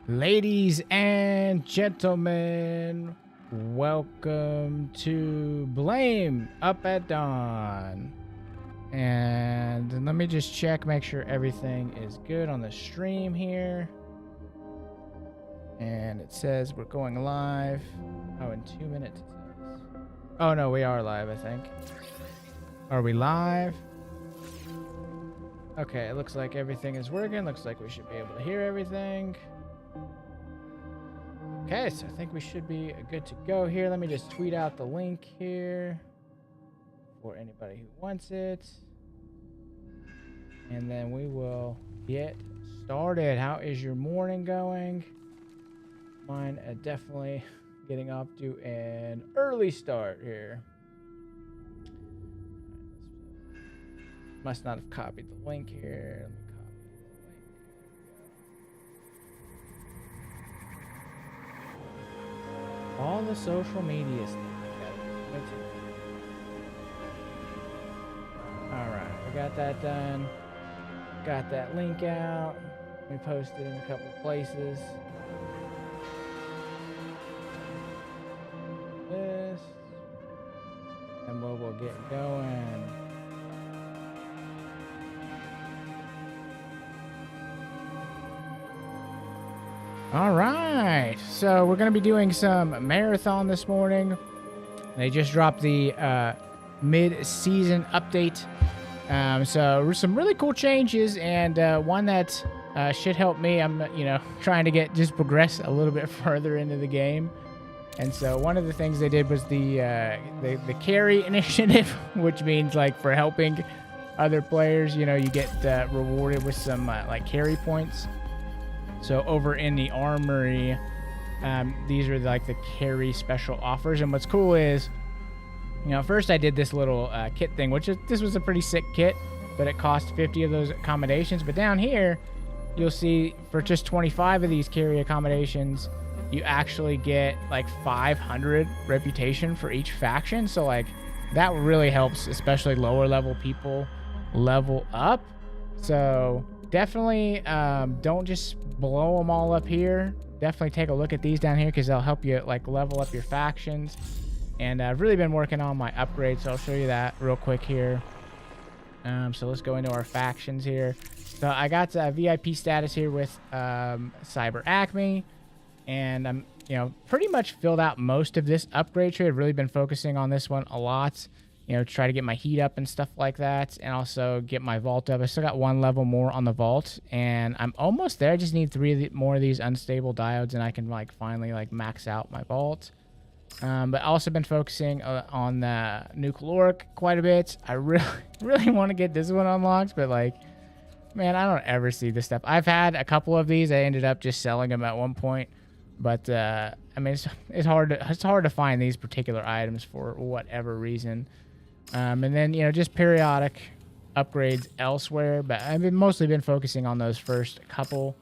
Ladies and gentlemen, welcome to Blame Up at Dawn. And let me just check, make sure everything is good on the stream here. And it says we're going live. Oh, in 2 minutes it says. Oh no, we are live, I think. Are we live? Okay, it looks like everything is working. Looks like we should be able to hear everything. Okay, so I think we should be good to go here. Let me just tweet out the link here for anybody who wants it. And then we will get started. How is your morning going? Mine definitely getting off to an early start here. Must not have copied the link here. Let me copy the link. All the social media stuff. Alright, we got that done. Got that link out. We posted in a couple places. This. And we'll get going. All right, so we're going to be doing some marathon this morning. They just dropped the mid-season update. So some really cool changes, and one that should help me. I'm, trying to just progress a little bit further into the game. And so one of the things they did was the carry initiative, which means like for helping other players, you get rewarded with some like carry points. So over in the armory, these are like the carry special offers. And what's cool is, first I did this little kit thing, this was a pretty sick kit, but it cost 50 of those accommodations. But down here, you'll see for just 25 of these carry accommodations, you actually get like 500 reputation for each faction. So like that really helps, especially lower level people level up. So definitely don't just blow them all up here. Definitely take a look at these down here because they'll help you like level up your factions. And I've really been working on my upgrades, so I'll show you that real quick here. So let's go into our factions here. So I got VIP status here with Cyber Acme, and I'm pretty much filled out most of this upgrade tree. I've really been focusing on this one a lot. To try to get my heat up and stuff like that, and also get my vault up. I still got one level more on the vault, and I'm almost there. I just need 3 more of these unstable diodes, and I can like finally like max out my vault. But also been focusing on the new caloric quite a bit. I really want to get this one unlocked, but like, man, I don't ever see this stuff. I've had a couple of these. I ended up just selling them at one point, but I mean, it's hard to find these particular items for whatever reason. And then, just periodic upgrades elsewhere, but I've mostly been focusing on those first couple.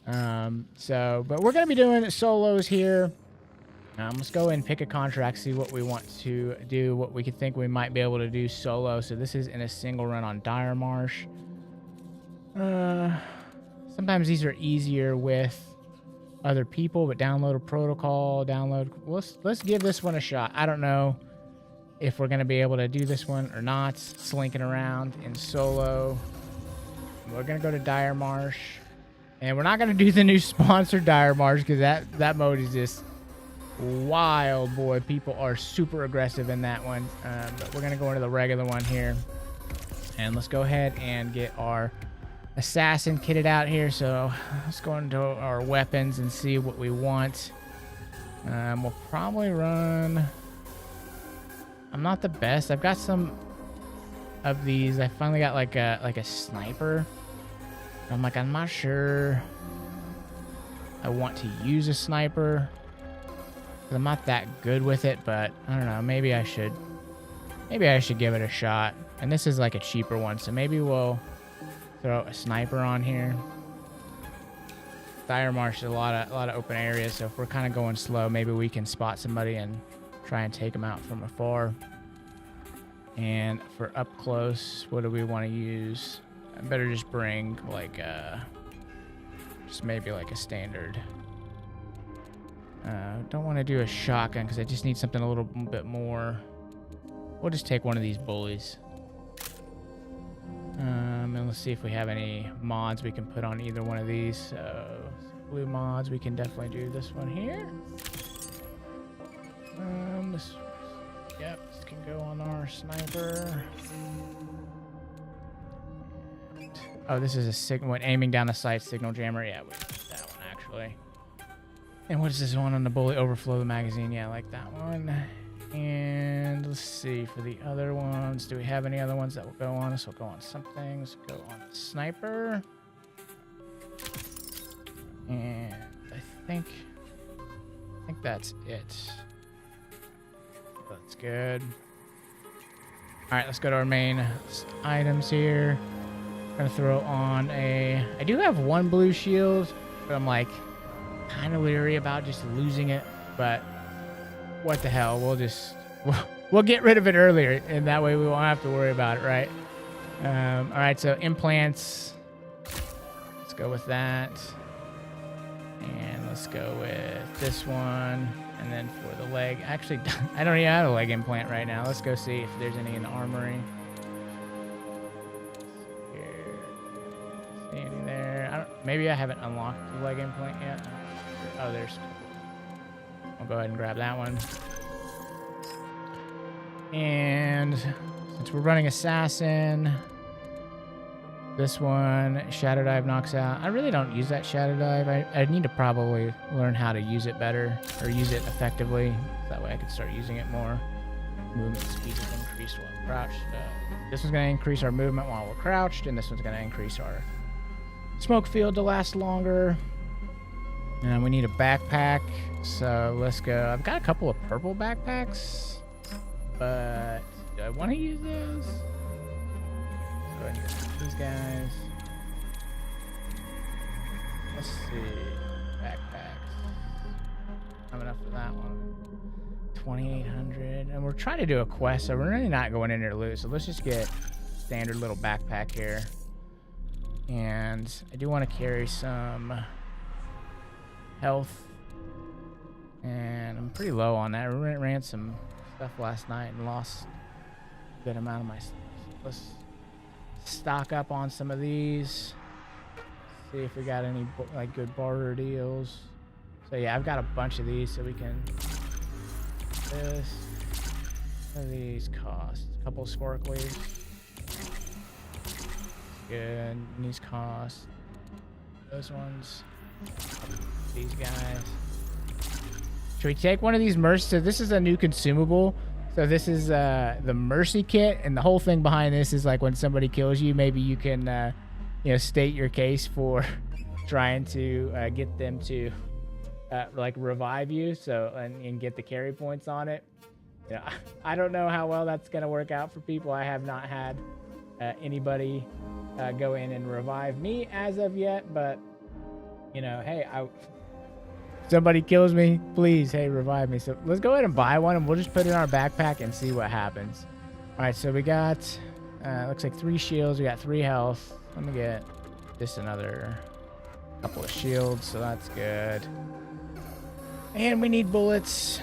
But we're going to be doing solos here. Let's go and pick a contract, see what we want to do, what we could think we might be able to do solo. So this is in a single run on Marsh. Sometimes these are easier with other people, but download a protocol, let's give this one a shot. I don't know if we're going to be able to do this one or not. Slinking around in solo. We're going to go to Marsh. And we're not going to do the new sponsored Marsh because that mode is just wild, boy. People are super aggressive in that one. But we're going to go into the regular one here. And let's go ahead and get our assassin kitted out here. So let's go into our weapons and see what we want. We'll probably run... I'm not the best. I've got some of these. I finally got like a sniper. I'm not sure I want to use a sniper. I'm not that good with it, but I don't know. Maybe I should give it a shot. And this is like a cheaper one, so maybe we'll throw a sniper on here. Marsh is a lot of open areas, so if we're kind of going slow, maybe we can spot somebody and try and take them out from afar. And for up close, what do we want to use? I better just bring like just maybe like a standard. Don't want to do a shotgun because I just need something a little bit more. We'll just take one of these bullies. And let's see if we have any mods we can put on either one of these. So blue mods, we can definitely do this one here. This can go on our sniper. Oh, this is a signal. When aiming down a sight, signal jammer. Yeah, we use that one actually. And what is this one on the bullet? Overflow the magazine. Yeah, I like that one. And let's see for the other ones. Do we have any other ones that will go on? This will go on something. Let's go on the sniper. And I think that's it. That's good. All right, let's go to our main items here. I'm gonna throw on a. I do have one blue shield, but I'm like kind of leery about just losing it. But what the hell? We'll get rid of it earlier, and that way we won't have to worry about it, right? All right, so implants. Let's go with that, and let's go with this one. And then for the leg, actually, I don't even have a leg implant right now. Let's go see if there's any in the armory. Here. See any there? Maybe I haven't unlocked the leg implant yet. Oh, there's. I'll go ahead and grab that one. And since we're running assassin, this one, Shadow Dive knocks out. I really don't use that Shadow Dive. I need to probably learn how to use it better or use it effectively. That way I can start using it more. Movement speed is increased while crouched. This one's going to increase our movement while we're crouched, and this one's going to increase our smoke field to last longer. And we need a backpack, so let's go. I've got a couple of purple backpacks, but do I want to use those? Go ahead and get these guys. Let's see. Backpacks. Not enough for that one. 2,800. And we're trying to do a quest, so we're really not going in there to loot. So let's just get standard little backpack here. And I do want to carry some health. And I'm pretty low on that. I ran some stuff last night and lost a good amount of my stuff. Let's stock up on some of these. See if we got any like good barter deals. So yeah, I've got a bunch of these, so we can. This. What do these cost? A couple sparklies. Good. And these cost. Those ones. These guys. Should we take one of these mercy? So this is a new consumable. So this is the mercy kit, and the whole thing behind this is like when somebody kills you, maybe you can, state your case for trying to get them to like revive you, so and get the carry points on it. I don't know how well that's gonna work out for people. I have not had anybody go in and revive me as of yet, but hey, somebody kills me, please, hey, revive me. So let's go ahead and buy one, and we'll just put it in our backpack and see what happens. All right, so we got, looks like 3 shields. We got 3 health. Let me get just another couple of shields, so that's good. And we need bullets.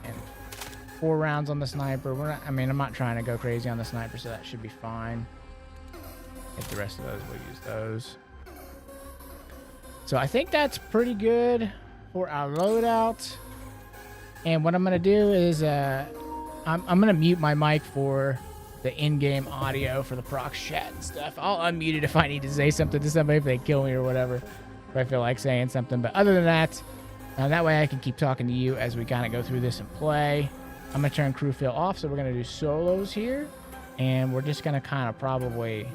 And 4 rounds on the sniper. I'm not trying to go crazy on the sniper, so that should be fine. Get the rest of those, we'll use those. So I think that's pretty good for our loadout. And what I'm going to do is I'm going to mute my mic for the in-game audio for the prox chat and stuff. I'll unmute it if I need to say something to somebody, if they kill me or whatever, if I feel like saying something. But other than that, that way I can keep talking to you as we kind of go through this and play. I'm going to turn crew fill off, so we're going to do solos here. And we're just going to kind of probably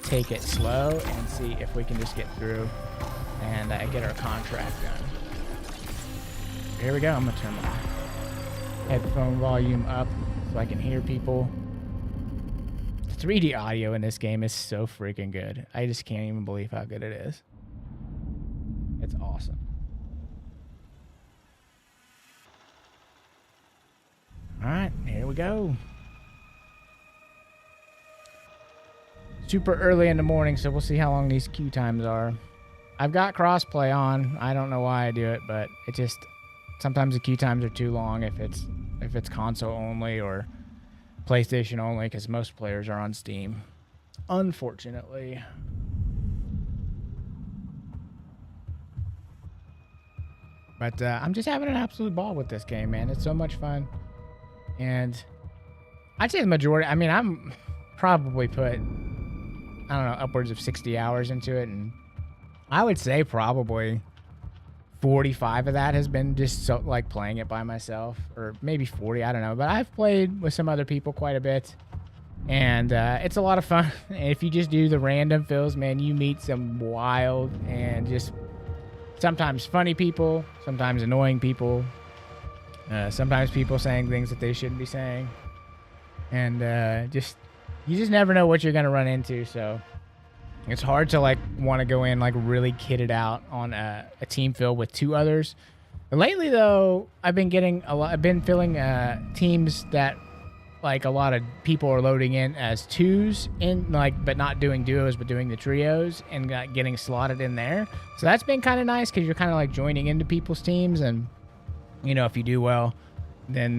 take it slow and see if we can just get through and get our contract done. Here we go. I'm going to turn my headphone volume up so I can hear people. The 3D audio in this game is so freaking good. I just can't even believe how good it is. It's awesome. All right, here we go. super early in the morning, so we'll see how long these queue times are. I've got crossplay on. I don't know why I do it, but it just sometimes the queue times are too long if it's console only or PlayStation only, because most players are on Steam, unfortunately. But I'm just having an absolute ball with this game, man. It's so much fun. And I'd say the majority, I mean, I'm probably put, I don't know, upwards of 60 hours into it. And I would say probably 45 of that has been just so, like playing it by myself, or maybe 40, I don't know. But I've played with some other people quite a bit. And it's a lot of fun. And if you just do the random fills, man, you meet some wild and just sometimes funny people, sometimes annoying people, sometimes people saying things that they shouldn't be saying, and you just never know what you're gonna run into. So it's hard to like want to go in like really kitted out on a team fill with 2 others. Lately though, I've been filling teams that like a lot of people are loading in as 2s in, like, but not doing duos, but doing the trios and getting slotted in there. So that's been kind of nice, because you're kind of like joining into people's teams. And, you know, if you do well, then,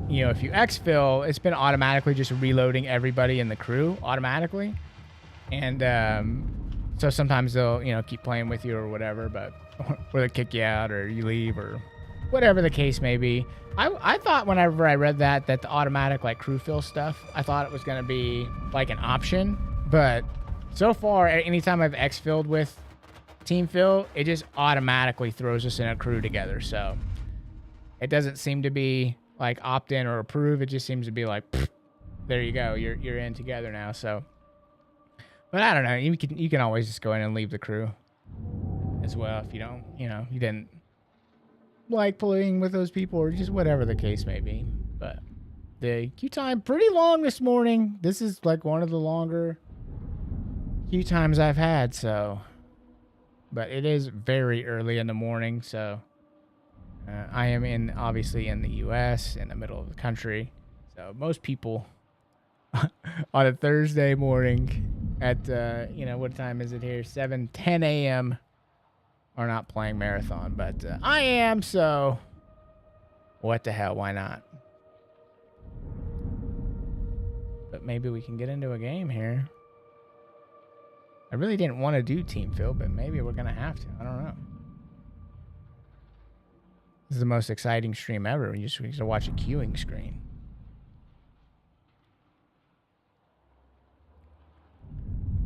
you know, if you exfil, it's been automatically just reloading everybody in the crew automatically. And so sometimes they'll, you know, keep playing with you or whatever, but or they kick you out or you leave or whatever the case may be. I thought whenever I read that the automatic like crew fill stuff, I thought it was going to be like an option. But so far, anytime I've exfilled with team fill, it just automatically throws us in a crew together. So it doesn't seem to be like opt in or approve. It just seems to be like, there you go, you're in together now. So, but I don't know. You can always just go in and leave the crew as well if you don't, you know, you didn't like playing with those people or just whatever the case may be. But the queue time pretty long this morning. This is like one of the longer queue times I've had. So, but it is very early in the morning. So I am obviously in the U.S. in the middle of the country. So most people on a Thursday morning at you know, what time is it here? 10 a.m. are not playing Marathon, but I am, so what the hell, why not? But maybe we can get into a game here. I really didn't want to do team fill, but maybe we're gonna have to. I don't know. This is the most exciting stream ever. We just to watch a queuing screen.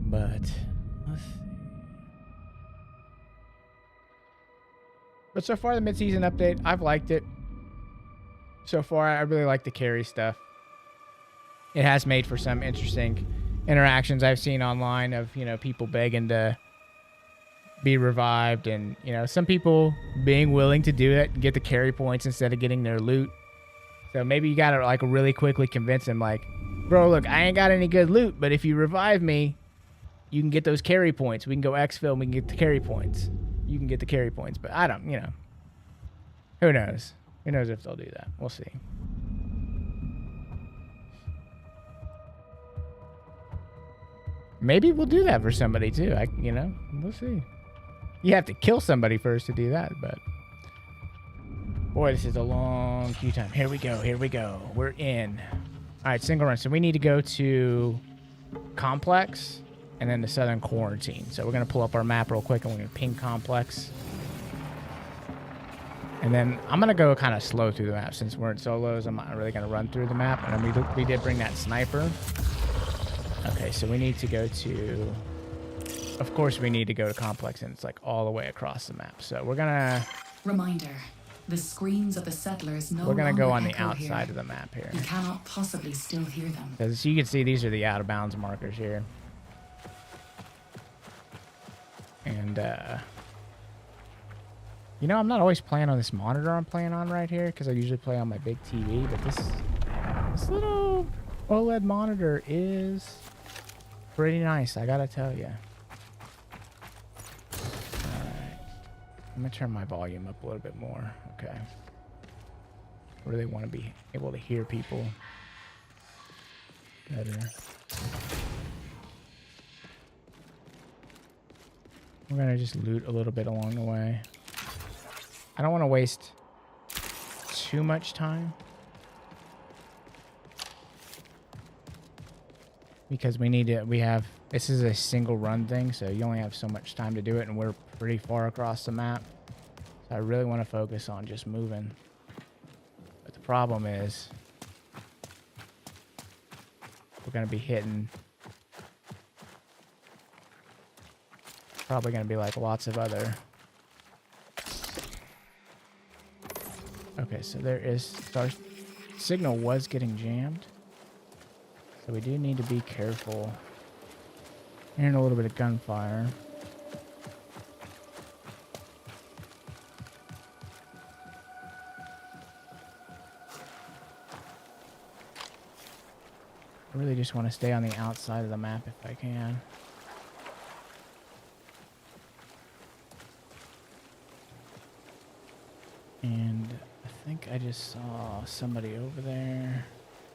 But let's see. But so far, the mid-season update, I've liked it. So far, I really like the carry stuff. It has made for some interesting interactions I've seen online of, you know, people begging to be revived and, you know, some people being willing to do it and get the carry points instead of getting their loot. So maybe you got to, like, really quickly convince them, like, bro, look, I ain't got any good loot, but if you revive me, you can get those carry points. We can go exfil and we can get the carry points. You can get the carry points, but I don't, you know. Who knows? Who knows if they'll do that? We'll see. Maybe we'll do that for somebody too. You know, we'll see. You have to kill somebody first to do that, but boy, this is a long queue time. Here we go. Here we go. We're in. All right, single run. So we need to go to Complex and then the Southern Quarantine. So we're going to pull up our map real quick and we're going to ping Complex. And then I'm going to go kind of slow through the map since we're in solos. I'm not really going to run through the map. And then we did bring that sniper. Okay, so we need to go to... Of course, we need to go to Complex, and it's like all the way across the map. So we're going to... Reminder. The screams of the settlers no We're going to go on the echo outside here. of the map here. You cannot possibly still hear them. As you can see, these are the out of bounds markers here. And, you know, I'm not always playing on this monitor I'm playing on right here because I usually play on my big TV, but this little OLED monitor is pretty nice, I gotta tell you. Alright. I'm gonna turn my volume up a little bit more. Okay. Really want to be able to hear people better. We're gonna just loot a little bit along the way. I don't want to waste too much time because this is a single run thing, so you only have so much time to do it, and we're pretty far across the map. So I really want to focus on just moving. But the problem is we're going to be hitting probably going to be like lots of other. Okay, so our signal was getting jammed. So we do need to be careful. Hearing a little bit of gunfire. I really just want to stay on the outside of the map if I can. And I think I just saw somebody over there.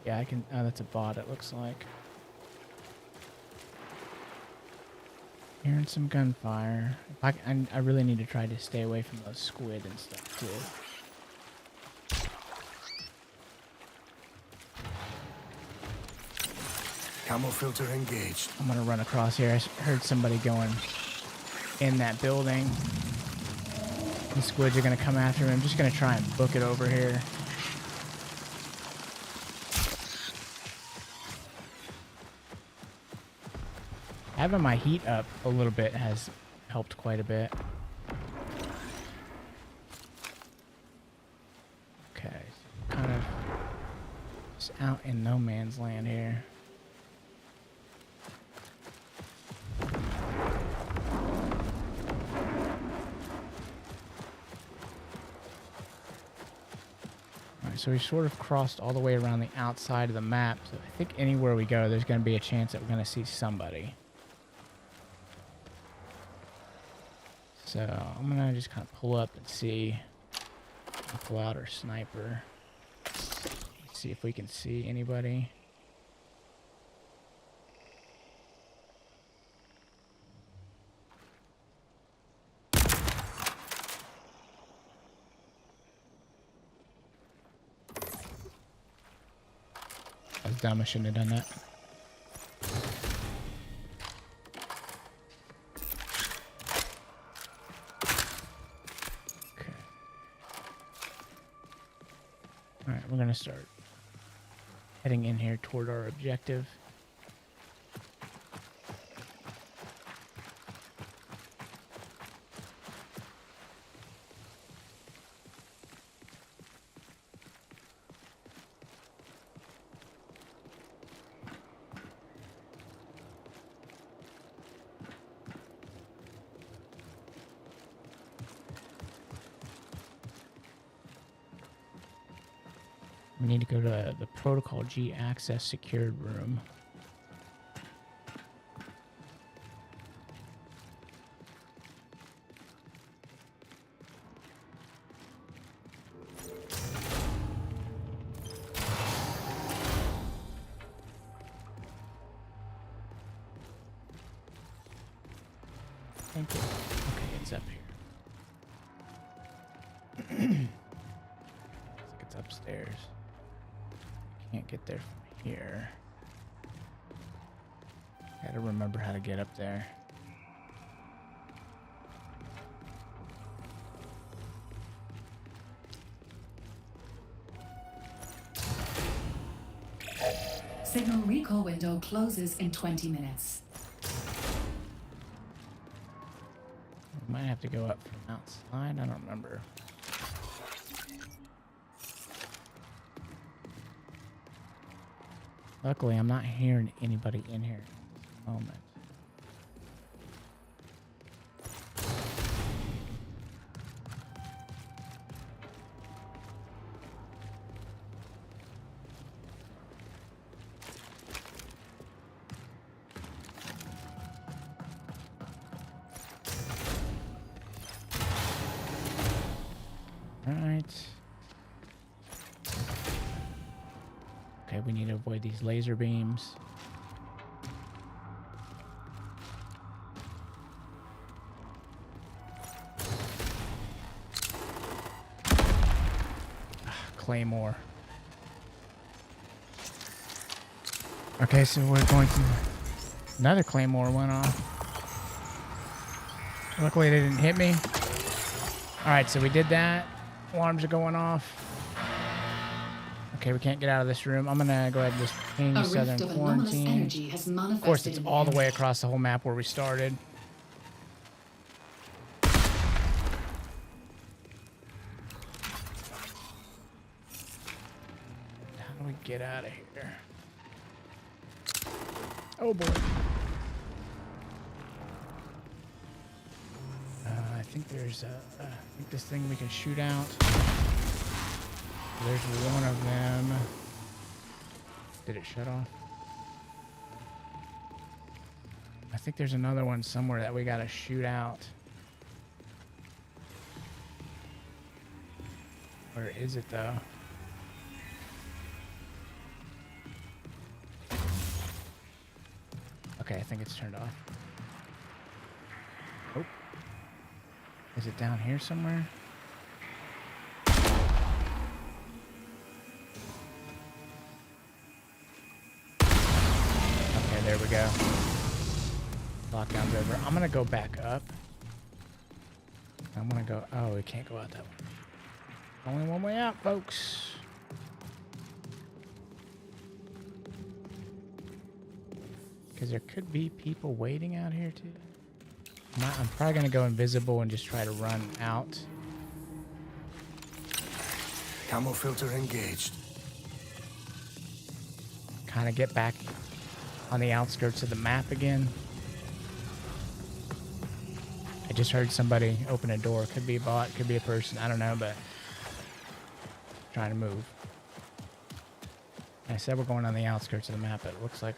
Yeah, I can. Oh, that's a bot, it looks like. Hearing some gunfire. I really need to try to stay away from those squid and stuff, too. Camo filter engaged. I'm gonna run across here. I heard somebody going in that building. The squids are gonna come after me. I'm just gonna try and book it over here. Having my heat up a little bit has helped quite a bit. Okay, so kind of just out in no man's land here. So we sort of crossed all the way around the outside of the map. So I think anywhere we go, there's going to be a chance that we're going to see somebody. So I'm going to just kind of pull up and see. I'll pull out our sniper. See if we can see anybody. I was dumb, I shouldn't have done that. Okay. Alright, we're gonna start heading in here toward our objective. We need to go to the Protocol G access secured room. I think it's up here. Looks like it's upstairs. Can't get there from here. Gotta remember how to get up there. Signal recall window closes in 20 minutes. We might have to go up from outside. I don't remember. Luckily, I'm not hearing anybody in here at the moment. Right. Okay, we need to avoid these laser beams. claymore. Okay, so we're going to... Another claymore went off. Luckily, they didn't hit me. All right, so we did that. Alarms are going off. Okay, we can't get out of this room. I'm going to go ahead and just ping A Southern rift of anomalous Quarantine. energy has Of manifested course, it's in the all the way area. across the whole map where we started. How do we get out of here? Oh boy. I think there's I think this thing we can shoot out. There's one of them. Did it shut off? I think there's another one somewhere that we gotta shoot out. Where is it though? Okay, I think it's turned off. Oh. Is it down here somewhere? Okay, there we go. Lockdown's over. I'm gonna go back up. I'm gonna go... Oh, we can't go out that way. Only one way out, folks. Because there could be people waiting out here, too. I'm probably going to go invisible and just try to run out. Camo filter engaged. Kind of get back on the outskirts of the map again. I just heard somebody open a door. Could be a bot, could be a person. I don't know, but... trying to move. I said we're going on the outskirts of the map, but it looks like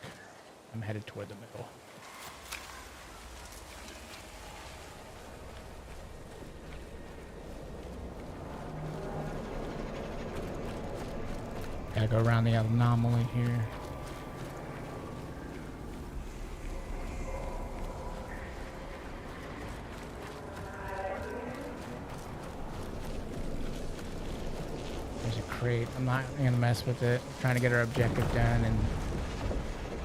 I'm headed toward the middle. Gotta go around the anomaly here. There's a crate. I'm not gonna mess with it. I'm trying to get our objective done, and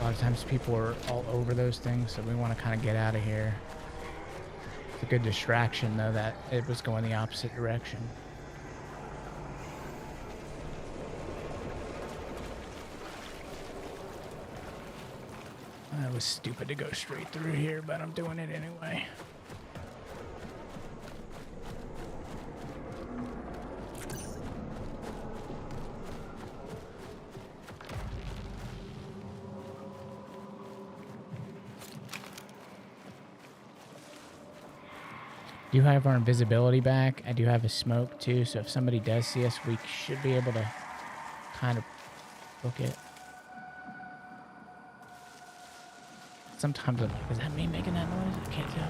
a lot of times people are all over those things, so we want to kind of get out of here. It's a good distraction, though, that it was going the opposite direction. It was stupid to go straight through here, but I'm doing it anyway. Do have our invisibility back. I do have a smoke too, so if somebody does see us, we should be able to kind of book it. Sometimes I'm like, is that me making that noise? I can't tell.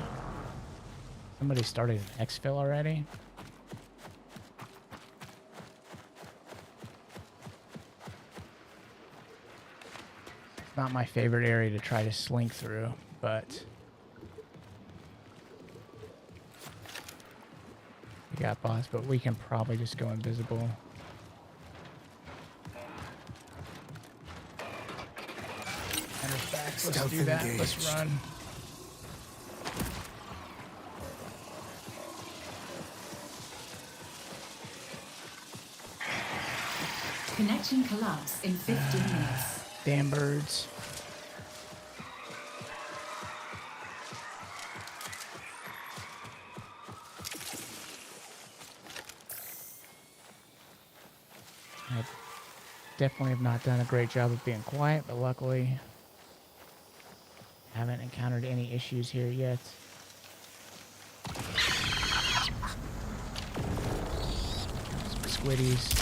Somebody started an exfil already. It's not my favorite area to try to slink through, but we got boss, but we can probably just go invisible. Let's do that. Engaged. Let's run. Connection collapse in 15 minutes. Damn birds. I definitely have not done a great job of being quiet, but luckily haven't encountered any issues here yet. Some squiddies.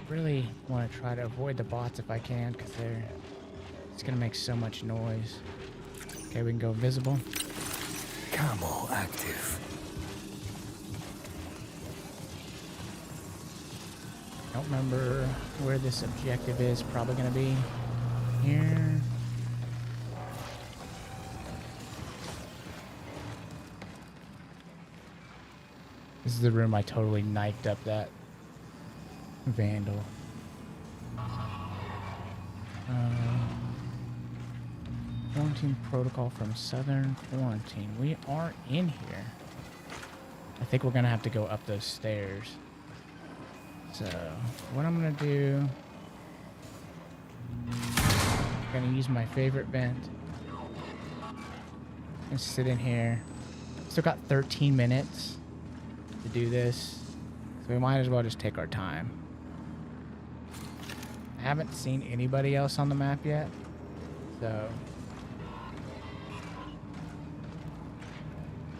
really want to try to avoid the bots if I can, because it's gonna make so much noise. Okay, we can go visible. Camo active. Don't remember where this objective is. Probably gonna be here. This is the room I totally knifed up that vandal. Quarantine protocol from Southern Quarantine. We are in here. I think we're gonna have to go up those stairs. So, what I'm gonna do, I'm gonna use my favorite vent and sit in here. Still got 13 minutes to do this, so we might as well just take our time. I haven't seen anybody else on the map yet, so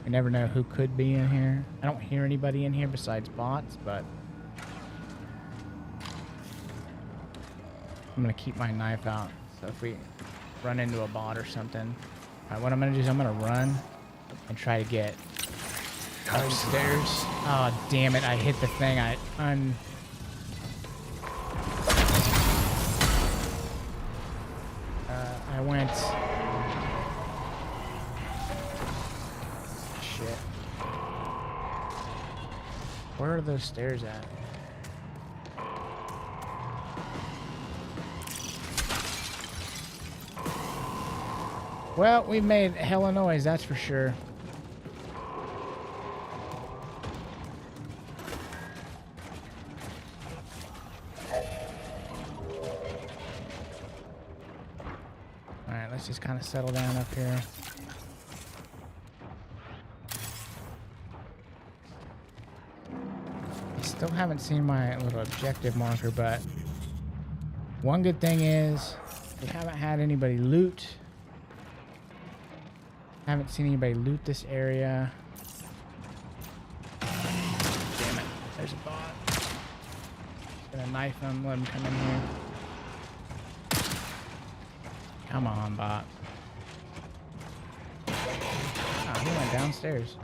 you never know who could be in here. I don't hear anybody in here besides bots, but I'm gonna keep my knife out, so if we run into a bot or something. Alright, what I'm gonna do is I'm gonna run and try to get upstairs. Oh, damn it, I hit the thing. I went... Shit. Where are those stairs at? Well, we made hella noise, that's for sure. Alright, let's just kind of settle down up here. I still haven't seen my little objective marker, but one good thing is we haven't had anybody loot. Haven't seen anybody loot this area. Damn it. There's a bot. Just gonna knife him, let him come in here. Come on, bot. Oh, he went downstairs.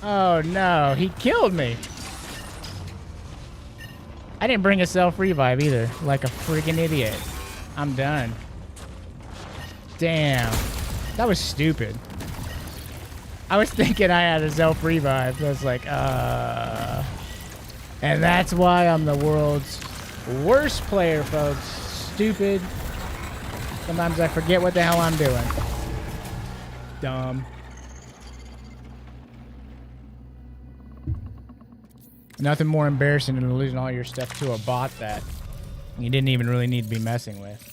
Oh no, he killed me. I didn't bring a self-revive either, like a freaking idiot. I'm done. Damn. That was stupid. I was thinking I had a self-revive. I was like, And that's why I'm the world's worst player, folks. Stupid. Sometimes I forget what the hell I'm doing. Dumb. Nothing more embarrassing than losing all your stuff to a bot that you didn't even really need to be messing with.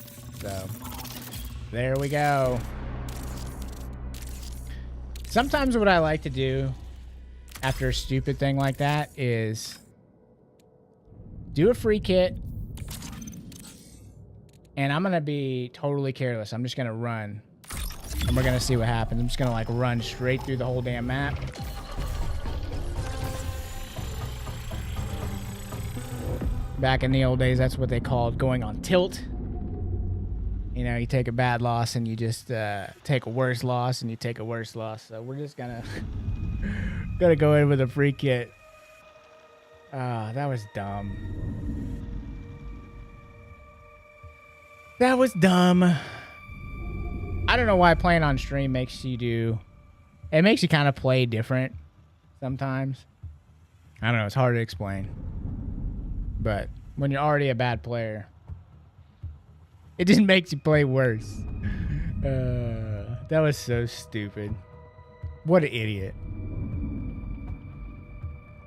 So, there we go. Sometimes what I like to do after a stupid thing like that is do a free kit, and I'm going to be totally careless. I'm just going to run, and we're going to see what happens. I'm just going to like run straight through the whole damn map. Back in the old days, that's what they called going on tilt. You know, you take a bad loss and you just take a worse loss and you take a worse loss. So we're just gonna go in with a free kit. That was dumb. That was dumb. I don't know why playing on stream makes you kind of play different sometimes. I don't know, it's hard to explain. But when you're already a bad player, it just makes you play worse. That was so stupid. What an idiot.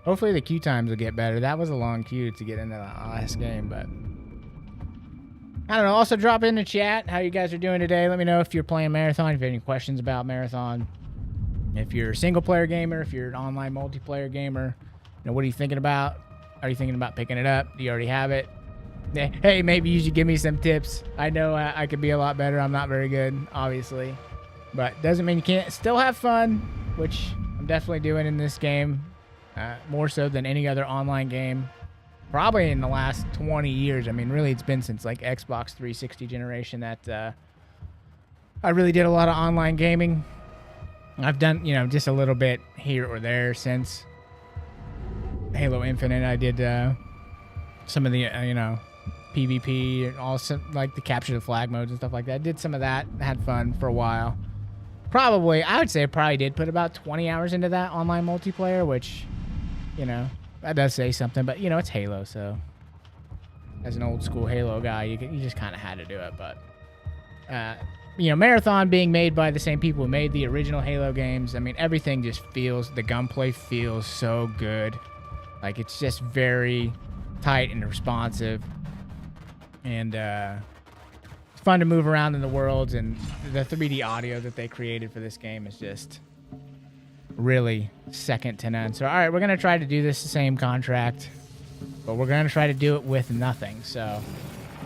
Hopefully the queue times will get better. That was a long queue to get into the last game, but I don't know. Also drop in the chat how you guys are doing today. Let me know if you're playing Marathon, if you have any questions about Marathon. If you're a single player gamer, if you're an online multiplayer gamer, what are you thinking about? Are you thinking about picking it up? Do you already have it? Hey, maybe you should give me some tips. I know I could be a lot better. I'm not very good, obviously. But doesn't mean you can't still have fun, which I'm definitely doing in this game. More so than any other online game. Probably in the last 20 years. I mean, really, it's been since like Xbox 360 generation that I really did a lot of online gaming. I've done, just a little bit here or there since Halo Infinite. I did some of the, PvP and also like the capture the flag modes and stuff like that. I did some of that. Had fun for a while. I would say I probably did put about 20 hours into that online multiplayer, which, that does say something. But, it's Halo, so as an old school Halo guy, you just kind of had to do it. But, Marathon being made by the same people who made the original Halo games, I mean, everything just the gunplay feels so good. Like, it's just very tight and responsive. And it's fun to move around in the worlds, and the 3D audio that they created for this game is just really second to none. So, all right, we're going to try to do this same contract, but we're going to try to do it with nothing. So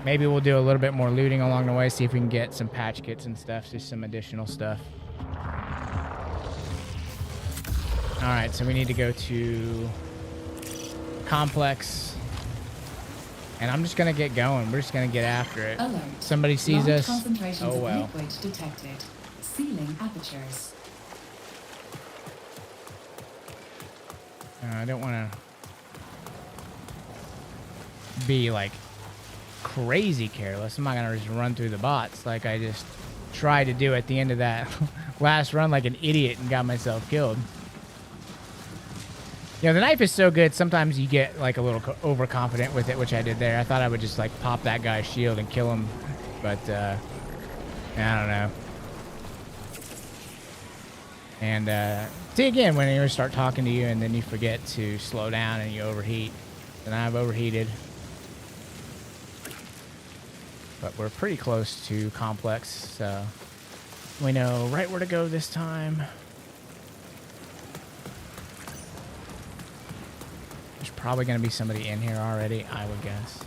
maybe we'll do a little bit more looting along the way, see if we can get some patch kits and stuff, just some additional stuff. All right, so we need to go to Complex. And I'm just going to get going. We're just going to get after it. Alert. Somebody sees Large us. Concentrations Oh, well. of liquid detected. Sealing apertures. I don't want to be, like, crazy careless. I'm not going to just run through the bots like I just tried to do at the end of that last run like an idiot and got myself killed. The knife is so good, sometimes you get, like, a little overconfident with it, which I did there. I thought I would just, like, pop that guy's shield and kill him, but, I don't know. And, see, again, when you start talking to you and then you forget to slow down and you overheat. And I've overheated. But we're pretty close to Complex, so we know right where to go this time. Probably going to be somebody in here already, I would guess.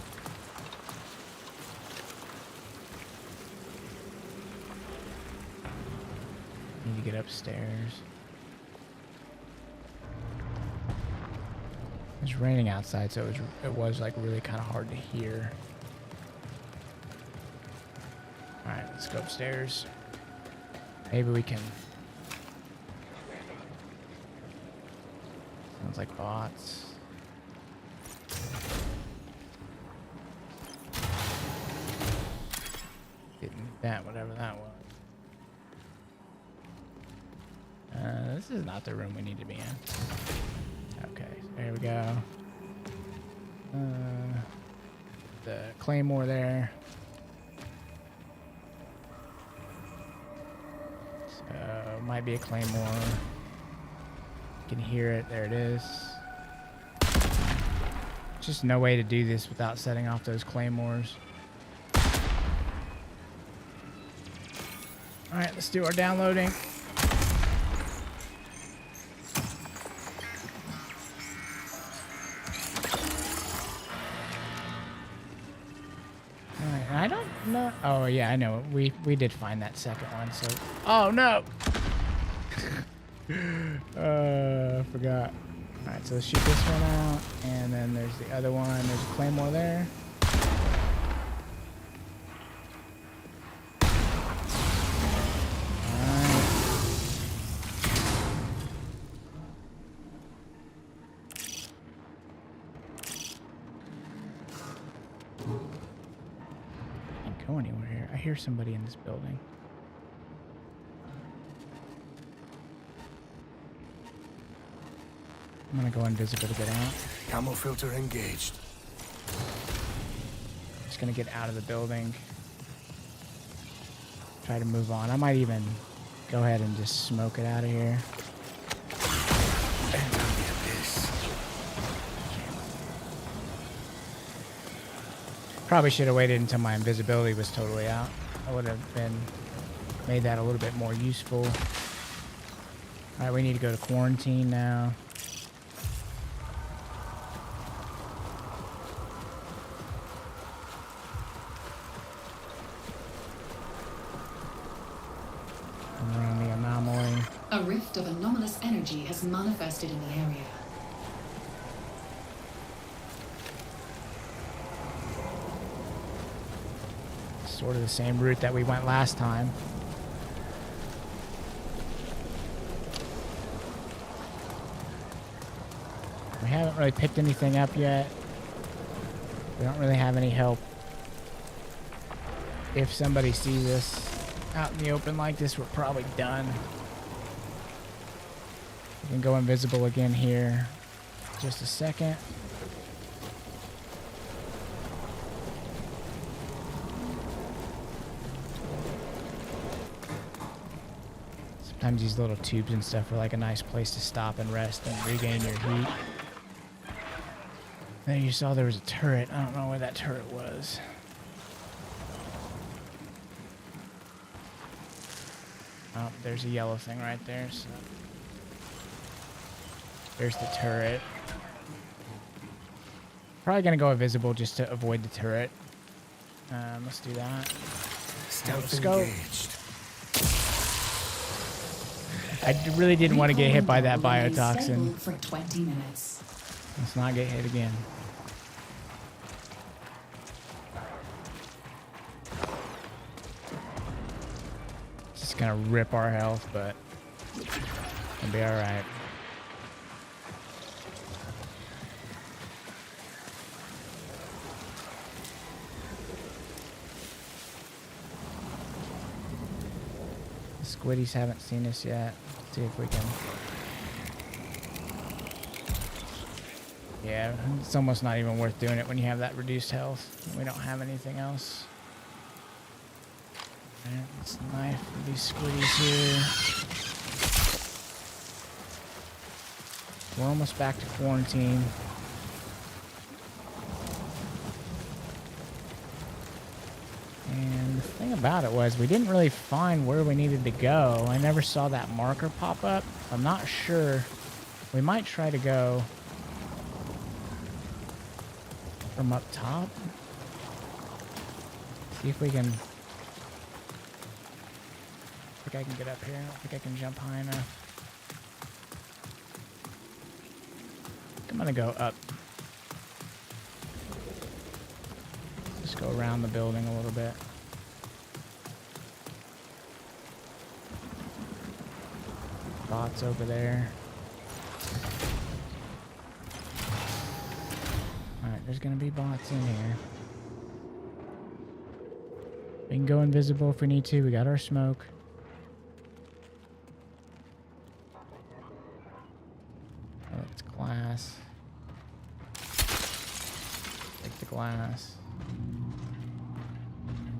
Need to get upstairs. It's raining outside, so it was like really kind of hard to hear. All right, let's go upstairs. Maybe we can. Sounds like bots. That, whatever that was. This is not the room we need to be in. Okay, there we go. The claymore there. So, might be a claymore. You can hear it. There it is. Just no way to do this without setting off those claymores. All right, let's do our downloading. All right, I don't know. Oh yeah, I know. We did find that second one. So, oh no. I forgot. All right, so let's shoot this one out, and then there's the other one. There's a claymore there. Go anywhere here. I hear somebody in this building. I'm gonna go invisible to get out. Camo filter engaged. Just gonna get out of the building. Try to move on. I might even go ahead and just smoke it out of here. Probably should have waited until my invisibility was totally out. I would have made that a little bit more useful. All right, we need to go to quarantine now. Around the anomaly. A rift of anomalous energy has manifested in the area. Sort of the same route that we went last time. We haven't really picked anything up yet. We don't really have any help. If somebody sees us out in the open like this, we're probably done. We can go invisible again here. Just a second. Sometimes these little tubes and stuff are like a nice place to stop and rest and regain your heat. Then you saw there was a turret. I don't know where that turret was. Oh, there's a yellow thing right there. So there's the turret. Probably gonna go invisible just to avoid the turret. Let's do that. Let's go. Engaged. I really didn't want to get hit by that Recall window biotoxin. disabled for 20 minutes. Let's not get hit again. Just gonna rip our health, but it'll be alright. The squiddies haven't seen us yet. Let's see if we can. Yeah, it's almost not even worth doing it when you have that reduced health. We don't have anything else. Alright, let's knife these squiddies here. We're almost back to quarantine. And the thing about it was we didn't really find where we needed to go. I never saw that marker pop up. I'm not sure. We might try to go from up top. See if we can. I think I can get up here. I don't think I can jump high enough. I'm gonna go up. Just go around the building a little bit. Bots over there. Alright, there's gonna be bots in here. We can go invisible if we need to. We got our smoke. Oh, it's glass. Take the glass.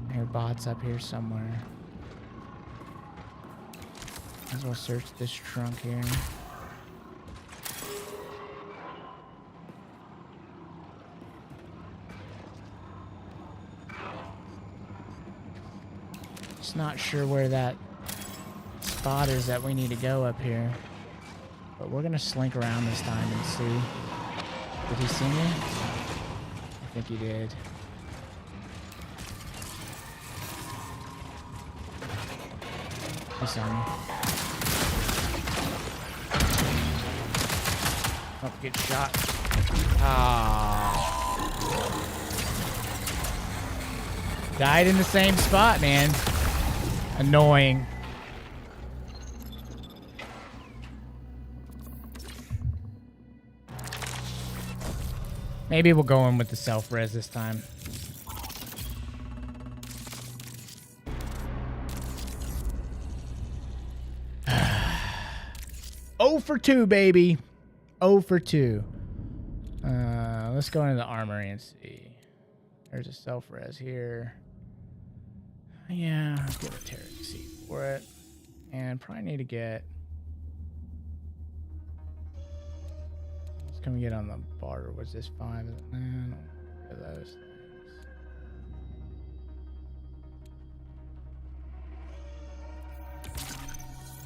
I hear bots up here somewhere. Might as well search this trunk here. Just not sure where that spot is that we need to go up here. But we're gonna slink around this time and see. Did he see me? I think he did. He saw me. Oh, get shot. Ah. Died in the same spot, man. Annoying. Maybe we'll go in with the self-res this time. Oh for 2, baby. 0 for 2. Let's go into the armory and see. There's a self-res here. Yeah, I'll get a Terran seat for it. And probably need to get... What can we get on the barter? Was this 5? I don't know of those things.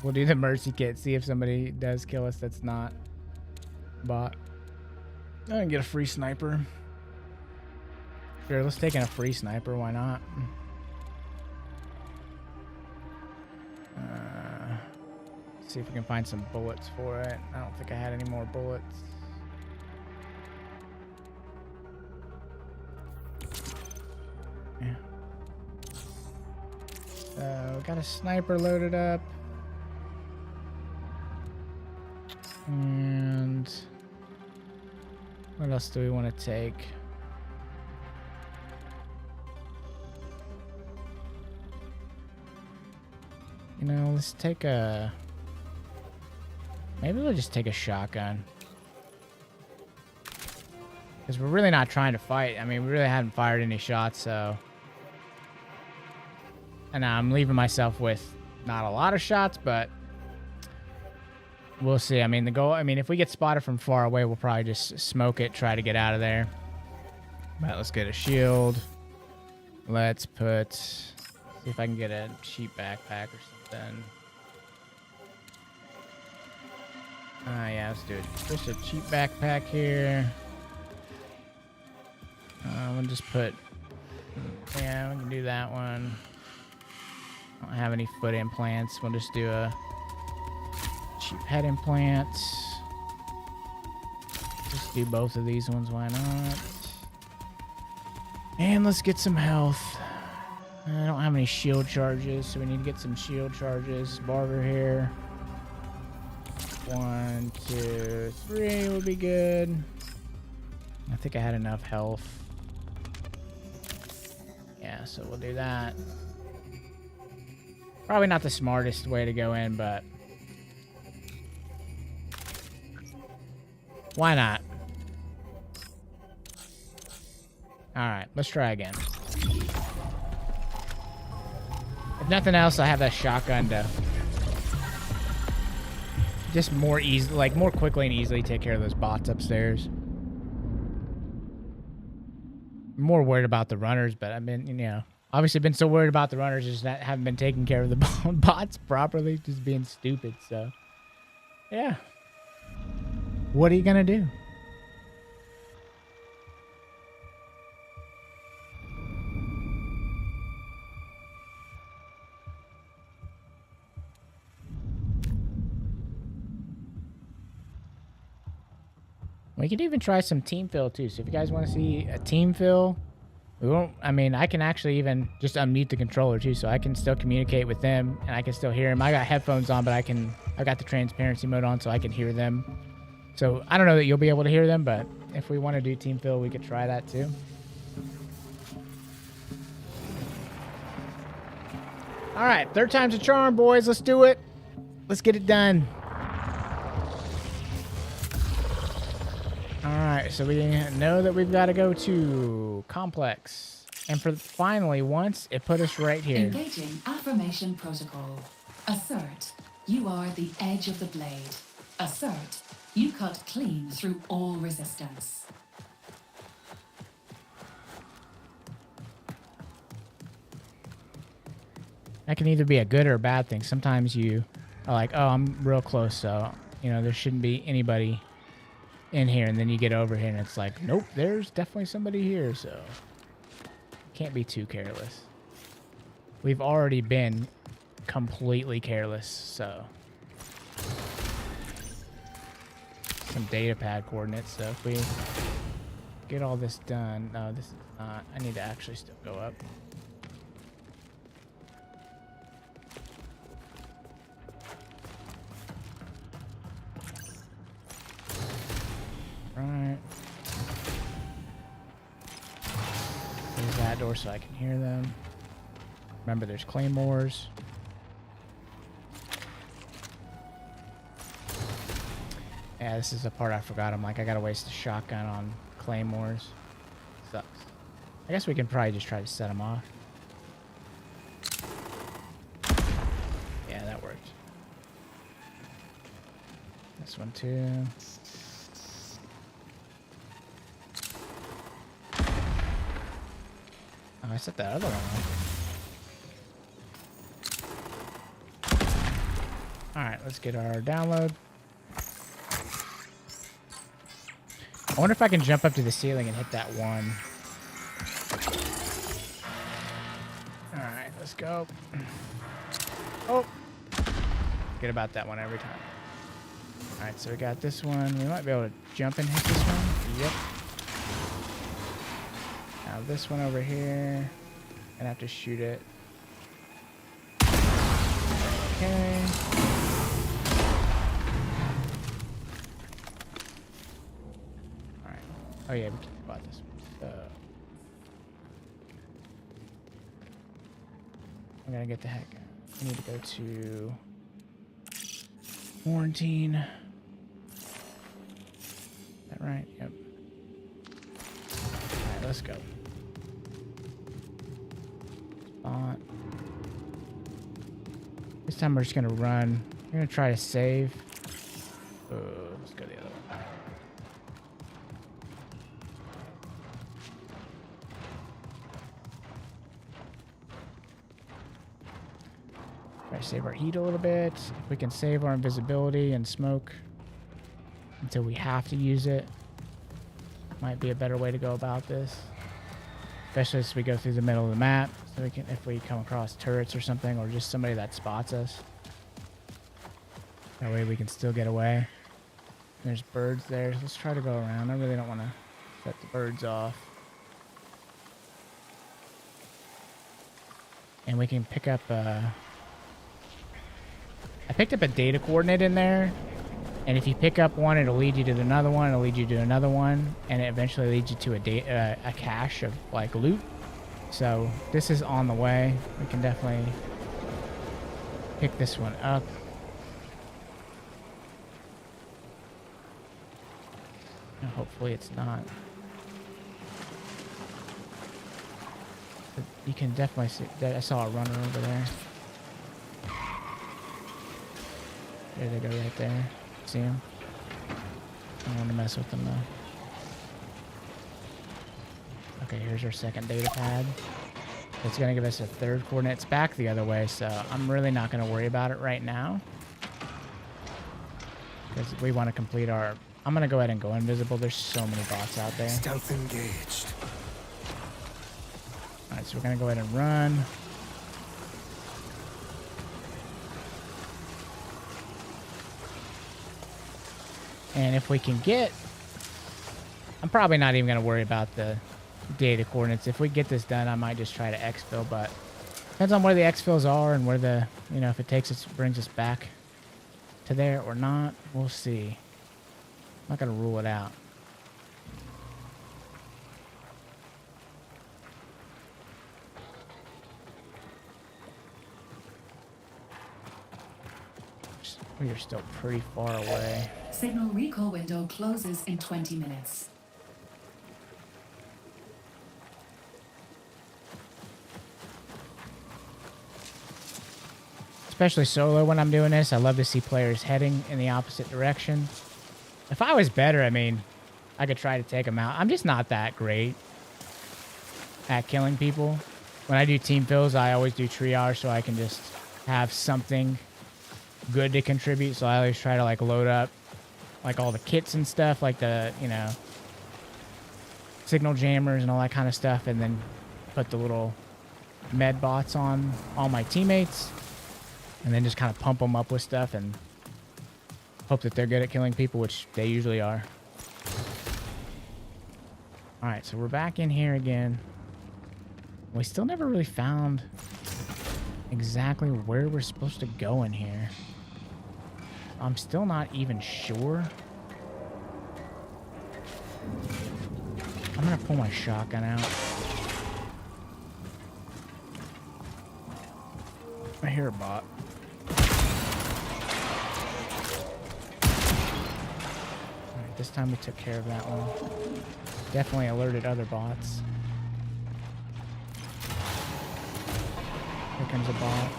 We'll do the mercy kit. See if somebody does kill us that's not bot. I can get a free sniper. Sure, let's take in a free sniper. Why not? See if we can find some bullets for it. I don't think I had any more bullets. Yeah. So, got a sniper loaded up. And what else do we want to take? You know, let's take a... Maybe we'll just take a shotgun. Because we're really not trying to fight. I mean, we really haven't fired any shots, so... And I'm leaving myself with not a lot of shots, but... We'll see. I mean, the goal... I mean, if we get spotted from far away, we'll probably just smoke it, try to get out of there. But let's get a shield. Let's put... See if I can get a cheap backpack or something. Yeah, let's do it. Just a cheap backpack here. We'll just put... Yeah, we can do that one. I don't have any foot implants. We'll just do a cheap head implant. Just do both of these ones, why not? And let's get some health. I don't have any shield charges, so we need to get some shield charges. Barter here. 1, 2, 3 will be good. I think I had enough health. Yeah, so we'll do that. Probably not the smartest way to go in, but why not? Alright, let's try again. If nothing else, I have that shotgun to just more easy, like more quickly and easily take care of those bots upstairs. I'm more worried about the runners, but I've been, you know, obviously been so worried about the runners, just that haven't been taking care of the bots properly, just being stupid. So, yeah. What are you gonna do? We could even try some team fill too. So if you guys want to see a team fill, we won't. I mean, I can actually even just unmute the controller too, so I can still communicate with them and I can still hear them. I got headphones on, but I got the transparency mode on, so I can hear them. So I don't know that you'll be able to hear them, but if we want to do team fill, we could try that too. All right, third time's a charm, boys. Let's do it. Let's get it done. Alright, so we know that we've got to go to Complex. And for finally, once, it put us right here. Engaging affirmation protocol. Assert, you are the edge of the blade. Assert, you cut clean through all resistance. That can either be a good or a bad thing. Sometimes you are like, oh, I'm real close, so, you know, there shouldn't be anybody in here, and then you get over here and it's like, nope, there's definitely somebody here, so can't be too careless. We've already been completely careless, so some data pad coordinates. So if we get all this done, no, this is not. I need to actually still go up. Right. Close that door so I can hear them. Remember, there's claymores. Yeah, this is the part I forgot. I'm like, I gotta waste a shotgun on claymores. Sucks. I guess we can probably just try to set them off. Yeah, that worked. This one too. Oh, I set that other one Alright, let's get our download. I wonder if I can jump up to the ceiling and hit that one. Alright, let's go. Oh! Forget about that one every time. Alright, so we got this one. We might be able to jump and hit this one. Yep. Now this one over here. Gonna have to shoot it. Okay. Alright. Oh yeah, we can about this one. So I'm gonna get the heck out. We need to go to quarantine. Is that right? Yep. Alright, let's go. Spot. This time we're just gonna run. We're gonna try to save. Let's go the other way. Try to save our heat a little bit. If we can save our invisibility and smoke until we have to use it, might be a better way to go about this. Especially as we go through the middle of the map, so we can, if we come across turrets or something, or just somebody that spots us. That way we can still get away. There's birds there, so let's try to go around. I really don't want to set the birds off. And we can pick up I picked up a data coordinate in there. And if you pick up one, it'll lead you to another one. It'll lead you to another one, and it eventually leads you to a cache of like loot. So this is on the way. We can definitely pick this one up. And hopefully it's not. But you can definitely see that I saw a runner over there. There they go, right there. See him? I don't want to mess with them though. Okay, here's our second data pad. It's going to give us a third coordinate. It's back the other way, so I'm really not going to worry about it right now. Because we want to complete our... I'm going to go ahead and go invisible. There's so many bots out there. Stealth engaged. Alright, so we're going to go ahead and run. And if we can get... I'm probably not even going to worry about the data coordinates. If we get this done, I might just try to exfil, but depends on where the exfils are and where the, you know, if it takes us, brings us back to there or not. We'll see. I'm not going to rule it out. We are still pretty far away. Signal recall window closes in 20 minutes. Especially solo when I'm doing this, I love to see players heading in the opposite direction. If I was better, I mean, I could try to take them out. I'm just not that great at killing people. When I do team fills, I always do triage so I can just have something good to contribute. So I always try to like load up like all the kits and stuff, like the, you know, signal jammers and all that kind of stuff, and then put the little med bots on all my teammates, and then just kind of pump them up with stuff and hope that they're good at killing people, which they usually are. All right, so we're back in here again. We still never really found exactly where we're supposed to go in here. I'm still not even sure. I'm gonna pull my shotgun out. I hear a bot. Alright, this time we took care of that one. Definitely alerted other bots. Here comes a bot.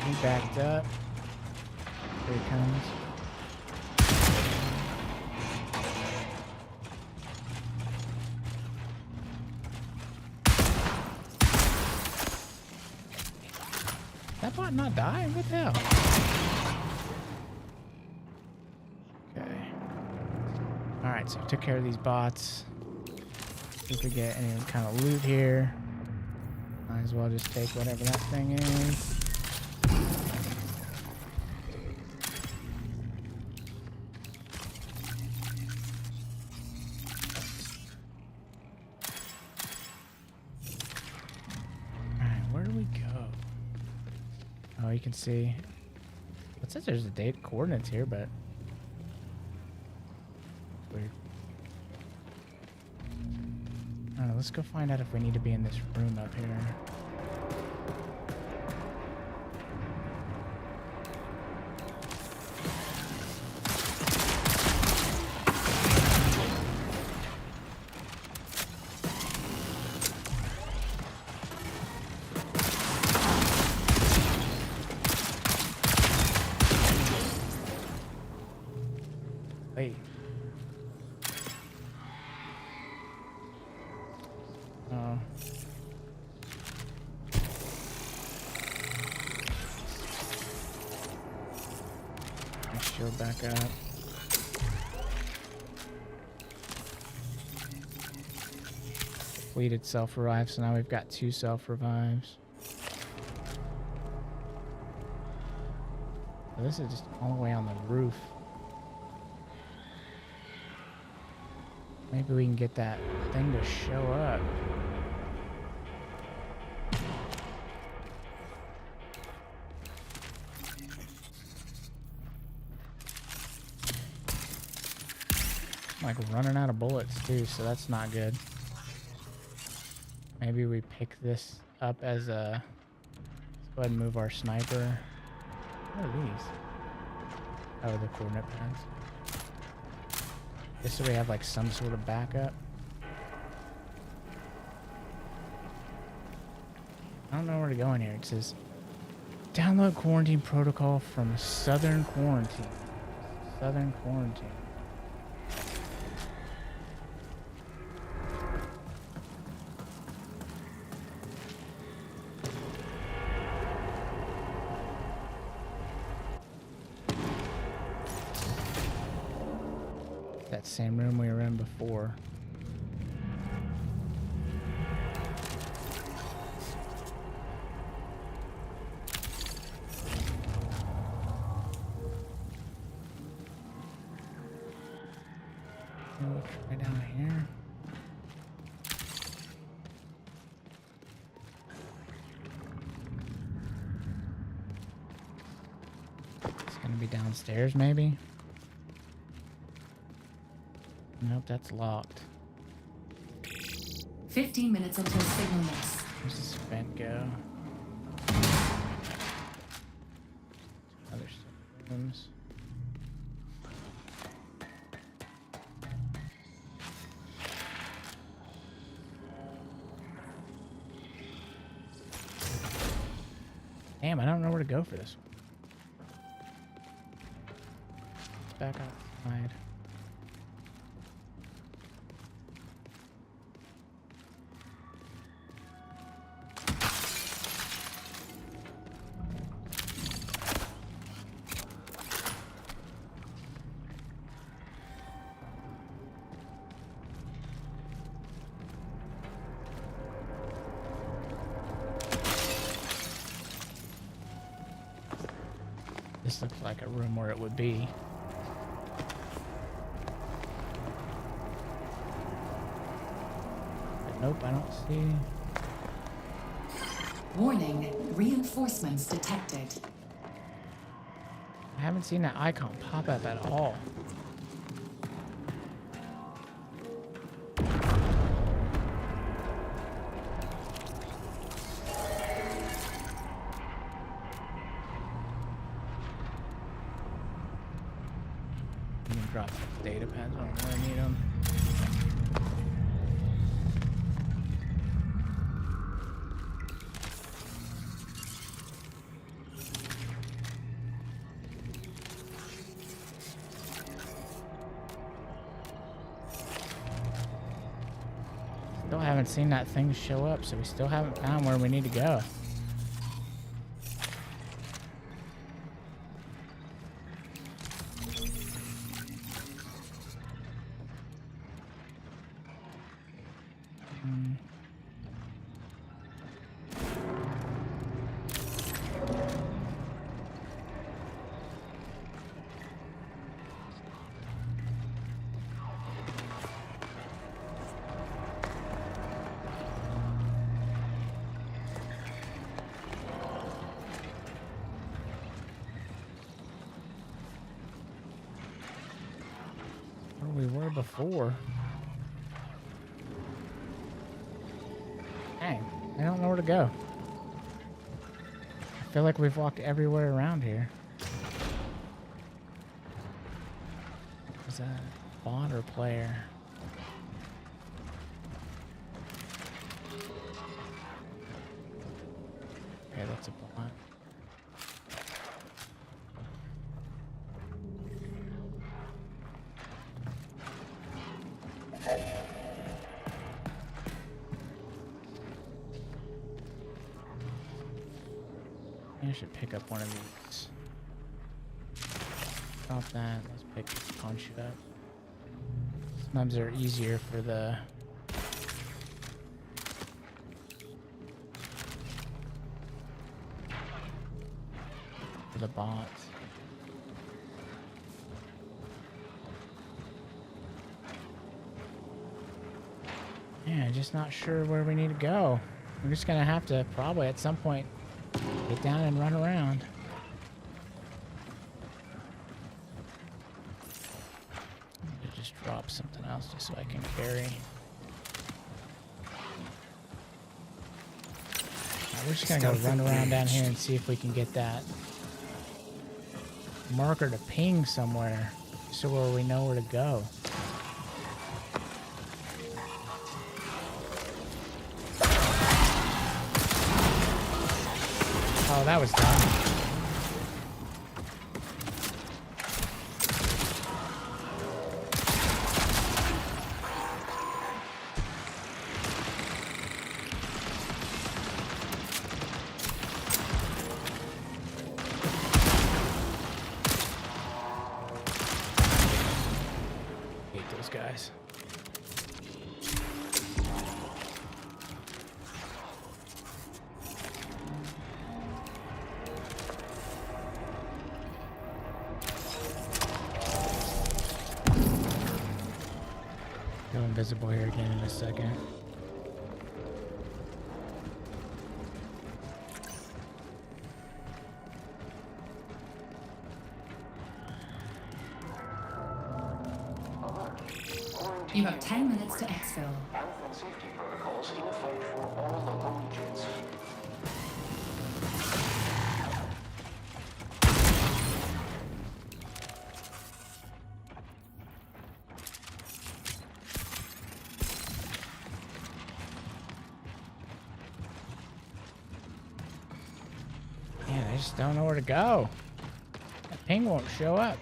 He backed up. Here he comes. That bot not dying? What the hell? Okay. Alright, so I took care of these bots. See if we get any kind of loot here. Might as well just take whatever that thing is. Oh, you can see. It says there's the date coordinates here, but weird. I don't know. Let's go find out if we need to be in this room up here. Wait. Oh. My shield back up. Completed self-revive, so now we've got 2 self-revives. So this is just all the way on the roof. Maybe we can get that thing to show up. I'm like running out of bullets too, so that's not good. Maybe we pick this up as a... Let's go ahead and move our sniper. What are these? Oh, the coordinate pads. Just so we have like some sort of backup. I don't know where to go in here. It says download quarantine protocol from Southern Quarantine. Southern Quarantine. That same room we were in before. Right down here. It's gonna be downstairs, maybe. Nope, that's locked. 15 minutes until signal miss. Where's this vent go? Other rooms. Damn, I don't know where to go for this one. It's back outside. This looks like a room where it would be. But nope, I don't see. Warning, reinforcements detected. I haven't seen that icon pop up at all. Drop the data pads on where I need them. Still haven't seen that thing show up, so we still haven't found where we need to go. before. Dang, I don't know where to go. I feel like we've walked everywhere around here. Is that a bot or player? Okay, that's a bot. I should pick up one of these. Drop that. Let's pick this punch up. Sometimes they're easier for the bots. Yeah, just not sure where we need to go. We're just gonna have to probably at some point get down and run around. Just drop something else just so I can carry. We're just gonna go run around down here and see if we can get that marker to ping somewhere so where we know where to go. Oh, that was dumb. Hate those guys. Go invisible here again in a second. You have 10 minutes to exfil. Health and safety protocols in effect for all local regions. Man, I just don't know where to go. That ping won't show up.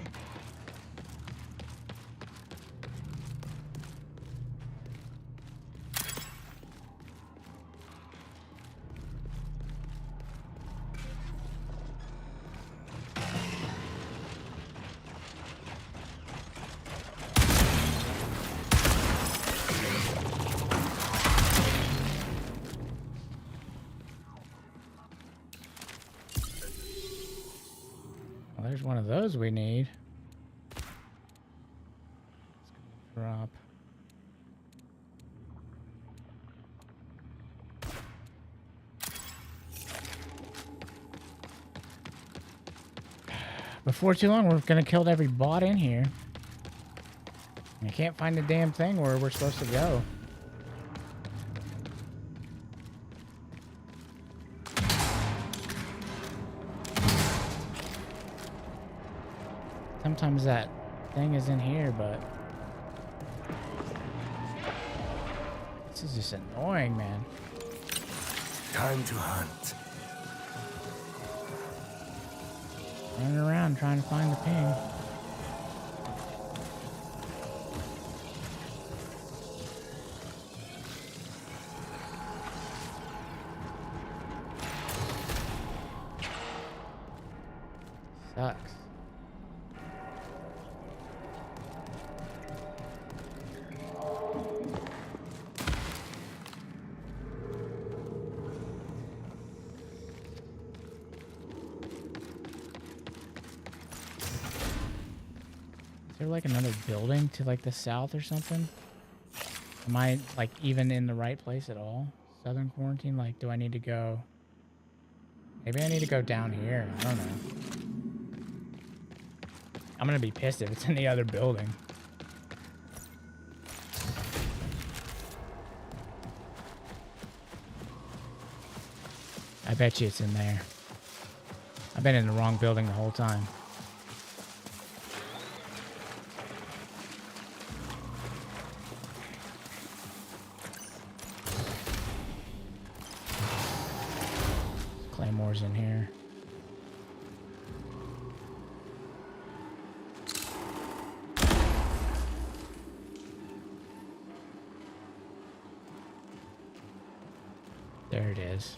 Well, there's one of those we need. Let's go drop. Before too long, we're gonna kill every bot in here. I can't find the damn thing where we're supposed to go. Sometimes that thing is in here, but this is just annoying, man. Time to hunt. Running around trying to find the ping. Sucks. Is there like another building to like the south or something? Am I like even in the right place at all? Southern quarantine? Like, do I need to go? Maybe I need to go down here. I don't know. I'm gonna be pissed if it's in the other building. I bet you it's in there. I've been in the wrong building the whole time. Claymore's in here. There it is.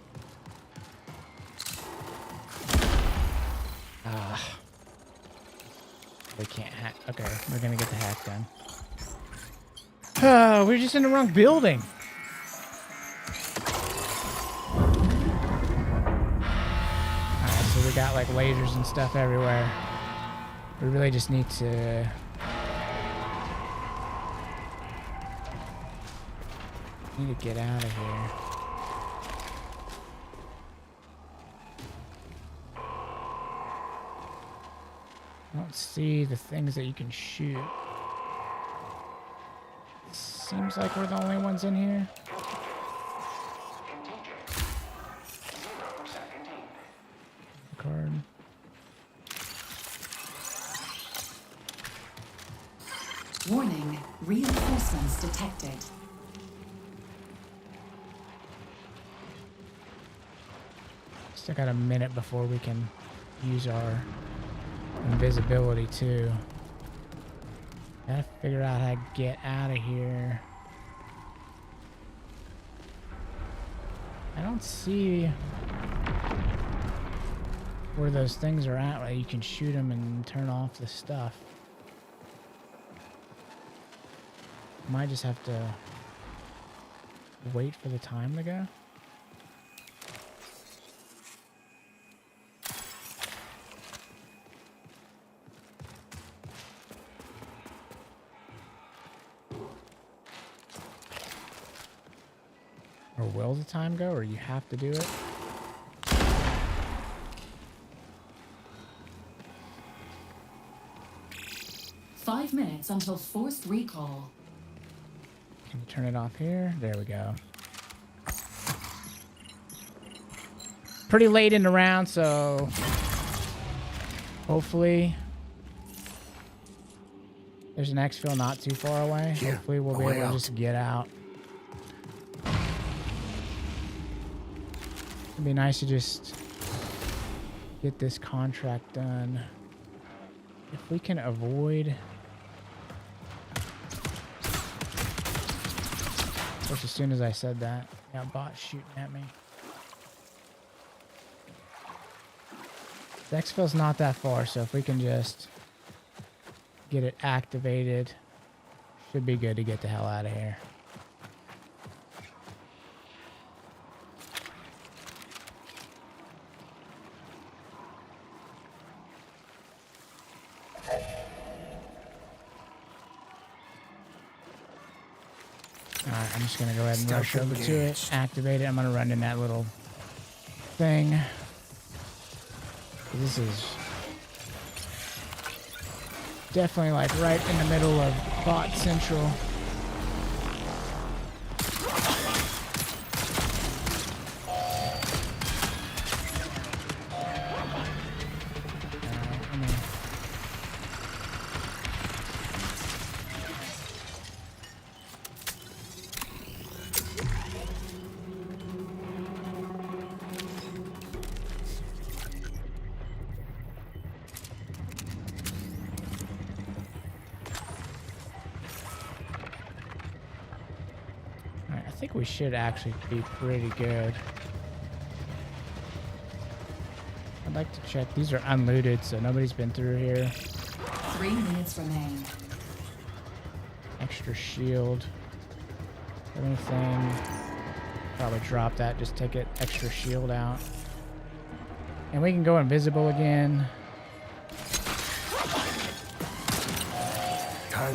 We can't hack. Okay, we're gonna get the hack done. Oh, we're just in the wrong building. Alright, so we got like lasers and stuff everywhere. We really just need to... get out of here. I don't see the things that you can shoot. Seems like we're the only ones in here. Card. Warning, reinforcements detected. Still got a minute before we can use our invisibility too. Gotta figure out how to get out of here. I don't see where those things are at. Like you can shoot them and turn off the stuff. Might just have to wait for the time to go. Or will the time go, or you have to do it? 5 minutes until forced recall. Can you turn it off here? There we go. Pretty late in the round, so hopefully there's an exfil not too far away. Here, Hopefully we'll be able to just get out. It'd be nice to just get this contract done. If we can avoid... Of course, as soon as I said that, yeah, bot shooting at me. The exfil's not that far, so if we can just get it activated, should be good to get the hell out of here. Alright, I'm just gonna go ahead and rush over to it, activate it. I'm gonna run in that little thing. This is definitely like right in the middle of bot central. I think we should actually be pretty good. I'd like to check. These are unlooted, so nobody's been through here. 3 minutes remain. Extra shield. Anything? Probably drop that. Just take it. Extra shield out. And we can go invisible again.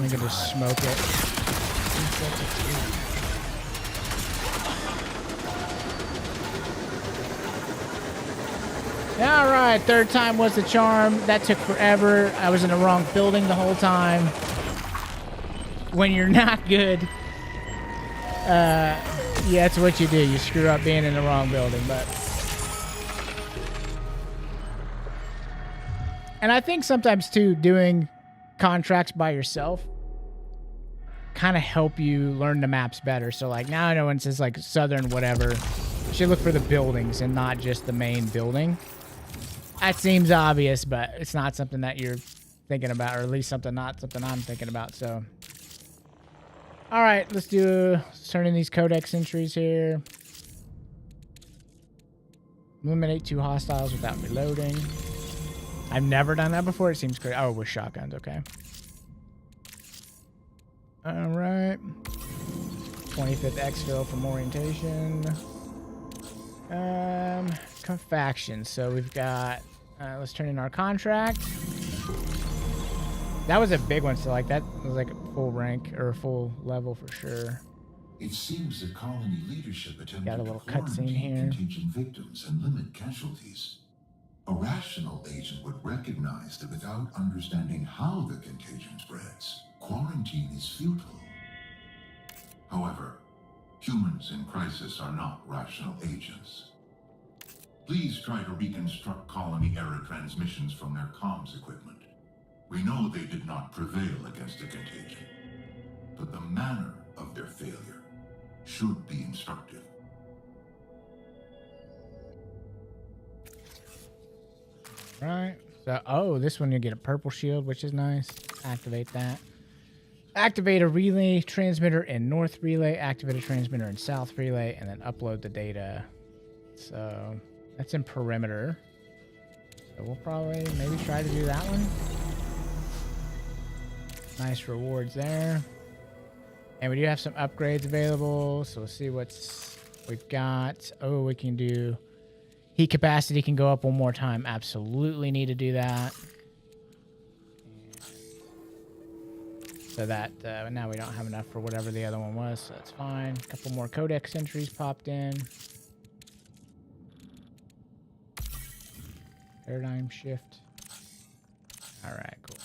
We can just smoke it. All right, third time was the charm. That took forever. I was in the wrong building the whole time. When you're not good, yeah, that's what you do. You screw up being in the wrong building, but And I think sometimes too, doing contracts by yourself kind of help you learn the maps better. So like now I know when it says like southern whatever, you should look for the buildings and not just the main building. That seems obvious, but it's not something that you're thinking about, or at least not something I'm thinking about. So, all right, let's turn in these codex entries here. Eliminate 2 hostiles without reloading. I've never done that before. It seems crazy. Oh, with shotguns. Okay. All right. 25th exfil from orientation. Faction. So we've got. Let's turn in our contract. That was a big one. So like that was like a full rank or a full level for sure. It seems the colony leadership attempted Got a little to cutscene quarantine here. contingent victims and limit casualties. A rational agent would recognize that without understanding how the contagion spreads, quarantine is futile. However, humans in crisis are not rational agents. Please try to reconstruct colony error transmissions from their comms equipment. We know they did not prevail against the contagion, but the manner of their failure should be instructive. Right. So, oh, this one you get a purple shield, which is nice. Activate that. Activate a relay transmitter in north relay. Activate a transmitter in south relay, and then upload the data. So that's in perimeter. So we'll probably maybe try to do that one. Nice rewards there. And we do have some upgrades available. So we'll see what's we've got. Oh, we can do heat capacity can go up one more time. Absolutely need to do that. So that now we don't have enough for whatever the other one was. So that's fine. A couple more codex entries popped in. Paradigm shift. All right, cool.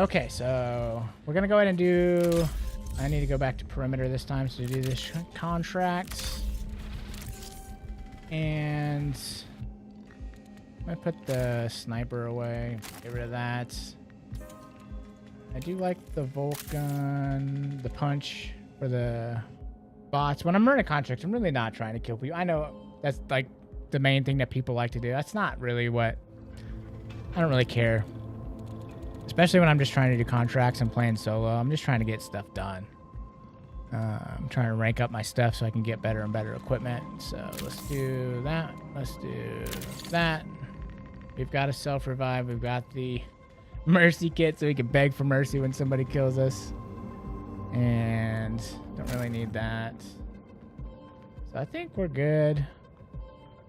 Okay, so we're going to go ahead and do... I need to go back to perimeter this time to do this contract. And I'm going to put the sniper away. Get rid of that. I do like the Vulcan, the punch for the bots. When I'm running contracts, I'm really not trying to kill people. I know that's like the main thing that people like to do. That's not really what... I don't really care. Especially when I'm just trying to do contracts and playing solo. I'm just trying to get stuff done. I'm trying to rank up my stuff so I can get better and better equipment. So let's do that. Let's do that. We've got a self-revive. We've got the mercy kit so we can beg for mercy when somebody kills us. And don't really need that. So I think we're good.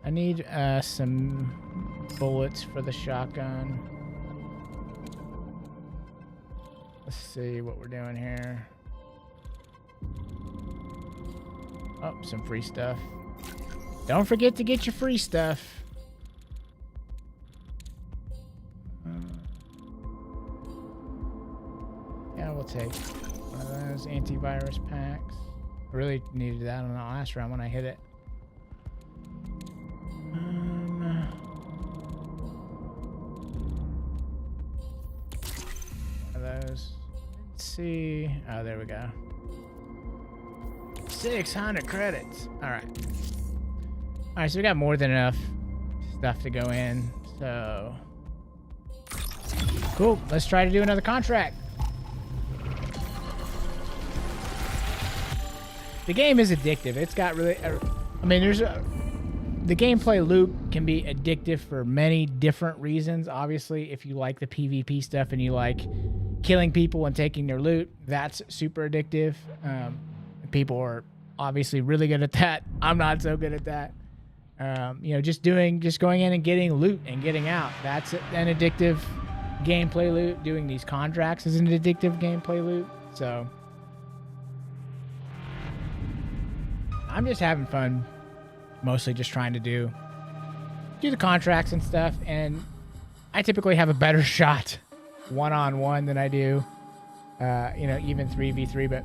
I need some bullets for the shotgun. Let's see what we're doing here. Oh, some free stuff. Don't forget to get your free stuff. Yeah, we'll take one of those antivirus packs. I really needed that on the last round when I hit it. One of those. Let's see. Oh, there we go. 600 credits. All right. All right, so we got more than enough stuff to go in. So cool. Let's try to do another contract. The game is addictive. It's got really... I mean, the gameplay loop can be addictive for many different reasons. Obviously, if you like the PvP stuff and you like killing people and taking their loot, that's super addictive. People are obviously really good at that. I'm not so good at that. You know, just going in and getting loot and getting out. That's an addictive gameplay loop. Doing these contracts is an addictive gameplay loop. So I'm just having fun, mostly just trying to do the contracts and stuff. And I typically have a better shot one-on-one than I do, you know, even 3v3. But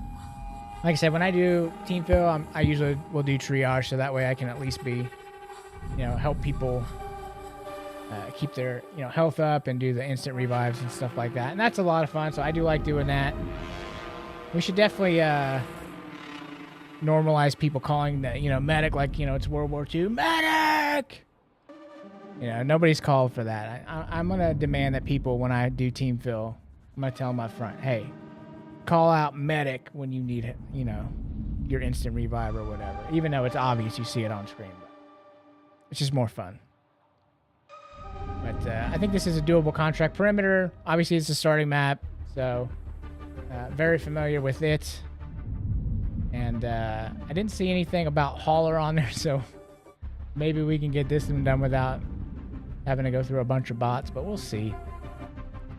like I said, when I do team fill, I usually will do triage, so that way I can at least be, you know, help people keep their health up and do the instant revives and stuff like that. And that's a lot of fun. So I do like doing that. We should definitely normalize people calling the medic like it's World War II. Medic. Nobody's called for that. I'm gonna demand that people, when I do team fill, I'm gonna tell them up front, hey, call out medic when you need your instant revive or whatever. Even though it's obvious you see it on screen, but it's just more fun. But I think this is a doable contract. Perimeter, obviously it's a starting map, so very familiar with it. And I didn't see anything about hauler on there, so maybe we can get this one done without having to go through a bunch of bots, but we'll see.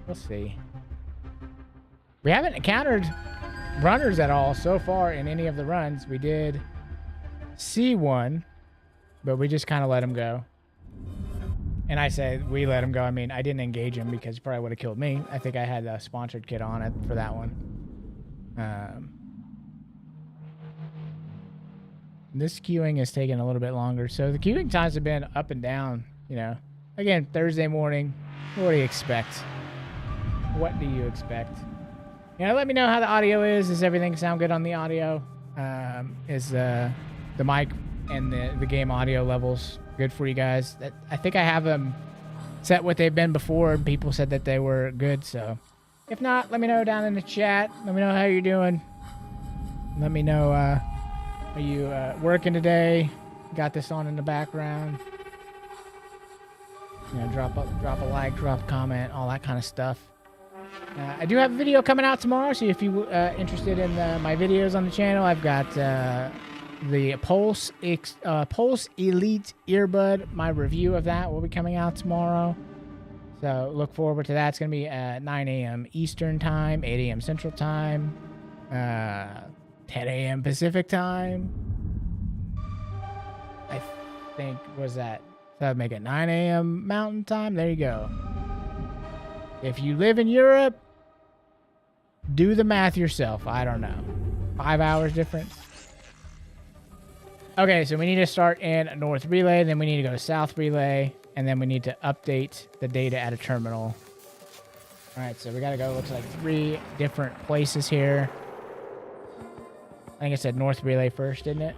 We'll see. We haven't encountered runners at all so far in any of the runs. We did see one, but we just kind of let him go. And I say we let him go. I mean, I didn't engage him because he probably would have killed me. I think I had a sponsored kit on it for that one. This queuing is taking a little bit longer. So the queuing times have been up and down, Again, Thursday morning. What do you expect? What do you expect? Let me know how the audio is. Does everything sound good on the audio? Is the mic and the game audio levels good for you guys? I think I have them set what they've been before, and people said that they were good. So if not, let me know down in the chat. Let me know how you're doing. Let me know, are you working today? Got this on in the background? Drop a like, drop a comment, all that kind of stuff. I do have a video coming out tomorrow, so if you're interested in my videos on the channel, I've got the Pulse Elite earbud. My review of that will be coming out tomorrow. So look forward to that. It's going to be at 9 a.m. Eastern Time, 8 a.m. Central Time, 10 a.m. Pacific Time. I think, was that? So that'd make it 9 a.m. Mountain Time. There you go. If you live in Europe, do the math yourself. I don't know. 5 hours difference. Okay, so we need to start in North Relay, then we need to go to South Relay, and then we need to update the data at a terminal. All right, so we got to go, looks like 3 different places here. I think I said North Relay first, didn't it?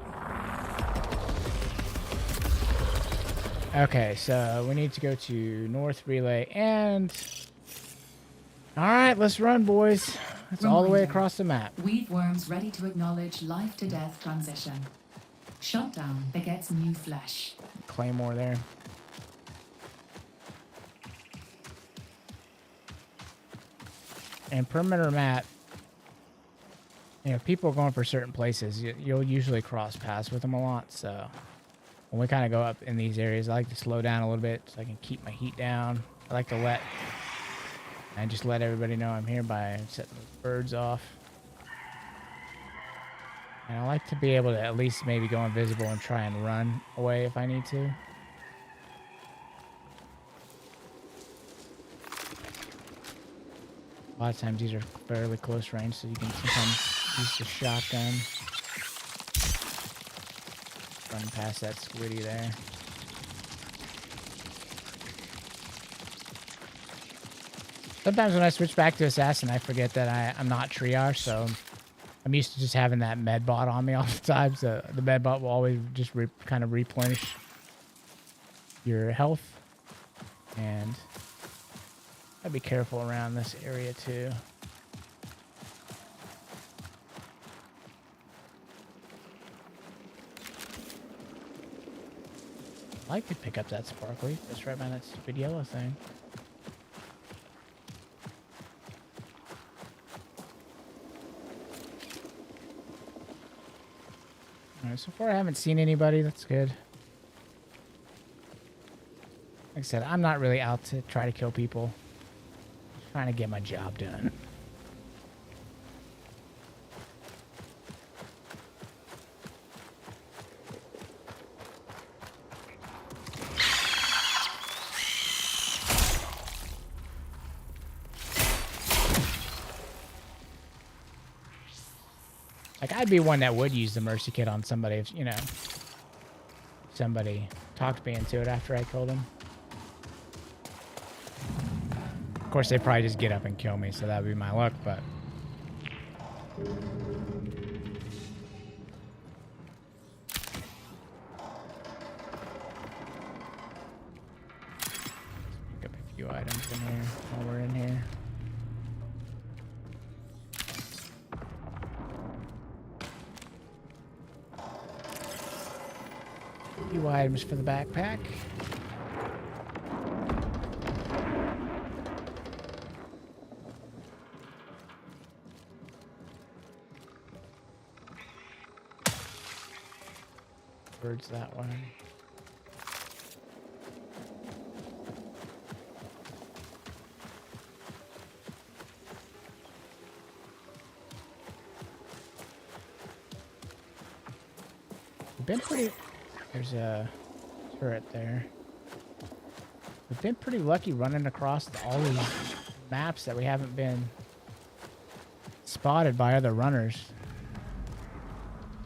Okay, so we need to go to North Relay and... All right, let's run, boys. It's all the way across the map. Weave worms ready to acknowledge life-to-death transition. Shutdown begets new flesh. Claymore there. And perimeter map, people are going for certain places. You'll usually cross paths with them a lot, so... When we kind of go up in these areas, I like to slow down a little bit so I can keep my heat down. I like to let everybody know I'm here by setting those birds off. And I like to be able to at least maybe go invisible and try and run away if I need to. A lot of times these are fairly close range, so you can sometimes use the shotgun. Run past that squiddy there. Sometimes when I switch back to Assassin, I forget that I'm not triage, so I'm used to just having that med bot on me all the time. So the med bot will always just kind of replenish your health. And I'd be careful around this area too. I like to pick up that sparkly. That's right by that stupid yellow thing. Alright, so far I haven't seen anybody. That's good. Like I said, I'm not really out to try to kill people. Just trying to get my job done. Like, I'd be one that would use the Mercy Kit on somebody if, somebody talked me into it after I killed him. Of course, they probably just get up and kill me, so that would be my luck, but... Pick up a few items in here while we're in here. A few items for the backpack. Birds that way. We've been pretty... There's a turret there. We've been pretty lucky running across all these maps that we haven't been spotted by other runners.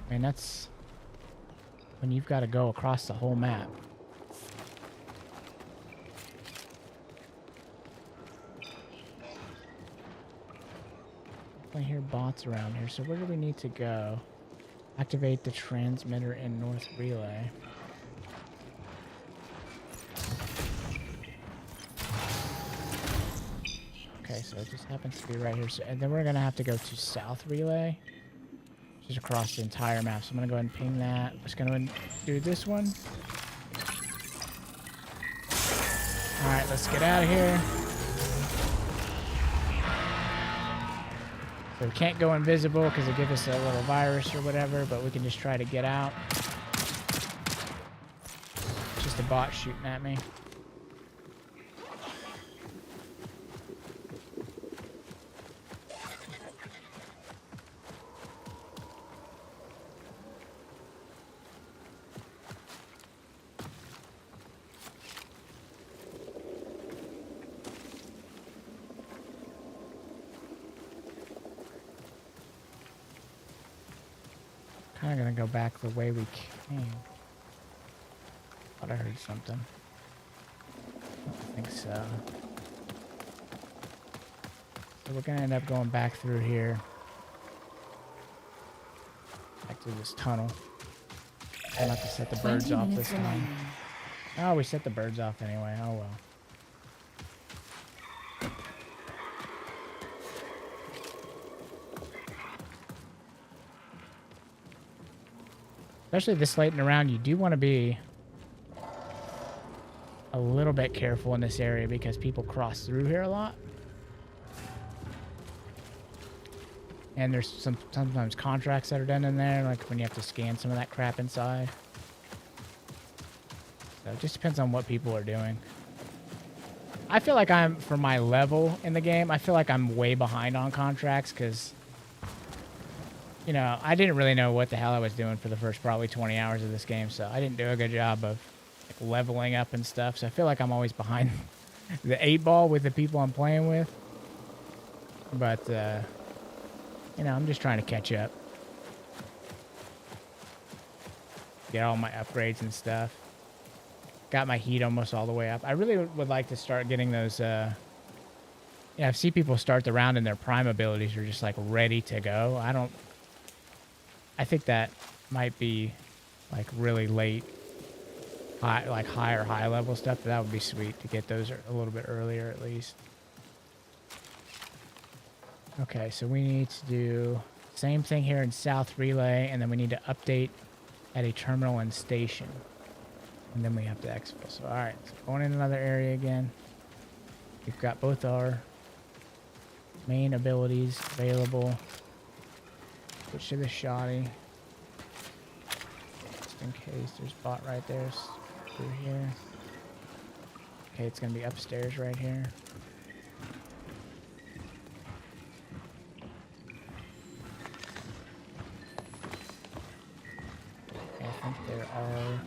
I mean, that's... when you've got to go across the whole map. I hear bots around here, so where do we need to go? Activate the transmitter in North Relay. Okay, so it just happens to be right here. So, and then we're going to have to go to South Relay. Just across the entire map. So I'm going to go ahead and ping that. Just going to do this one. Alright, let's get out of here. So we can't go invisible because it gives us a little virus or whatever, but we can just try to get out. It's just a bot shooting at me. Kind of gonna go back the way we came. Thought I heard something. I think so. So we're gonna end up going back through here. Back through this tunnel. I'll have to set the birds off this time. Oh, we set the birds off anyway. Oh well. Especially this late in the round, you do want to be a little bit careful in this area because people cross through here a lot. And there's sometimes contracts that are done in there, like when you have to scan some of that crap inside. So it just depends on what people are doing. I feel like for my level in the game, I feel like I'm way behind on contracts because... you know, I didn't really know what the hell I was doing for the first probably 20 hours of this game, so I didn't do a good job of like, leveling up and stuff. So I feel like I'm always behind the 8-ball with the people I'm playing with. But, you know, I'm just trying to catch up. Get all my upgrades and stuff. Got my heat almost all the way up. I really would like to start getting those... yeah, I see people start the round and their prime abilities are just like ready to go. I think that might be like really late, high level stuff. But that would be sweet to get those a little bit earlier at least. Okay, so we need to do same thing here in South Relay, and then we need to update at a terminal and station, and then we have to exfil. So all right, so going in another area again. We've got both our main abilities available. Switch to the shoddy. Just in case there's bot right there through here. Okay, it's gonna be upstairs right here. Okay, I think there are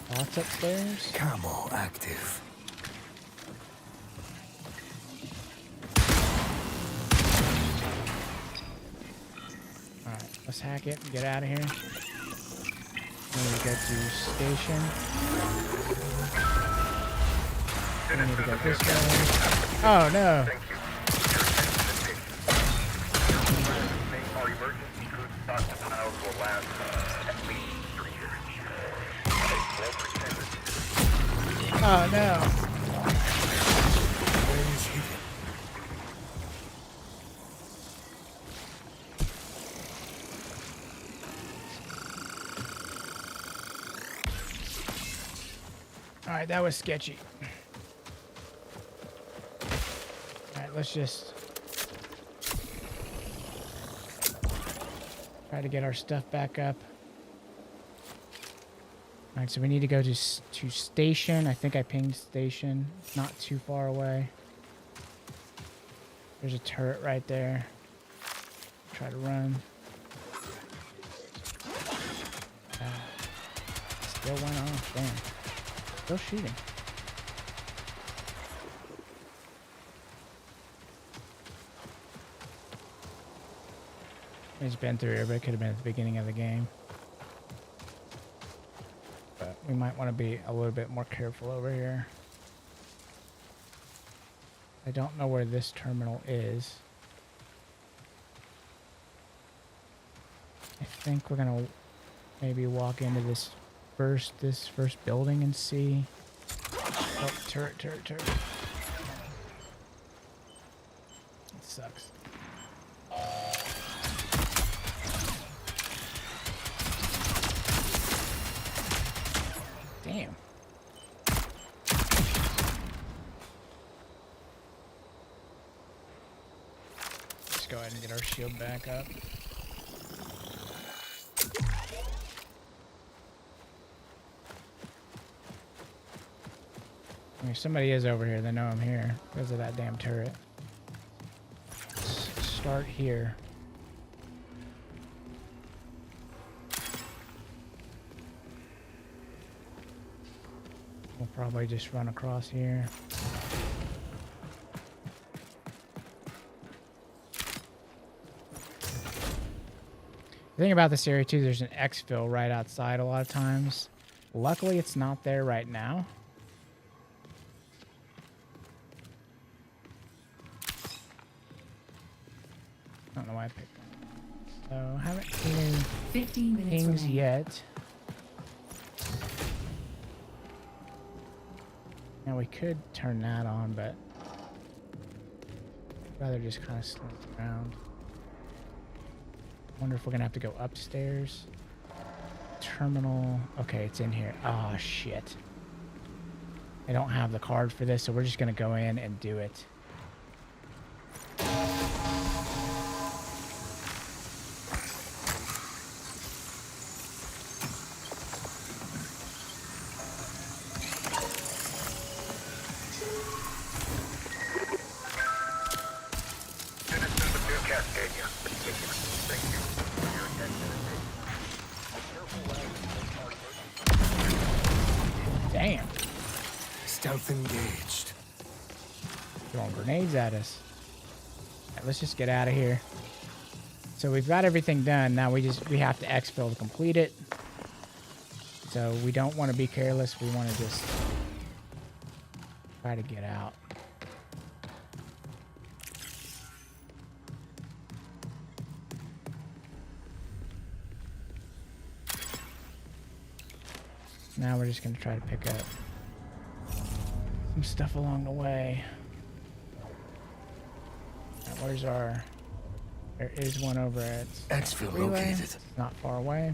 bots upstairs. Camo active. Let's hack it and get out of here. Then we go to station. We need to go this way. Oh no! Our emergency food stockpiles will last at least 3 years. Oh no! Where is he? Alright, that was sketchy. Alright, let's just try to get our stuff back up. Alright, so we need to go to station. I think I pinged station. It's not too far away. There's a turret right there. Try to run. Still went off. Damn. Still shooting. It's been through here, but it could have been at the beginning of the game. But we might want to be a little bit more careful over here. I don't know where this terminal is. I think we're gonna maybe walk into this first building and see. Oh, turret. It sucks. Damn. Let's go ahead and get our shield back up. I mean, if somebody is over here, they know I'm here because of that damn turret. Let's start here. We'll probably just run across here. The thing about this area too, there's an exfil right outside a lot of times. Luckily, it's not there right now. I don't know why I picked that. So, haven't seen any 15 minutes pings remaining. yet. Now we could turn that on, but I'd rather just kind of slink around. Wonder if we're gonna have to go upstairs. Terminal. Okay, it's in here. Oh shit. I don't have the card for this, so we're just gonna go in and do it. Citizens of New Cascadia, thank you for your attention. Damn. Stealth engaged. Throwing grenades at us. Alright, let's just get out of here. So we've got everything done. Now we have to exfil to complete it. So we don't want to be careless. We want to just try to get out. Now we're just going to try to pick up some stuff along the way. Now, where's our... There is one over at... Exfil relay. located. Not far away.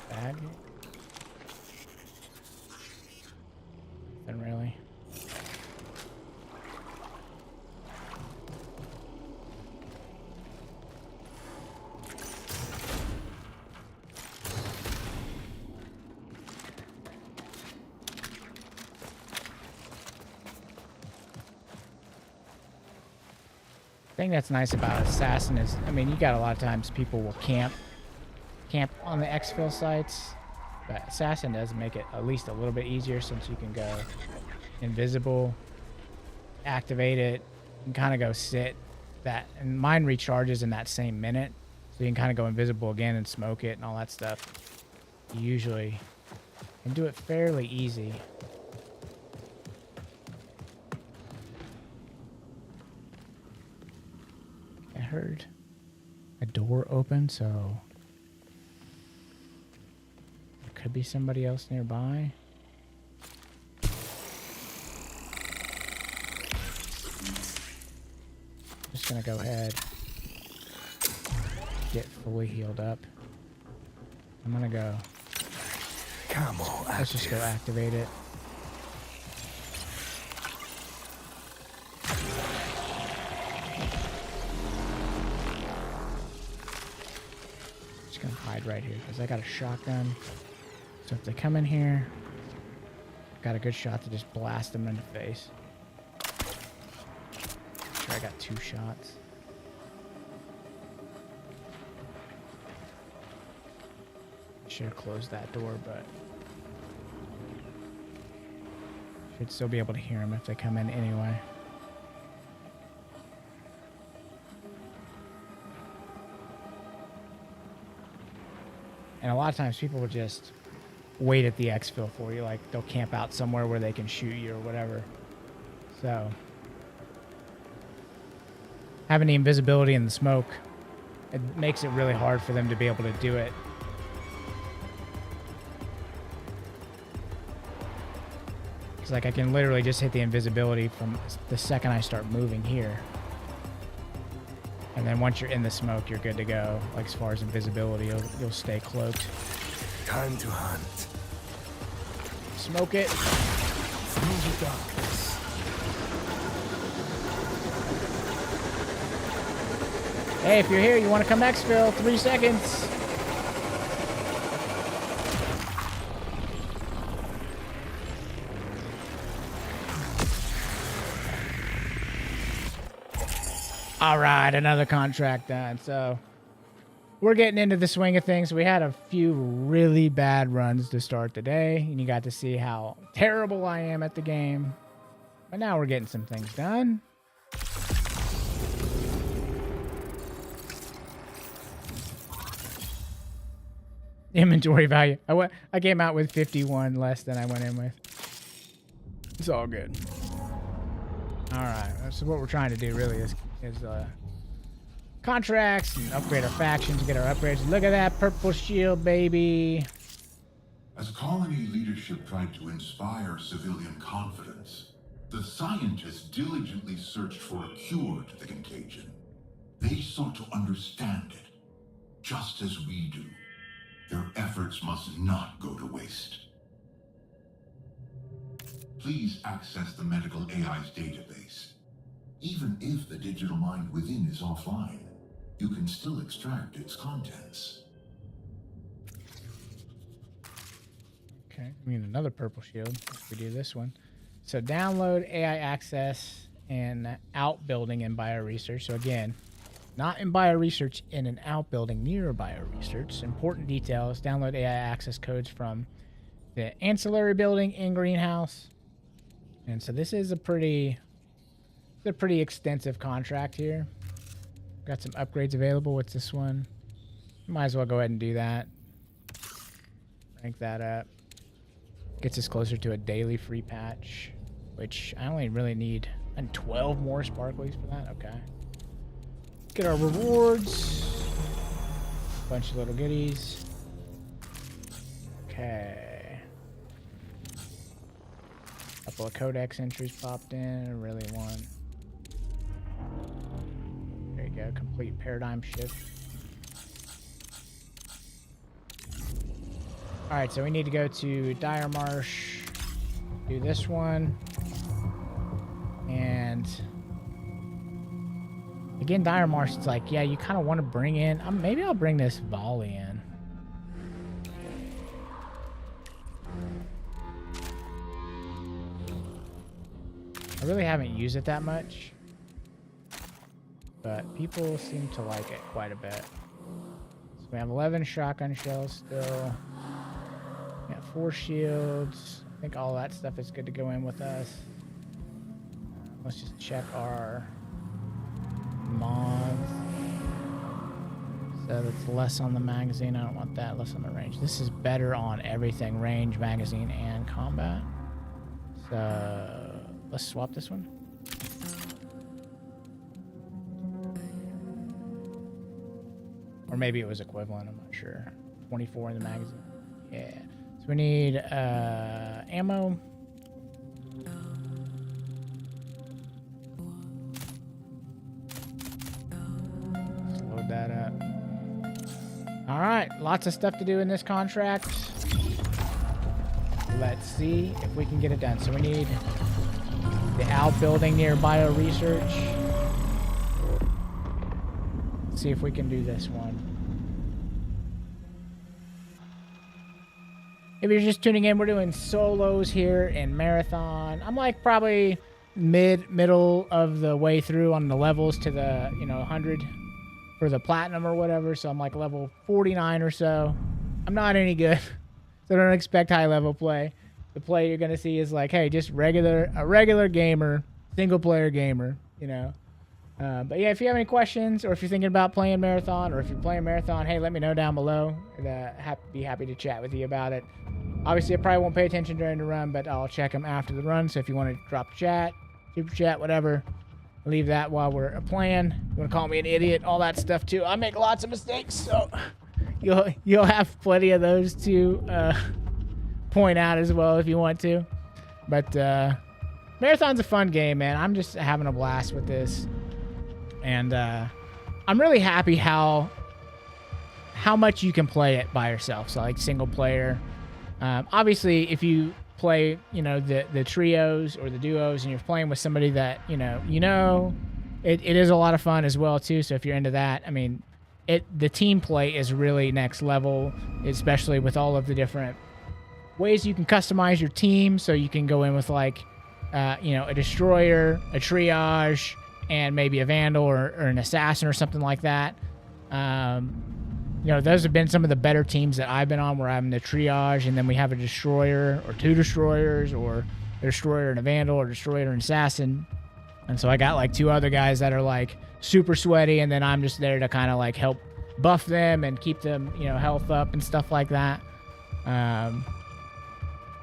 Bag? Nothing really. The thing that's nice about Assassin is, I mean, you got a lot of times people will camp on the exfil sites. But Assassin does make it at least a little bit easier since you can go invisible, activate it, and kind of go sit that. And mine recharges in that same minute. So you can kind of go invisible again and smoke it and all that stuff. You usually can do it fairly easy. I heard a door open, so there could be somebody else nearby. Just gonna go ahead, get fully healed up. I'm gonna go. Camo Let's just go activate it. Just gonna hide right here because I got a shotgun. So if they come in here, got a good shot to just blast them in the face. Sure, I got 2 shots. Should have closed that door, but should still be able to hear them if they come in anyway. And a lot of times people will just wait at the exfil for you. Like they'll camp out somewhere where they can shoot you or whatever. So having the invisibility and the smoke, it makes it really hard for them to be able to do it. Because like I can literally just hit the invisibility from the second I start moving here. And then once you're in the smoke, you're good to go. Like as far as invisibility, you'll stay cloaked. Time to hunt. Smoke it. Through the darkness. Hey, if you're here, you want to come exfil, 3 seconds. All right, another contract done. So we're getting into the swing of things. We had a few really bad runs to start the day, and you got to see how terrible I am at the game. But now we're getting some things done. Inventory value. I came out with 51 less than I went in with. It's all good. All right, so what we're trying to do really is contracts and upgrade our factions to get our upgrades. Look at that purple shield, baby. As colony leadership tried to inspire civilian confidence, the scientists diligently searched for a cure to the contagion. They sought to understand it, just as we do. Their efforts must not go to waste. Please access the medical AI's database. Even if the digital mind within is offline, you can still extract its contents. Okay, we need another purple shield if we do this one. So download AI access and outbuilding in bioresearch. So again, not in bioresearch, in an outbuilding near bioresearch. Important details. Download AI access codes from the ancillary building in greenhouse. And so this is a pretty extensive contract here. Got some upgrades available. What's this one? Might as well go ahead and do that. Rank that up. Gets us closer to a daily free patch, which I only really need 12 more sparklies for that. Okay. Get our rewards. Bunch of little goodies. Okay. Couple of codex entries popped in. I really want. There you go. Complete paradigm shift. Alright, so we need to go to Dire Marsh. Do this one. And again, Dire Marsh, it's like, yeah, you kind of want to bring in. Maybe I'll bring this volley in. I really haven't used it that much, but people seem to like it quite a bit. So we have 11 shotgun shells still. Force shields. I think all that stuff is good to go in with us. Let's just check our mods. So that's less on the magazine. I don't want that. Less on the range. This is better on everything. Range, magazine, and combat. So let's swap this one. Or maybe it was equivalent. I'm not sure. 24 in the magazine. Yeah. So we need ammo. Let's load that up. All right. Lots of stuff to do in this contract. Let's see if we can get it done. So we need the outbuilding near bio research. Let's see if we can do this one. If you're just tuning in, we're doing solos here in Marathon. I'm like probably middle of the way through on the levels to the 100 for the platinum or whatever. So I'm like level 49 or so. I'm not any good. So don't expect high level play. The play you're gonna see is like, hey, just a regular gamer, single player gamer, But yeah, if you have any questions or if you're thinking about playing Marathon or if you're playing Marathon, hey, let me know down below. I'd be happy to chat with you about it. Obviously, I probably won't pay attention during the run, but I'll check them after the run. So if you want to drop a chat, super chat, whatever, leave that while we're playing. You want to call me an idiot, all that stuff too. I make lots of mistakes, so you'll have plenty of those to point out as well if you want to. But Marathon's a fun game, man. I'm just having a blast with this. And I'm really happy how much you can play it by yourself. So like single player. Obviously, if you play, the trios or the duos, and you're playing with somebody that it is a lot of fun as well too. So if you're into that, I mean, the team play is really next level, especially with all of the different ways you can customize your team. So you can go in with like, a destroyer, a triage, and maybe a vandal or an assassin or something like that. Those have been some of the better teams that I've been on, where I'm the triage and then we have a destroyer or two destroyers, or a destroyer and a vandal, or a destroyer and an assassin. And so I got like two other guys that are like super sweaty, and then I'm just there to kind of like help buff them and keep them, health up and stuff like that.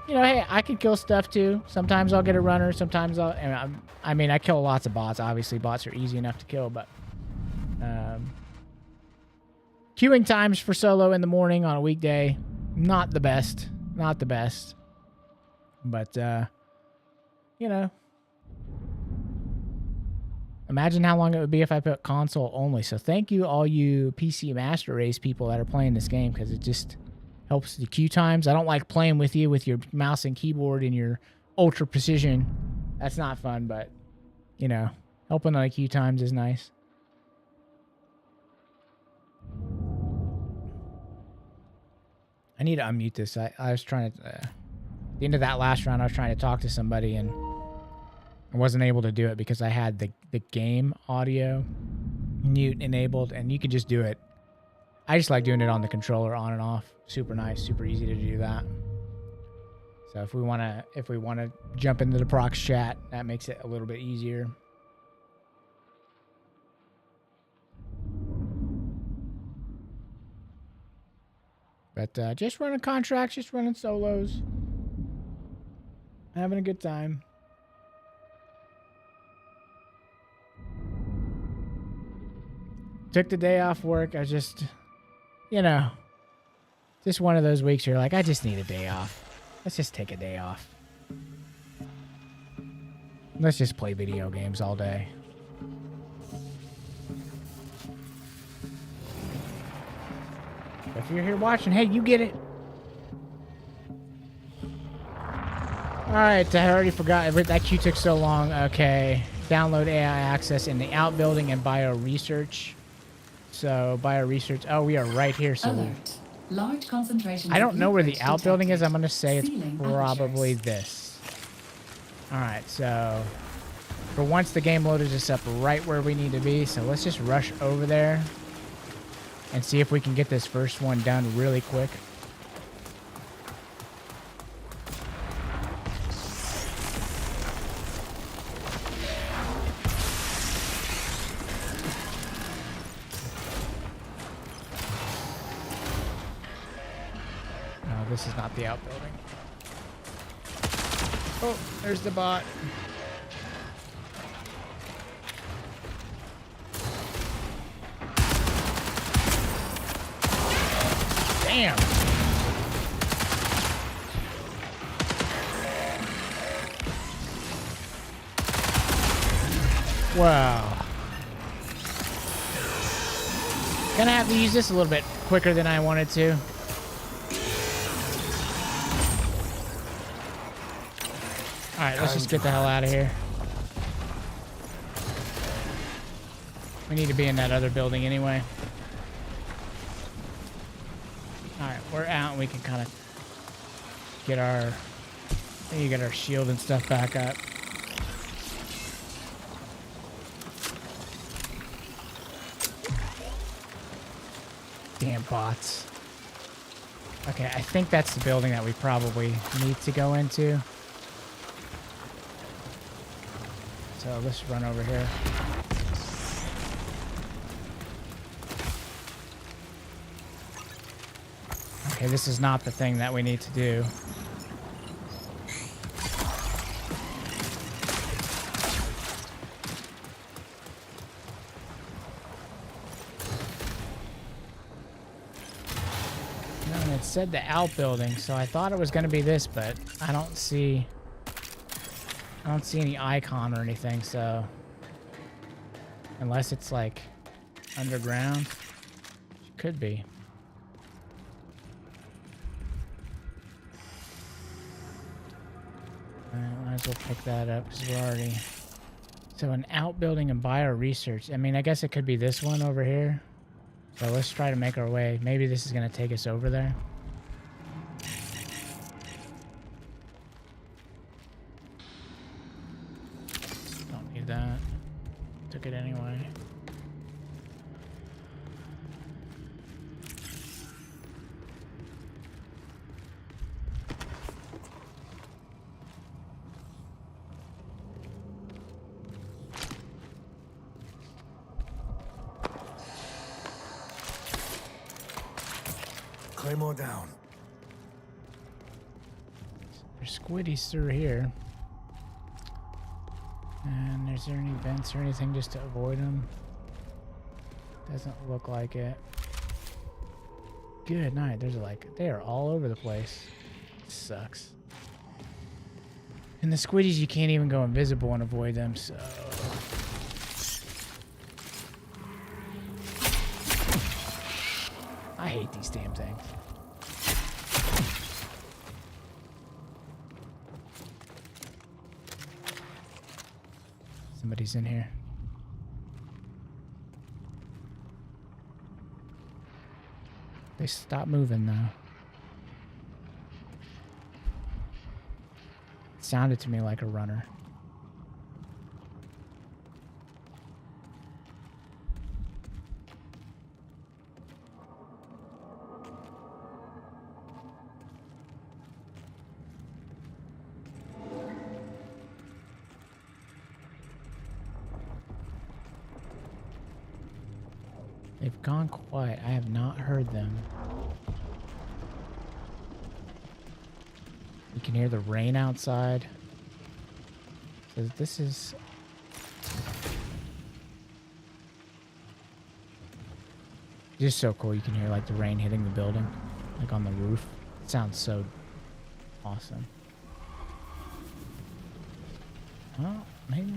Hey, I can kill stuff too. Sometimes I'll get a runner. Sometimes I kill lots of bots. Obviously, bots are easy enough to kill, but queuing times for solo in the morning on a weekday, not the best. Not the best. But, imagine how long it would be if I put console only. So thank you, all you PC Master Race people that are playing this game, because it just helps the queue times. I don't like playing with you with your mouse and keyboard and your ultra precision. That's not fun, but, helping on the queue times is nice. I need to unmute this. I was trying to... at the end of that last round, I was trying to talk to somebody, and I wasn't able to do it because I had the game audio mute enabled, and you could just do it. I just like doing it on the controller, on and off. Super nice, super easy to do that. So if we wanna jump into the prox chat, that makes it a little bit easier. But just running contracts, just running solos, having a good time. Took the day off work. I just, just one of those weeks where you're like, I just need a day off. Let's just take a day off. Let's just play video games all day. If you're here watching, hey, you get it. Alright, I already forgot. That queue took so long. Okay. Download AI access in the outbuilding and bio research. So, bio research. Oh, we are right here. So Alert. Large concentrations. I don't know where the outbuilding is. I'm going to say it's Ceiling probably apertures. this. Alright, so for once the game loaded us up right where we need to be. So let's just rush over there and see if we can get this first one done really quick. this is not the outbuilding. Oh, there's the bot. Damn. Wow. Gonna have to use this a little bit quicker than I wanted to. Alright, let's just get the hell out of here. We need to be in that other building anyway. Alright, we're out and we can kind of get our... Maybe get our shield and stuff back up. Damn bots. Okay, I think that's the building that we probably need to go into. So let's run over here. Okay, this is not the thing that we need to do. No, it said the outbuilding, so I thought it was going to be this, but I don't see any icon or anything, so unless it's like underground, it could be. Might as well pick that up because we're already... So an outbuilding and bio research. I mean, I guess it could be this one over here. So let's try to make our way. Maybe this is going to take us over there. Don't need that. Took it anyway. Claymore down. There's squiddies through here. And is there any vents or anything just to avoid them? Doesn't look like it. Good night. There's like, they are all over the place. Sucks. And the squiddies, you can't even go invisible and avoid them, so... I hate these damn things. Somebody's in here. They stopped moving now. It sounded to me like a runner. They've gone quiet. I have not heard them. You can hear the rain outside. So this is... just so cool. You can hear like the rain hitting the building, like on the roof. It sounds so awesome. Well, maybe...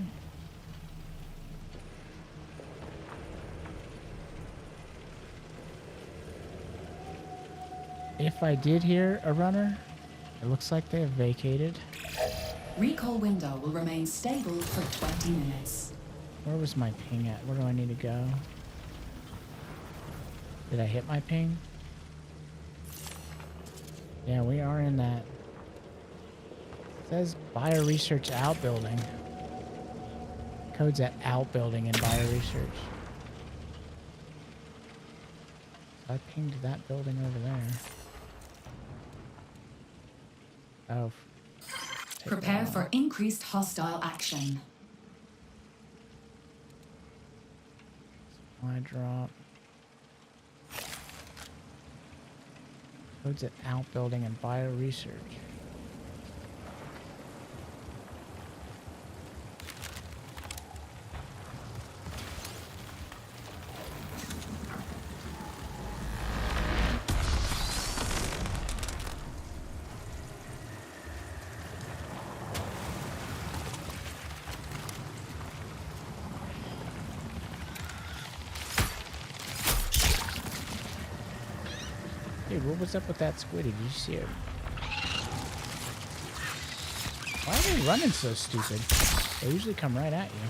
if I did hear a runner, it looks like they have vacated. Recall window will remain stable for 20 minutes. Where was my ping at? Where do I need to go? Did I hit my ping? Yeah, we are in that. It says Bioresearch Outbuilding. Code's at Outbuilding in Bioresearch. So I pinged that building over there. Oh. Prepare for increased hostile action. Supply drop. Codes at outbuilding and bio research. Dude, what was up with that squid? Did you see it? Why are they running so stupid? They usually come right at you.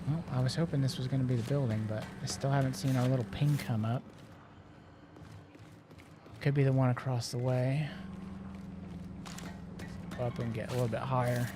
Well, I was hoping this was going to be the building, but I still haven't seen our little ping come up. Could be the one across the way. Go up and get a little bit higher.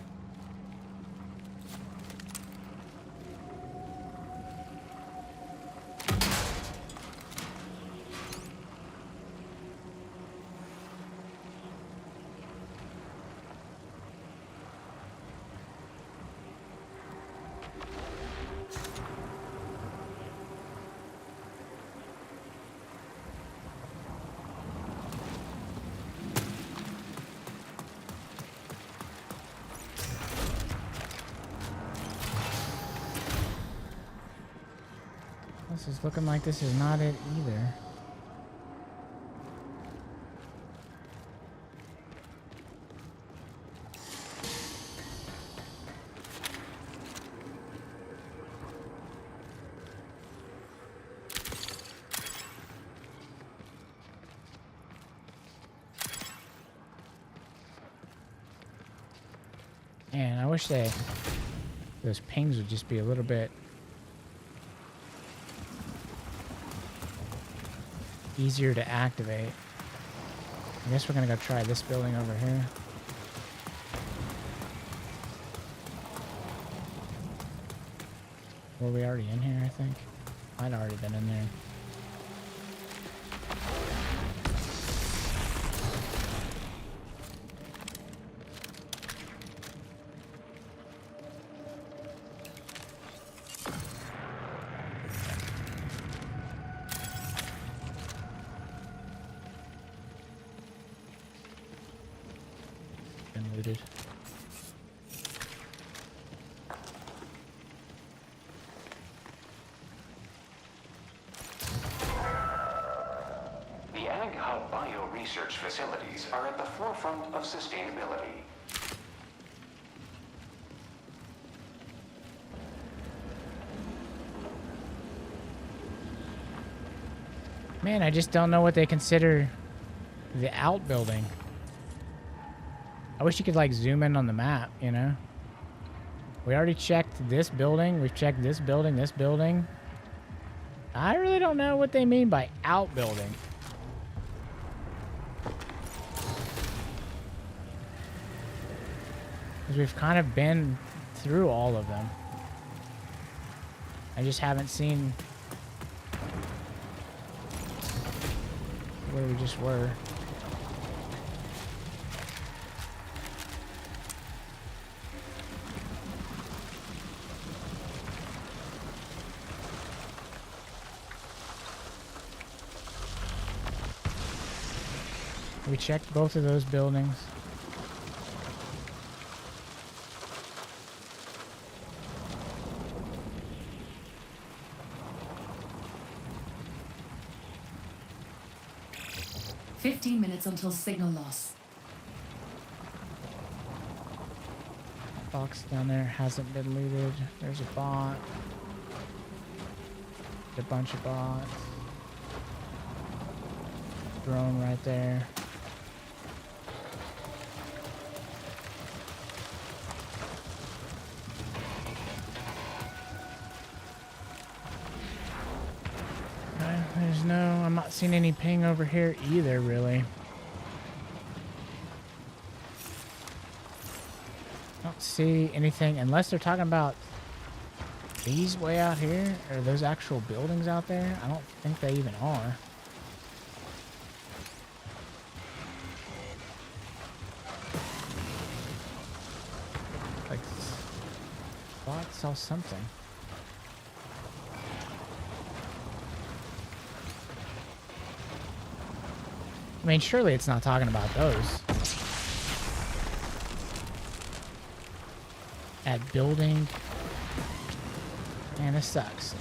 This is looking like this is not it either. Man, I wish those pings would just be a little bit easier to activate. I guess we're gonna go try this building over here. Were we already in here, I think? I'd already been in there. Looted. The Handheld bio research facilities are at the forefront of sustainability. Man, I just don't know what they consider the outbuilding. I wish you could like zoom in on the map, you know? We already checked this building. We've checked this building, this building. I really don't know what they mean by outbuilding. Because we've kind of been through all of them. I just haven't seen where we just were. We checked both of those buildings. "15 minutes until signal loss." Box down there hasn't been looted. There's a bot. A bunch of bots. Drone right there. There's no, I'm not seeing any ping over here either, really. I don't see anything, unless they're talking about these way out here, or those actual buildings out there. I don't think they even are. bot sell something. I mean, surely it's not talking about those. Add building. Man, this sucks.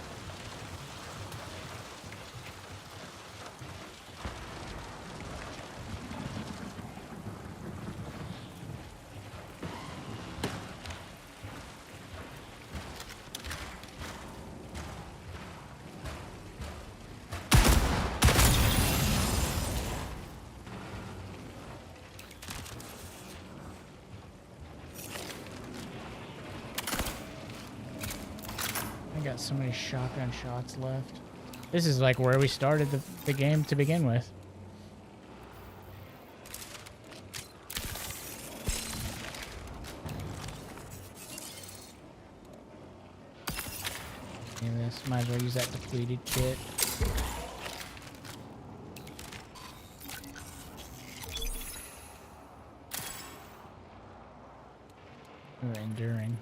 I got so many shotgun shots left. This is like where we started the game to begin with. This might as well use that depleted kit. Ooh, enduring.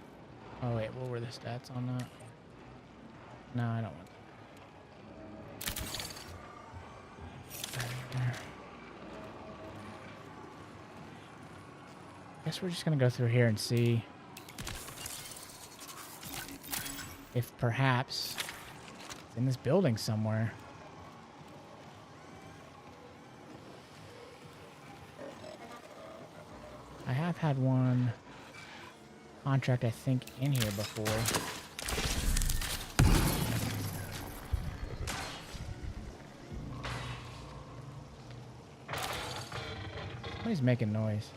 Oh wait, what were the stats on that? No, I don't want that. Guess we're just gonna go through here and see if perhaps it's in this building somewhere. I have had one contract, I think, in here before. Somebody's making noise.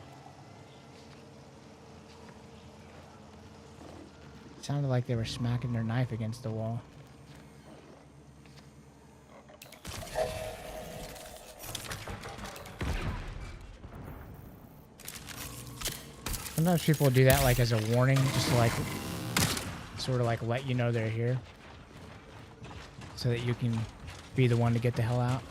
It sounded like they were smacking their knife against the wall. Sometimes people do that like as a warning, just to like sort of like let you know they're here, so that you can be the one to get the hell out.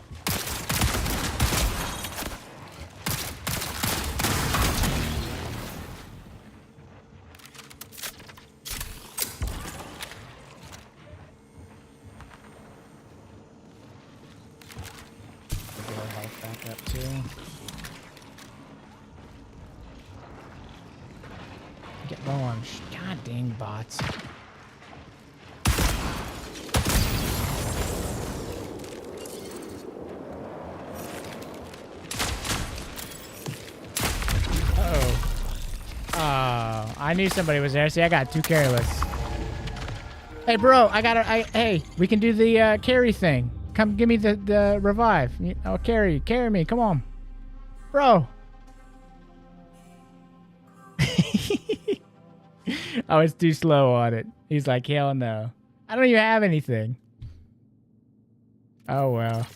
Get low on god dang bots. Oh, I knew somebody was there. See, I got too careless. Hey, bro, hey, we can do the carry thing. Come give me the revive. Oh, carry me. Come on, bro. I was too slow on it. He's like, hell no. I don't even have anything. Oh, well.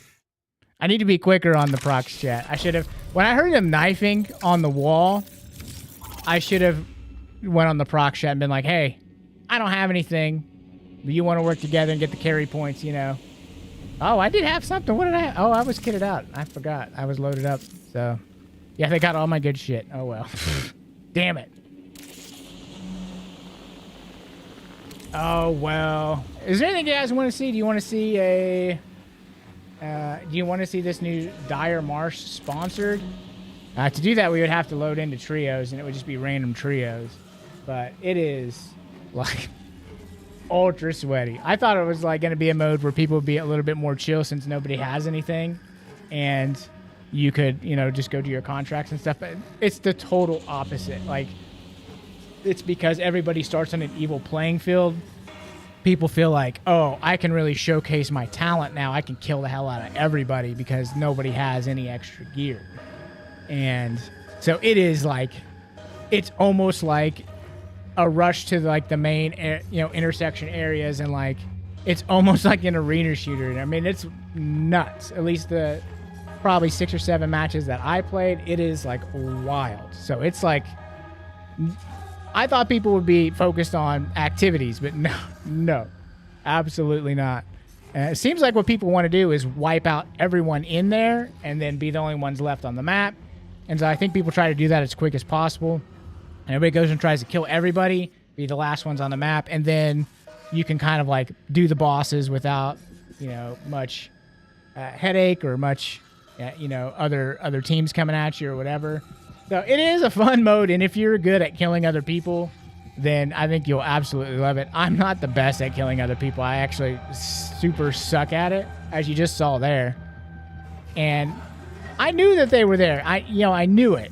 I need to be quicker on the procs chat. I should have... When I heard him knifing on the wall, I should have went on the procs chat and been like, hey, I don't have anything. But you want to work together and get the carry points, you know. Oh, I did have something. What did I have? Oh, I was kitted out. I forgot. I was loaded up. So, yeah, they got all my good shit. Oh, well. Damn it. Oh, well. Is there anything you guys want to see? Do you want to see a... do you want to see this new Dire Marsh sponsored? To do that, we would have to load into trios, and it would just be random trios. But it is, like, ultra sweaty. I thought it was, like, going to be a mode where people would be a little bit more chill since nobody has anything. And you could, you know, just go do your contracts and stuff. But it's the total opposite. Like... It's because everybody starts on an evil playing field. People feel like, oh, I can really showcase my talent now. I can kill the hell out of everybody because nobody has any extra gear. And so it is like, it's almost like a rush to like the main, intersection areas. And like, it's almost like an arena shooter. I mean, it's nuts. At least the probably 6 or 7 matches that I played, it is like wild. So it's like... I thought people would be focused on activities, but no, absolutely not. It seems like what people want to do is wipe out everyone in there and then be the only ones left on the map. And so I think people try to do that as quick as possible. And everybody goes and tries to kill everybody, be the last ones on the map, and then you can kind of like do the bosses without, much headache or much, other teams coming at you or whatever. So it is a fun mode, and if you're good at killing other people, then I think you'll absolutely love it. I'm not the best at killing other people. I actually super suck at it, as you just saw there. And I knew that they were there. I knew it.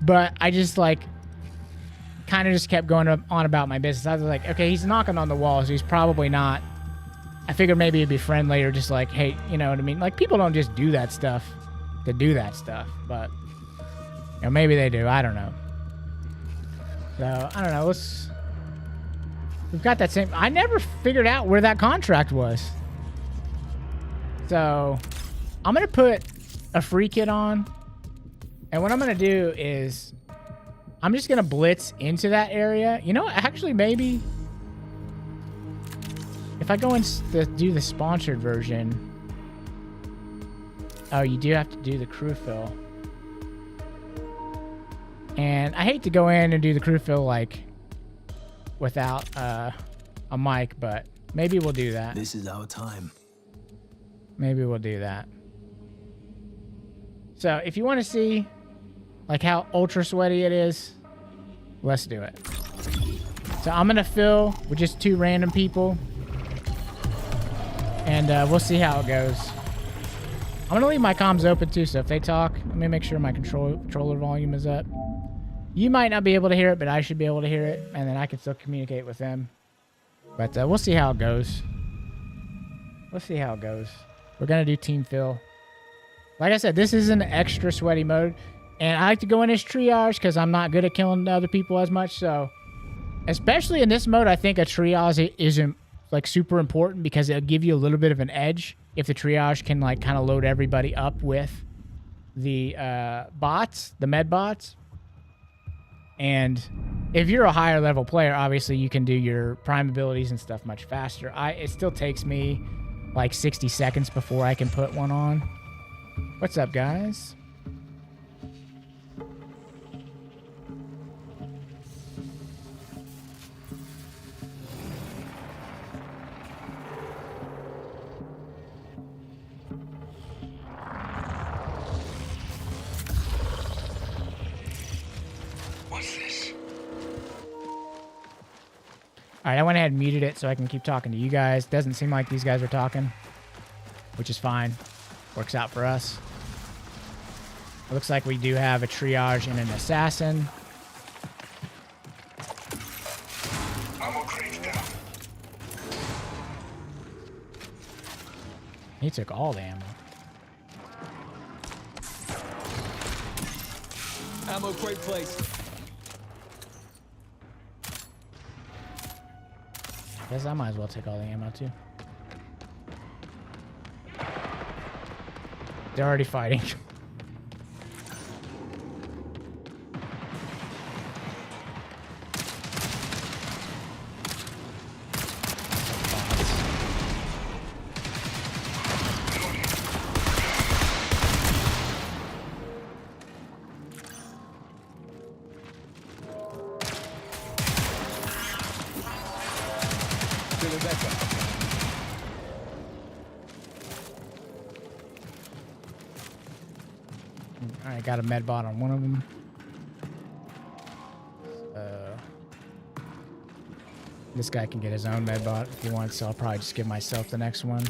But I just kind of just kept going on about my business. I was like, okay, he's knocking on the wall, so he's probably not. I figured maybe it'd be friendly or just like, hey, you know what I mean? Like, people don't just do that stuff to do that stuff, but maybe they do. I don't know. So I don't know. We've got that same. I never figured out where that contract was. So I'm gonna put a free kit on, and what I'm gonna do is I'm just gonna blitz into that area. Actually, maybe if I go and do the sponsored version. Oh, you do have to do the crew fill. And I hate to go in and do the crew fill without a mic, but maybe we'll do that. This is our time. Maybe we'll do that. So if you want to see how ultra sweaty it is, let's do it. So I'm gonna fill with just 2 random people, and we'll see how it goes. I'm gonna leave my comms open too, so if they talk, let me make sure my controller volume is up. You might not be able to hear it, but I should be able to hear it, and then I can still communicate with them. But we'll see how it goes. We're going to do team fill. Like I said, this is an extra sweaty mode, and I like to go in as triage because I'm not good at killing other people as much. So, especially in this mode, I think a triage isn't super important because it'll give you a little bit of an edge if the triage can kind of load everybody up with the bots, the med bots. And if you're a higher level player, obviously you can do your prime abilities and stuff much faster. It still takes me 60 seconds before I can put one on. What's up, guys? All right, I went ahead and muted it so I can keep talking to you guys. Doesn't seem like these guys are talking, which is fine. Works out for us. It looks like we do have a triage and an assassin. He took all the ammo. Ammo crate place. Guess I might as well take all the ammo too. They're already fighting. Alright, got a med bot on one of them. This guy can get his own med bot if he wants, so I'll probably just give myself the next one.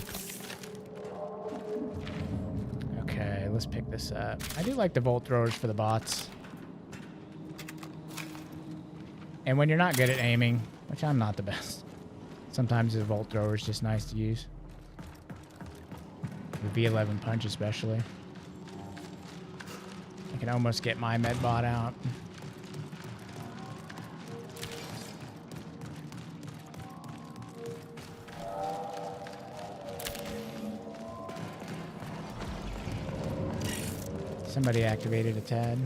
Okay, let's pick this up. I do like the bolt throwers for the bots. And when you're not good at aiming, which I'm not the best, sometimes the bolt thrower is just nice to use. The V11 punch especially. I can almost get my med bot out. Somebody activated a TAD.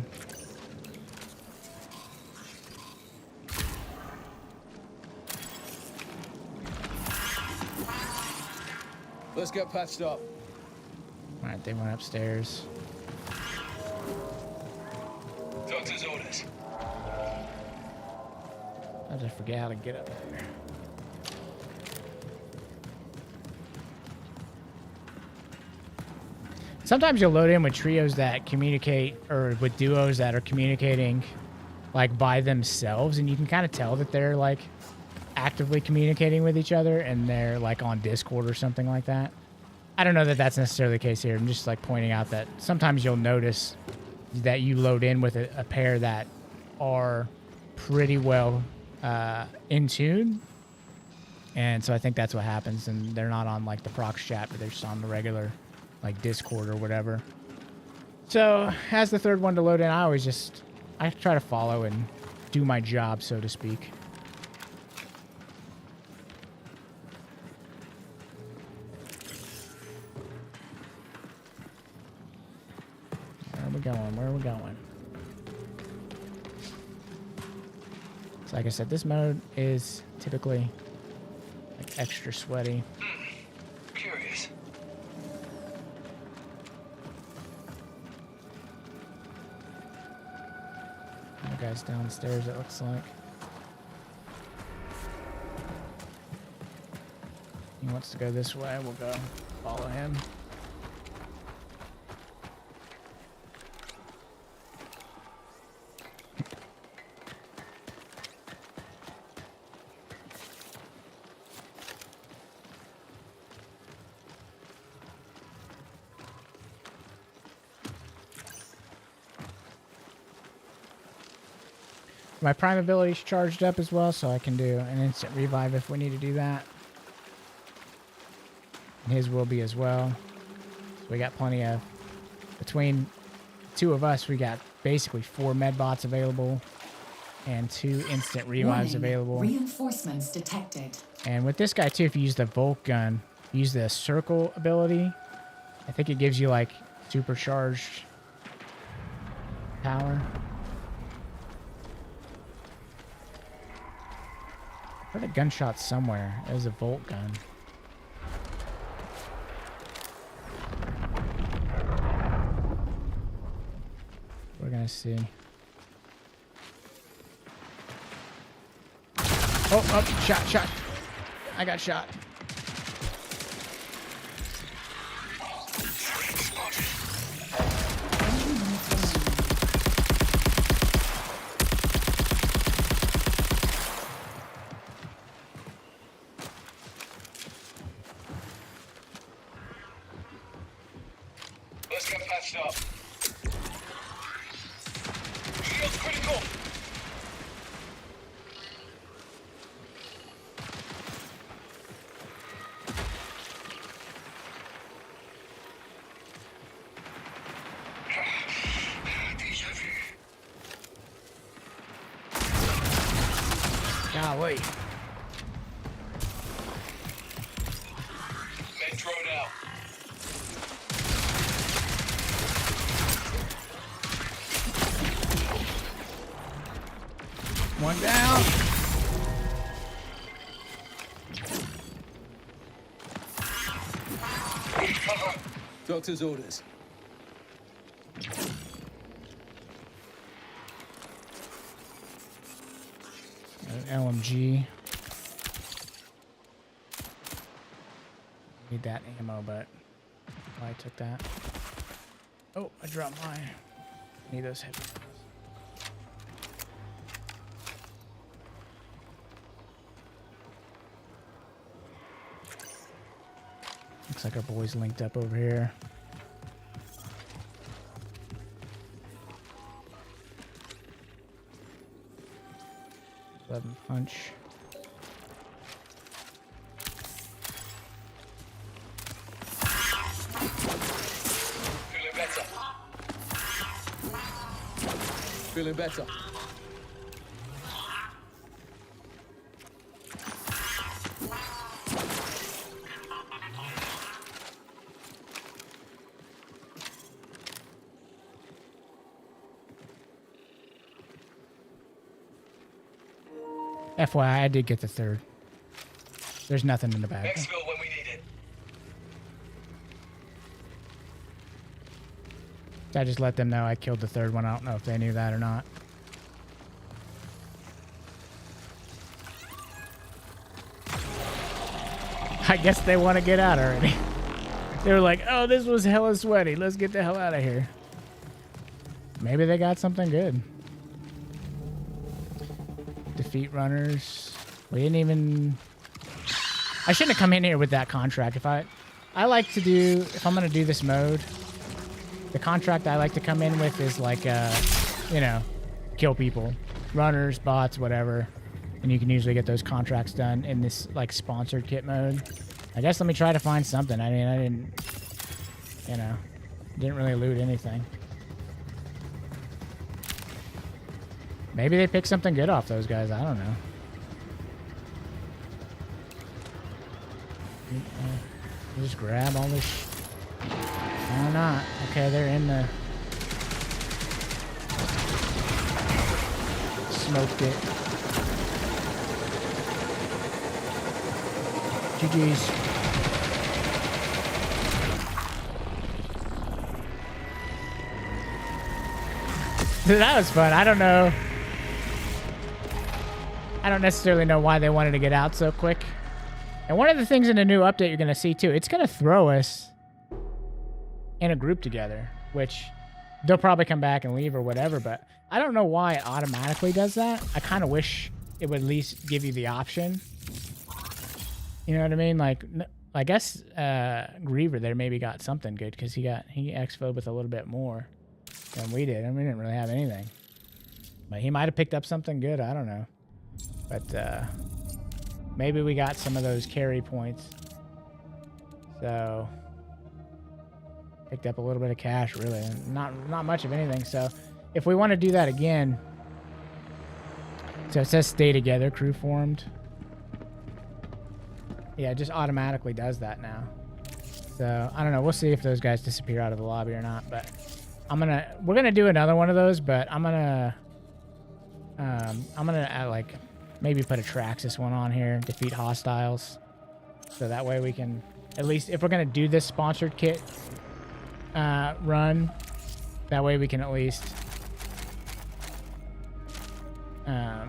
Let's get patched up. Alright, they went upstairs. Doctor's orders. I just forget how to get up there. Sometimes you'll load in with trios that communicate, or with duos that are communicating like by themselves, and you can kind of tell that they're like actively communicating with each other and they're like on Discord or something like that. I don't know that that's necessarily the case here. I'm just like pointing out that sometimes you'll notice that you load in with a pair that are pretty well in tune. And so I think that's what happens, and they're not on like the prox chat, but they're just on the regular like Discord or whatever. So as the third one to load in, I try to follow and do my job, so to speak. Where are we going? Where are we going? So like I said, this mode is typically like extra sweaty. Curious. The guy's downstairs, it looks like. He wants to go this way. We'll go follow him. My prime ability's charged up as well, so I can do an instant revive if we need to do that. And his will be as well. So we got plenty of... Between two of us, we got basically 4 med bots available and 2 instant revives available. Reinforcements detected. And with this guy too, if you use the Volt gun, use the circle ability, I think it gives you like supercharged power. I heard a gunshot somewhere. It was a Volt gun. We're gonna see. Oh, shot. I got shot. Let's get patched up. Shield's critical. Déjà vu. Golly. Med drone out. One down. Cover. Doctor's orders. An LMG. Need that ammo, but I took that. Oh, I dropped mine. Need those heavy. Looks like our boys linked up over here. Punch. Feeling better. Feeling better. FYI, I did get the third. There's nothing in the bag. Exfil when we need it. I just let them know I killed the third one. I don't know if they knew that or not. I guess they want to get out already. They were like, oh, this was hella sweaty. Let's get the hell out of here. Maybe they got something good. Defeat runners. We didn't even... I shouldn't have come in here with that contract. I like to do... If I'm going to do this mode, the contract I like to come in with is like, you know, kill people. Runners, bots, whatever. And you can usually get those contracts done in this, like, sponsored kit mode. I guess let me try to find something. I mean, I didn't, you know, didn't really loot anything. Maybe they picked something good off those guys. I don't know. Just grab all this. Why not? Okay, they're in the... Smoked it. GG's. That was fun. I don't know. I don't necessarily know why they wanted to get out so quick. And one of the things in the new update you're going to see too, it's going to throw us in a group together, which they'll probably come back and leave or whatever, but I don't know why it automatically does that. I kind of wish it would at least give you the option. You know what I mean? Like, I guess Griever there maybe got something good because he exfoed with a little bit more than we did, and we didn't really have anything. But he might have picked up something good. I don't know. But maybe we got some of those carry points. So picked up a little bit of cash, really, and not much of anything. So if we want to do that again, so it says stay together, crew formed. Yeah, it just automatically does that now. So I don't know. We'll see if those guys disappear out of the lobby or not. But we're gonna do another one of those. But I'm gonna like maybe put a Traxxas one on here, defeat hostiles, so that way we can at least, if we're gonna do this sponsored kit run, that way we can at least might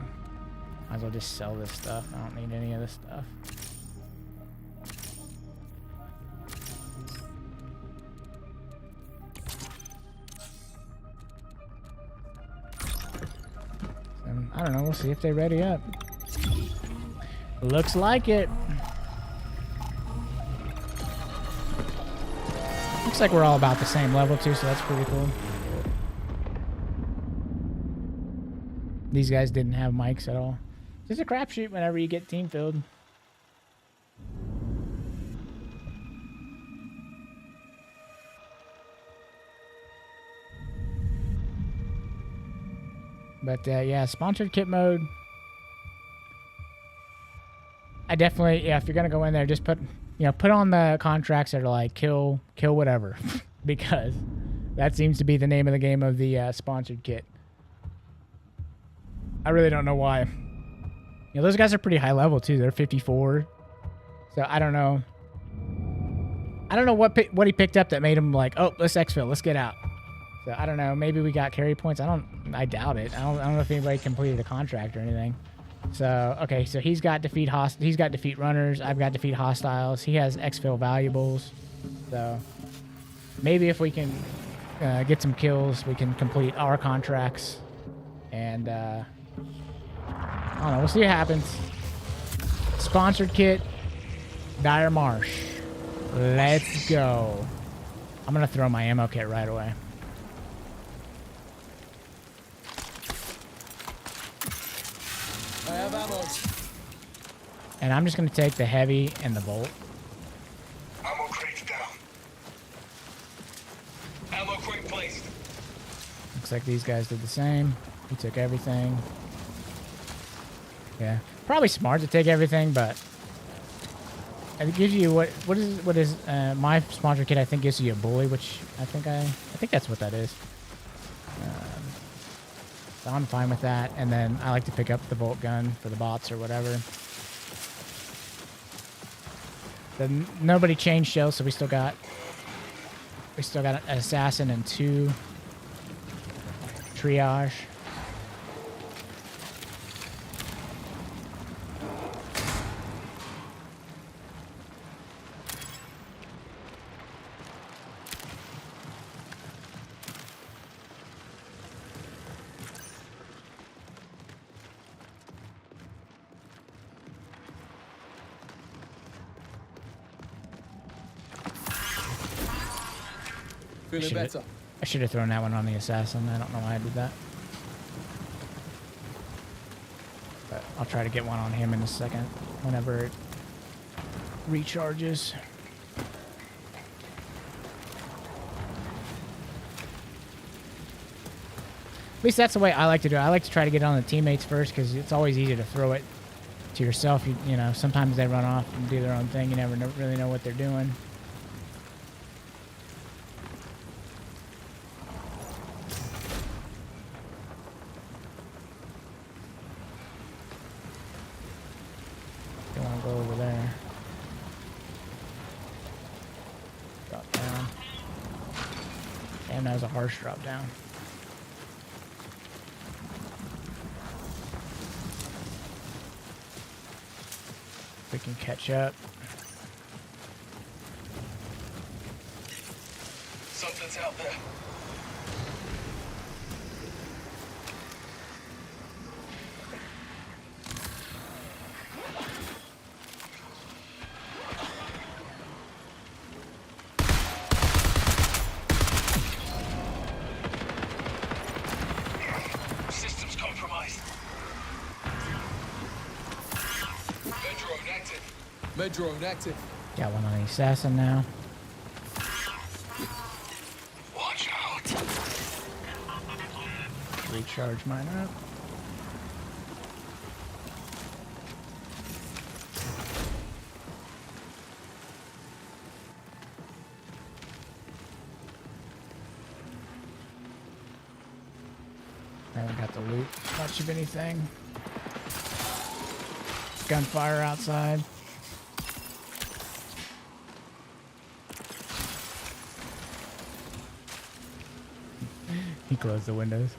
as well just sell this stuff. I don't need any of this stuff. I don't know. We'll see if they ready up. Looks like it. Looks like we're all about the same level too, so that's pretty cool. These guys didn't have mics at all. It's just a crapshoot whenever you get team filled. But yeah, sponsored kit mode. I definitely, yeah, if you're gonna go in there, just put on the contracts that are like kill whatever, because that seems to be the name of the game of the sponsored kit. I really don't know why. Those guys are pretty high level too. They're 54, so I don't know. I don't know what he picked up that made him like, oh, let's exfil, let's get out. So I don't know. Maybe we got carry points. I doubt it. I don't know if anybody completed a contract or anything. So okay. So he's got defeat runners. I've got defeat hostiles. He has exfil valuables. So maybe if we can get some kills, we can complete our contracts. And I don't know. We'll see what happens. Sponsored kit. Dire Marsh. Let's go. I'm gonna throw my ammo kit right away. I have ammo. And I'm just going to take the heavy and the bolt. Ammo crates down. Ammo crate placed. Looks like these guys did the same. He took everything. Yeah. Probably smart to take everything, but it gives you what is my sponsor kit, I think, gives you a bully, which I think that's what that is. So I'm fine with that, and then I like to pick up the bolt gun for the bots or whatever. Then nobody changed shells, so we still got an assassin and 2 triage. Feeling better. I should have thrown that one on the assassin. I don't know why I did that. But I'll try to get one on him in a second, whenever it recharges. At least that's the way I like to do it. I like to try to get on the teammates first, because it's always easy to throw it to yourself. You know, sometimes they run off and do their own thing. You never really know what they're doing. Don't want to go over there. Drop down. Damn, that was a harsh drop down. We can catch up. Something's out there. System's compromised. Drone active. Med drone active. Got one on the assassin now. Watch out. Recharge mine up. I haven't got to loot much of anything. Gunfire outside. He closed the windows.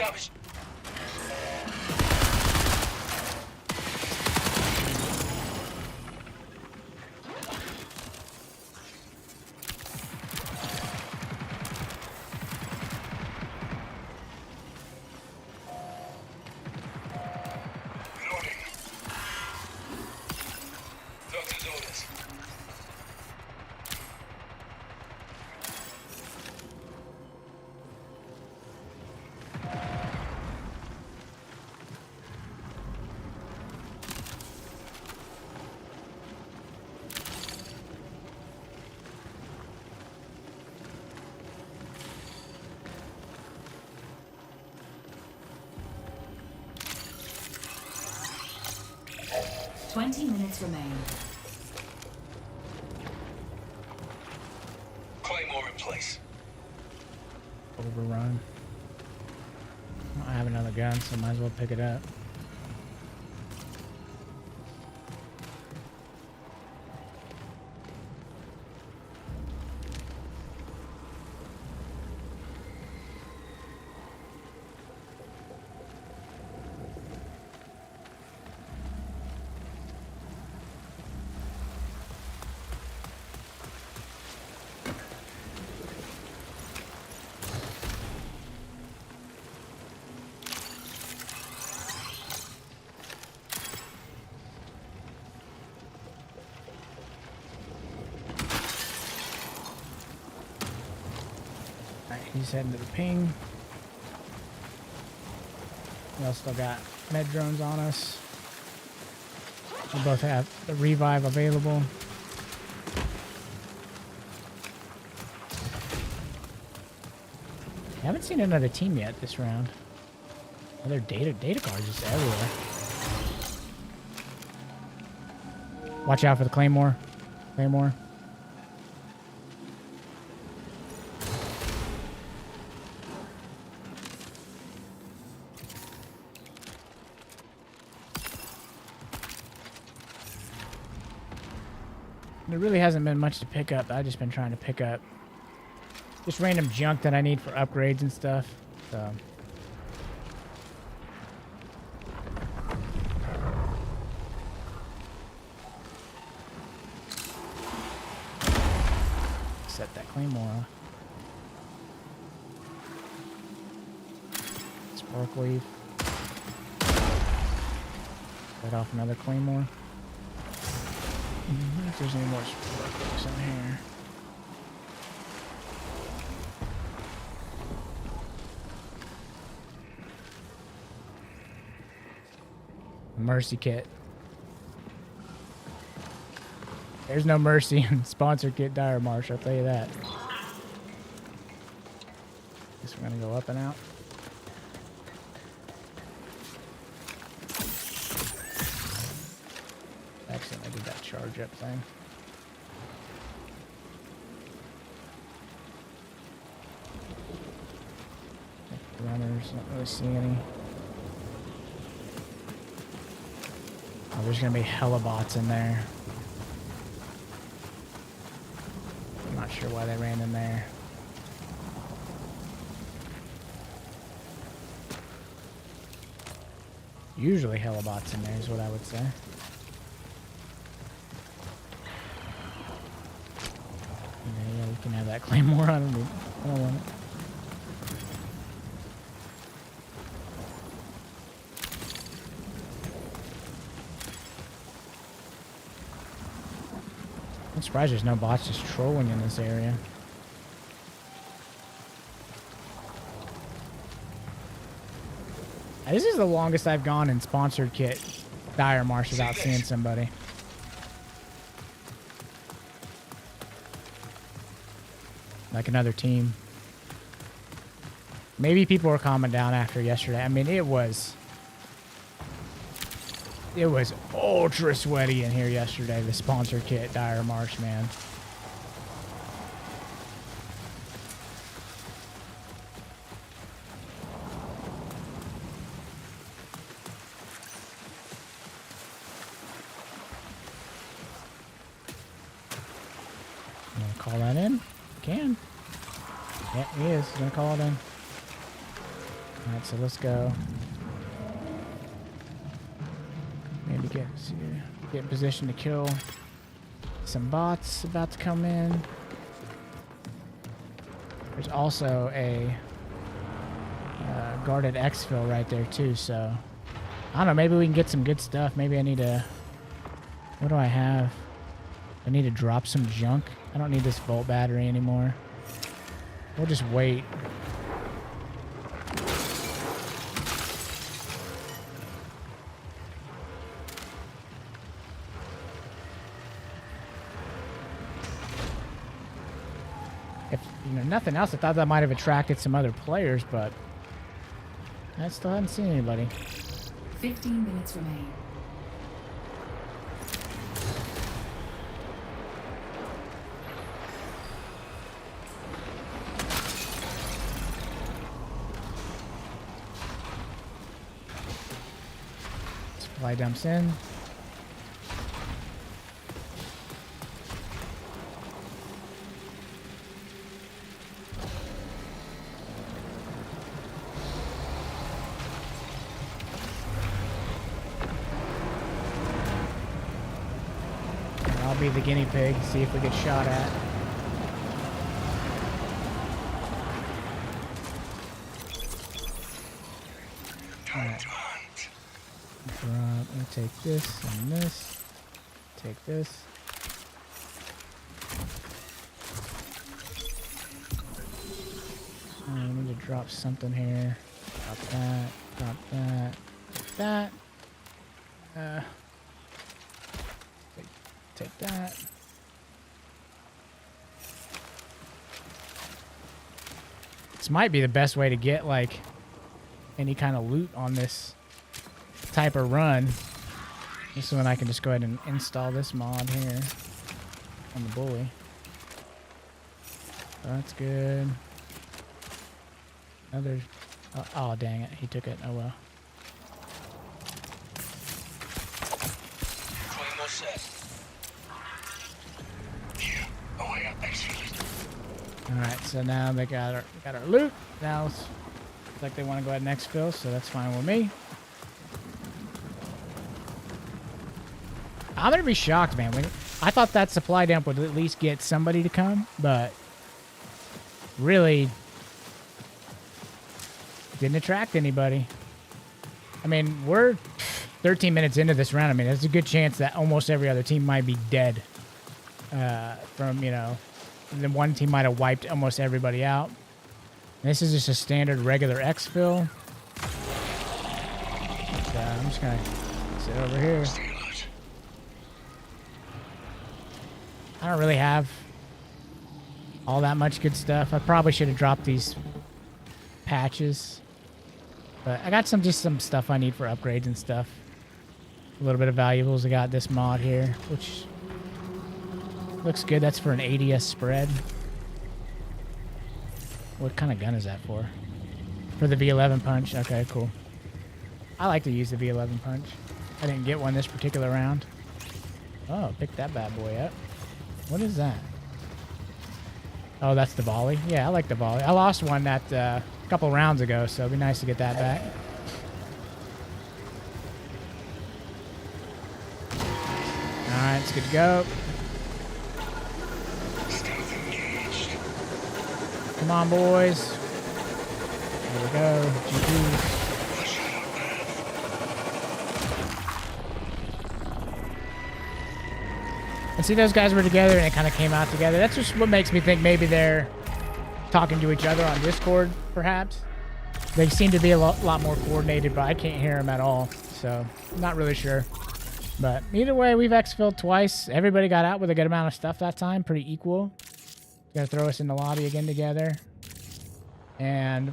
Damage. Loading. Doctor's orders. Twenty minutes remain. Claymore in place. Overrun. I have another gun, so might as well pick it up. He's heading to the ping. We also still got med drones on us. We both have the revive available. I haven't seen another team yet this round. Other data cards just everywhere. Watch out for the Claymore. Claymore. There really hasn't been much to pick up. I've just been trying to pick up just random junk that I need for upgrades and stuff. So. Set that Claymore. Spark Leaf. Set off another Claymore. I wonder if there's any more spark leaves in here. Mercy kit. There's no mercy in sponsored kit Dire Marsh, I'll tell you that. Guess we're gonna go up and out. Accidentally did that charge up thing. Runners, not really seeing any. Oh, there's gonna be hella bots in there. I'm not sure why they ran in there. Usually hella bots in there is what I would say. Yeah, we can have that Claymore. I don't want it. I'm surprised there's no bots just trolling in this area. This is the longest I've gone in sponsored kit Dire Marsh without seeing somebody. Like another team. Maybe people were calming down after yesterday. I mean, it was ultra sweaty in here yesterday, the sponsored kit Dire Marsh, man. Call that in? Can. Yeah, he is. He's gonna call it in. Alright, so let's go. Maybe get in position to kill some bots about to come in. There's also a guarded exfil right there too, so I don't know, maybe we can get some good stuff. Maybe I need to, what do I have? I need to drop some junk. I don't need this volt battery anymore. We'll just wait. If, you know, nothing else, I thought that might have attracted some other players, but I still haven't seen anybody. 15 minutes remain. Supply dumps in. I'll be the guinea pig, see if we get shot at. Drop, and take this and this. Take this. I need to drop something here. Drop that. Drop that. Take that. Take that. This might be the best way to get like any kind of loot on this type of run. This is when I can just go ahead and install this mod here on the bully. So that's good. Another. Oh, dang it. He took it. Oh, well. Claymore set. Yeah. Oh, I got exfilling. Alright, so now they got our loot. Now it's like they want to go ahead and exfil, so that's fine with me. I'm gonna be shocked, man. I thought that supply dump would at least get somebody to come, but really didn't attract anybody. I mean, we're 13 minutes into this round. I mean, there's a good chance that almost every other team might be dead from, you know, the one team might have wiped almost everybody out. And this is just a standard regular exfil. So I'm just gonna sit over here. I don't really have all that much good stuff. I probably should have dropped these patches. But I got some stuff I need for upgrades and stuff. A little bit of valuables. I got this mod here, which looks good. That's for an ADS spread. What kind of gun is that for? For the V11 punch. Okay, cool. I like to use the V11 punch. I didn't get one this particular round. Oh, pick that bad boy up. What is that? Oh, that's the volley. Yeah, I like the volley. I lost one that a couple rounds ago, so it'd be nice to get that back. Alright, it's good to go. Come on, boys. Here we go. GG. And see, those guys were together and it kind of came out together. That's just what makes me think maybe they're talking to each other on Discord, perhaps. They seem to be a lot more coordinated, but I can't hear them at all. So, not really sure. But either way, we've exfilled twice. Everybody got out with a good amount of stuff that time. Pretty equal. Gonna throw us in the lobby again together. And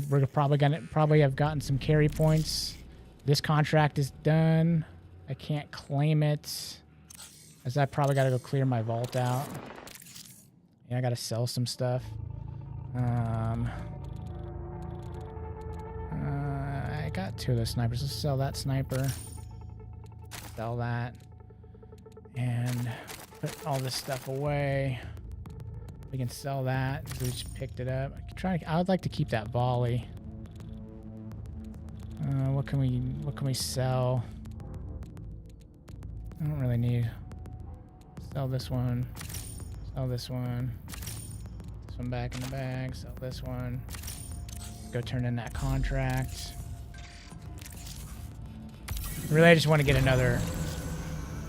we're probably have gotten some carry points. This contract is done. I can't claim it. As I probably got to go clear my vault out. Yeah, I got to sell some stuff. I got 2 of the snipers. Let's sell that sniper. Sell that. And put all this stuff away. We can sell that. We just picked it up. I would like to keep that volley. What can we sell? I don't really need. Sell this one. Sell this one. This one back in the bag. Sell this one. Go turn in that contract. Really, I just want to get another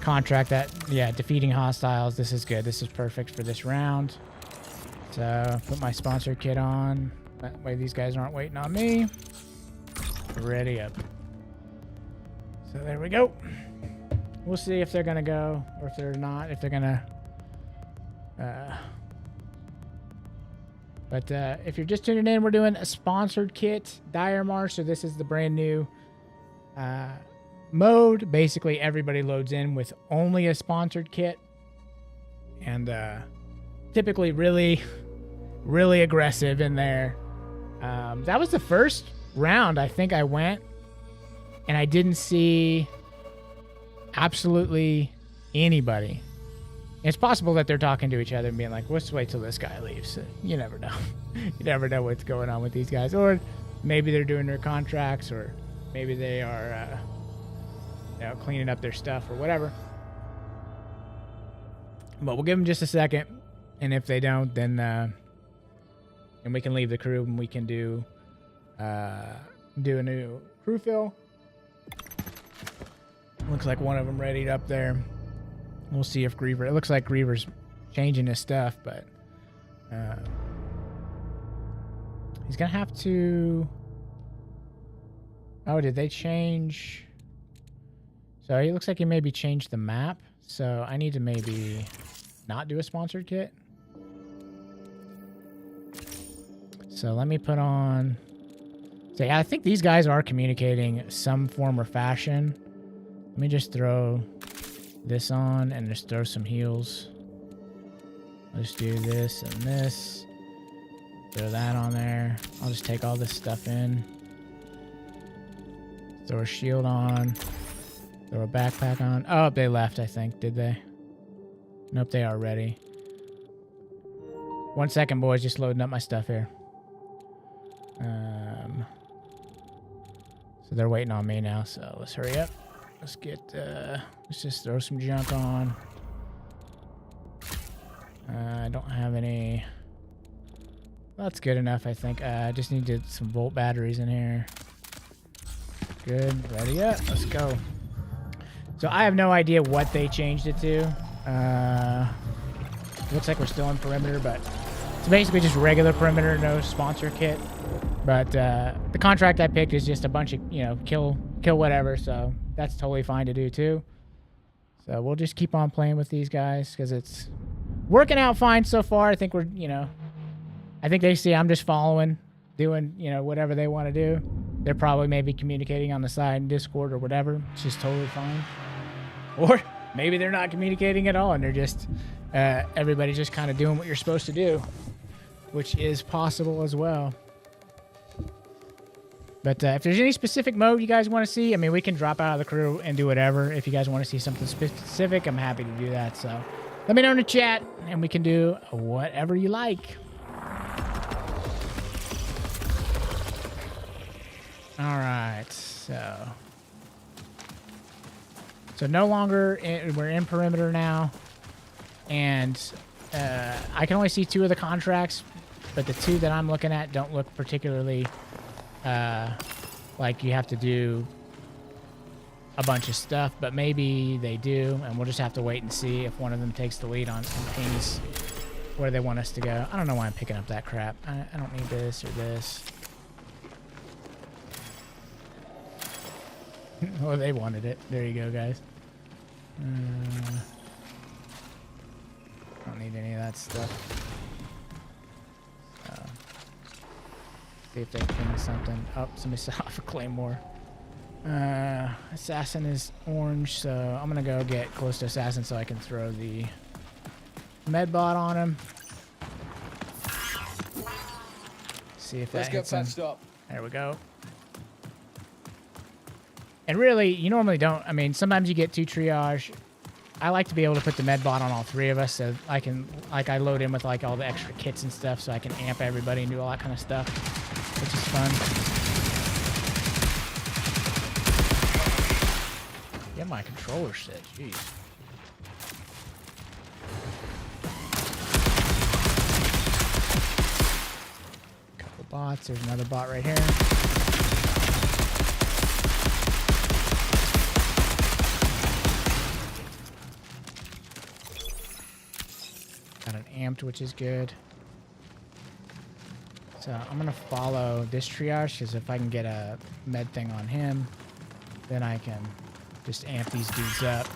contract that, yeah, defeating hostiles. This is good. This is perfect for this round. So, put my sponsor kit on. That way these guys aren't waiting on me. Ready up. So, there we go. We'll see if they're going to go or if they're not, if they're going to... But if you're just tuning in, we're doing a sponsored kit, Dire Marsh. So this is the brand new mode. Basically, everybody loads in with only a sponsored kit. And typically really, really aggressive in there. That was the first round I think I went. And I didn't see... absolutely anybody. It's possible that they're talking to each other and being like, let's wait till this guy leaves. You never know. You never know what's going on with these guys. Or maybe they're doing their contracts, or maybe they are cleaning up their stuff or whatever. But we'll give them just a second. And if they don't, then and we can leave the crew and we can do a new crew fill. Looks like one of them readied up there. We'll see if Griever... It looks like Griever's changing his stuff, but... he's going to have to... Oh, did they change... So it looks like he maybe changed the map. So I need to maybe not do a sponsored kit. So let me put on... So yeah, I think these guys are communicating some form or fashion. Let me just throw this on and just throw some heals. Let's do this and this. Throw that on there. I'll just take all this stuff in. Throw a shield on. Throw a backpack on. Oh, they left, I think. Did they? Nope, they are ready. 1 second, boys. Just loading up my stuff here. So they're waiting on me now, so let's hurry up. Let's just throw some junk on. I don't have any. That's good enough, I think. I just need some volt batteries in here. Good. Ready up. Let's go. So I have no idea what they changed it to. Looks like we're still in perimeter, but it's basically just regular perimeter, no sponsor kit. But the contract I picked is just a bunch of, kill whatever, so that's totally fine to do too. So we'll just keep on playing with these guys because it's working out fine so far. I think we're, I think they see I'm just following, doing, whatever they want to do. They're probably maybe communicating on the side in Discord or whatever. It's just totally fine. Or maybe they're not communicating at all and they're just, everybody's just kind of doing what you're supposed to do, which is possible as well. But if there's any specific mode you guys want to see, I mean, we can drop out of the crew and do whatever. If you guys want to see something specific, I'm happy to do that. So let me know in the chat, and we can do whatever you like. All right, so no longer we're in perimeter now, and I can only see 2 of the contracts, but the 2 that I'm looking at don't look particularly like you have to do a bunch of stuff, but maybe they do, and we'll just have to wait and see if one of them takes the lead on some things where they want us to go. I don't know why I'm picking up that crap. I don't need this or this. Oh, they wanted it. There you go, guys. Don't need any of that stuff. See if they ping something. Oh, somebody set off a claymore. Assassin is orange, so I'm gonna go get close to assassin so I can throw the med bot on him. See if that hits him. There we go. And really, you normally don't. I mean, sometimes you get 2 triage. I like to be able to put the med bot on all 3 of us, so I can, I load in with all the extra kits and stuff, so I can amp everybody and do all that kind of stuff, which is fun. Get my controller set, jeez. Couple bots. There's another bot right here. Got an amped, which is good. So I'm gonna follow this triage because if I can get a med thing on him, then I can just amp these dudes up.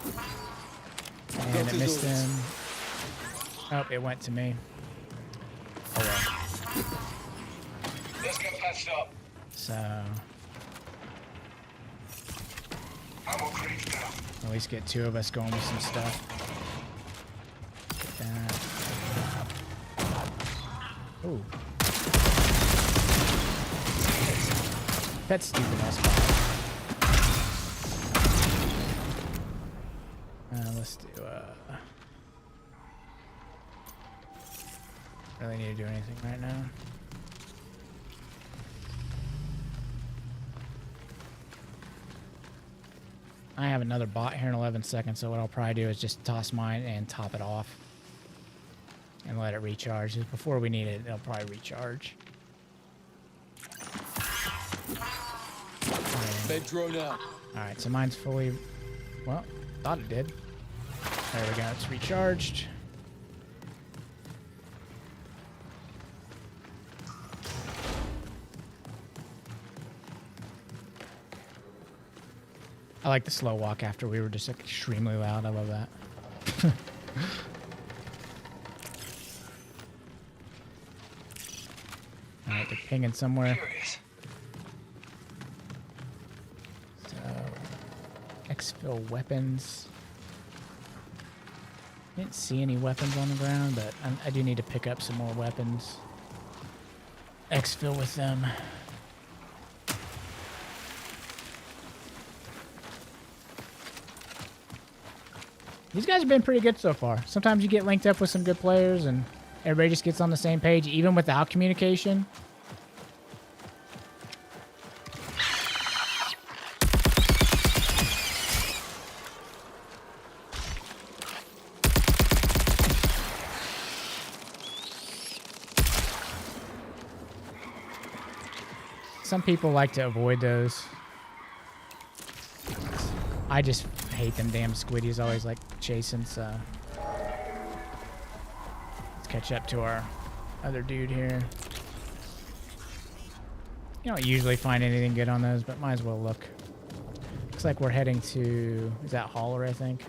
And it missed him. Oh, it went to me. Oh well. Let's get patched up. So I'm all clean now. at least get 2 of us going with some stuff. Get that. Ooh. That stupid ass bot. Let's do really need to do anything right now. I have another bot here in 11 seconds, so what I'll probably do is just toss mine and top it off and let it recharge. Before we need it, it'll probably recharge. Bed drone out. Alright, so mine's fully, well, thought it did. There we go, it's recharged. I like the slow walk after we were just extremely loud. I love that. Alright, they're pinging somewhere. So, Exfil weapons. Didn't see any weapons on the ground, but I do need to pick up some more weapons. Exfil with them. These guys have been pretty good so far. Sometimes you get linked up with some good players and everybody just gets on the same page, even without communication. Some people like to avoid those. I just hate them damn squiddies always like chasing, so let's catch up to our other dude here. You don't usually find anything good on those, but might as well look. Looks like we're heading to, is that Holler, I think?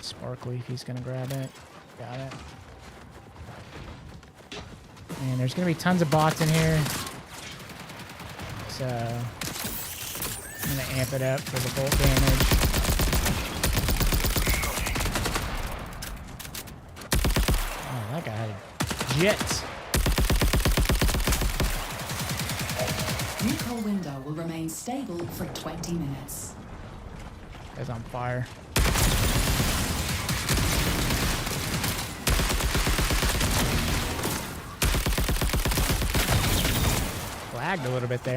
Sparkly, if he's gonna grab it. Got it. And there's gonna be tons of bots in here. So I'm gonna amp it up for the bolt damage. Oh, that guy had a jet. Recall window will remain stable for 20 minutes. Guy's on fire. Lagged a little bit there.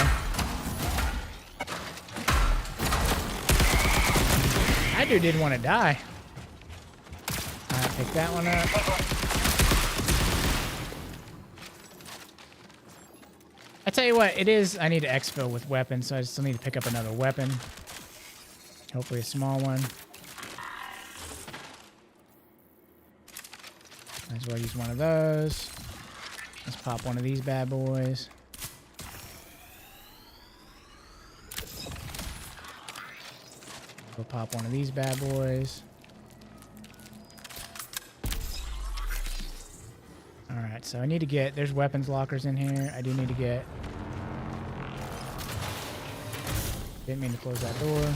That dude didn't want to die. Alright, pick that one up. I tell you what, it is. I need to exfil with weapons, so I still need to pick up another weapon. Hopefully a small one. Might as well use one of those. Let's pop one of these bad boys. We'll pop one of these bad boys. Alright, so I need to get... There's weapons lockers in here. I do need to get... Didn't mean to close that door.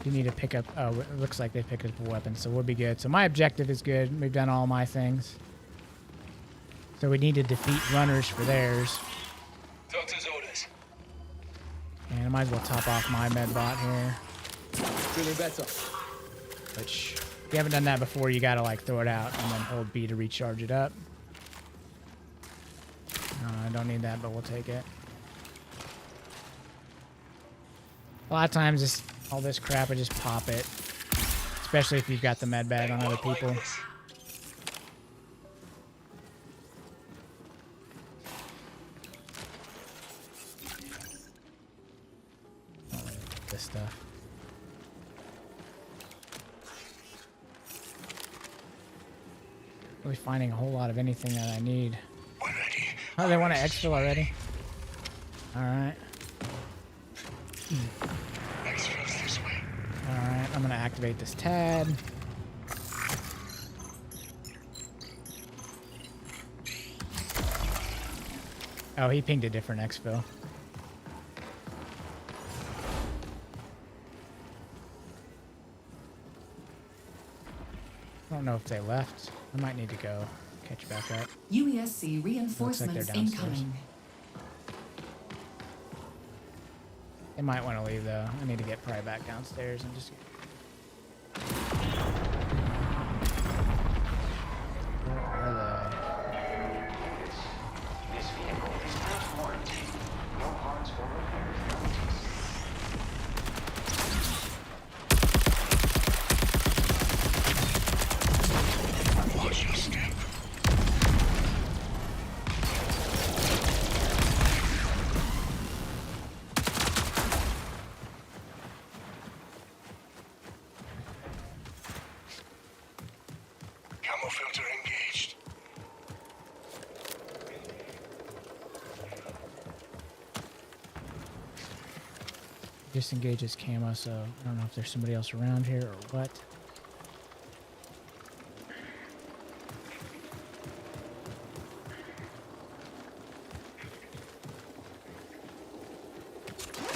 Do need to pick up... Oh, it looks like they picked up a weapon, so we'll be good. So my objective is good. We've done all my things. So we need to defeat runners for theirs. Doctor's orders. And I might as well top off my med bot here. Feeling better. Which, if you haven't done that before, you gotta like throw it out and then hold B to recharge it up. I don't need that, but we'll take it. A lot of times, all this crap, I just pop it. Especially if you've got the med bag on other people. This stuff. Really finding a whole lot of anything that I need. We're ready. Oh, they want to exfil already? Alright. Exfil's this way. Alright, I'm gonna activate this tab. Oh, he pinged a different exfil. I don't know if they left. I might need to go catch back up. UESC reinforcements they're downstairs. incoming. They might want to leave though. I need to get probably back downstairs and just... Where are This vehicle is not warranted. No parts or repairs noticed. Watch your step. Camo filter engaged. disengage his camo, so I don't know if there's somebody else around here or what.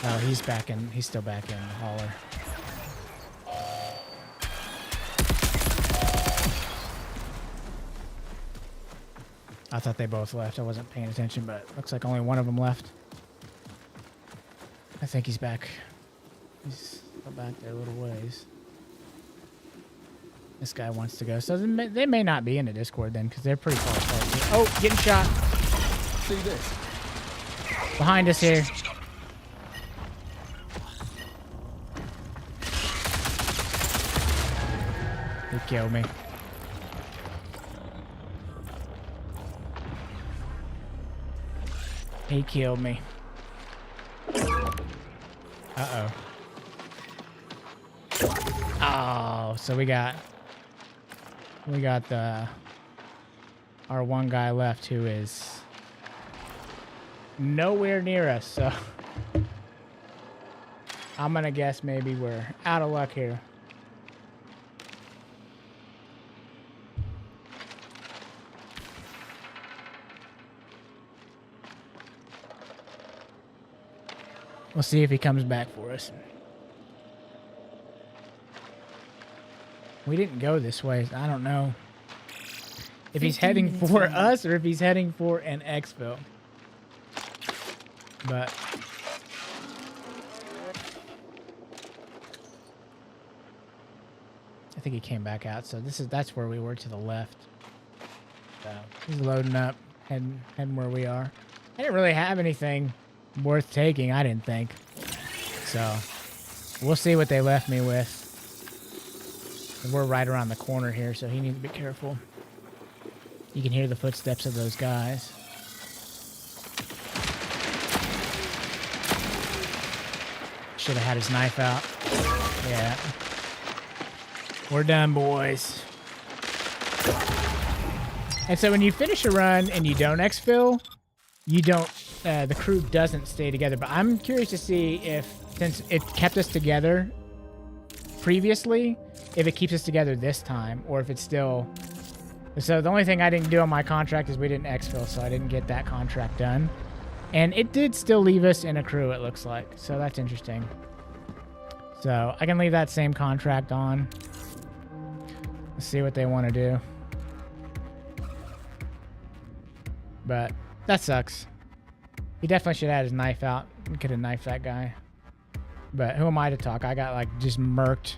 Oh, he's back in. He's still back in the hauler. I thought they both left. I wasn't paying attention, but looks like only one of them left. I think he's back. He's still back there a little ways. This guy wants to go. So they may not be in the Discord then, because they're pretty far apart. Oh, getting shot. See this. Behind us here. He killed me. He killed me. Uh-oh. Oh, so we got our one guy left who is nowhere near us, so I'm gonna guess maybe we're out of luck here. We'll see if he comes back for us. We didn't go this way. I don't know if he's heading for us or if he's heading for an exfil. But I think he came back out. So that's where we were to the left. So he's loading up, heading where we are. I didn't really have anything worth taking, I didn't think. So we'll see what they left me with. We're right around the corner here, so he needs to be careful. You can hear the footsteps of those guys. Should have had his knife out. Yeah. We're done, boys. And so when you finish a run and you don't exfil, you don't, the crew doesn't stay together. But I'm curious to see if, since it kept us together previously, if it keeps us together this time, or if it's still... So the only thing I didn't do on my contract is we didn't exfil, so I didn't get that contract done. And it did still leave us in a crew, it looks like. So that's interesting. So I can leave that same contract on. Let's see what they want to do. But that sucks. He definitely should have had his knife out. We could have knifed that guy. But who am I to talk? I got like just murked.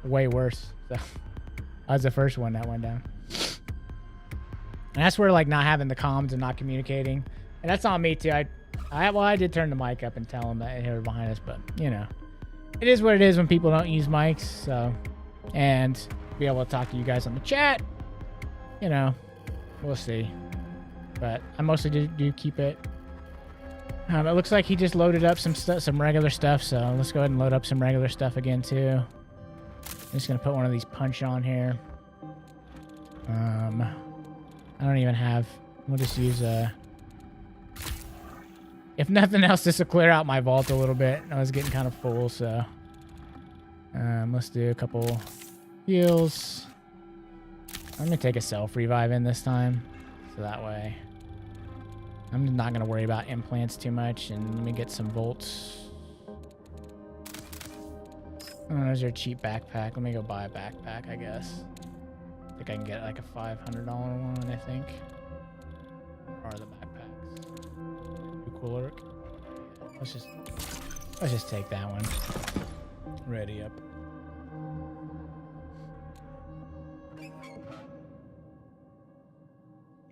Way worse. So I was the first one that went down. And that's where like not having the comms and not communicating. And that's on me too. I did turn the mic up and tell them that they were behind us, but you know, it is what it is when people don't use mics. So, and be able to talk to you guys on the chat, you know, we'll see. But I mostly do keep it. It looks like he just loaded up some regular stuff. So let's go ahead and load up some regular stuff again too. I'm just gonna put one of these punch on here. I don't even have. We'll just use a. If nothing else, this will clear out my vault a little bit. I was getting kind of full, so let's do a couple heals. I'm gonna take a self revive in this time, so that way I'm not gonna worry about implants too much. And let me get some volts. Oh, there's a cheap backpack. Let me go buy a backpack, I guess. I think I can get like a $500 one, I think. Where are the backpacks? Cooler. Let's just take that one. Ready up.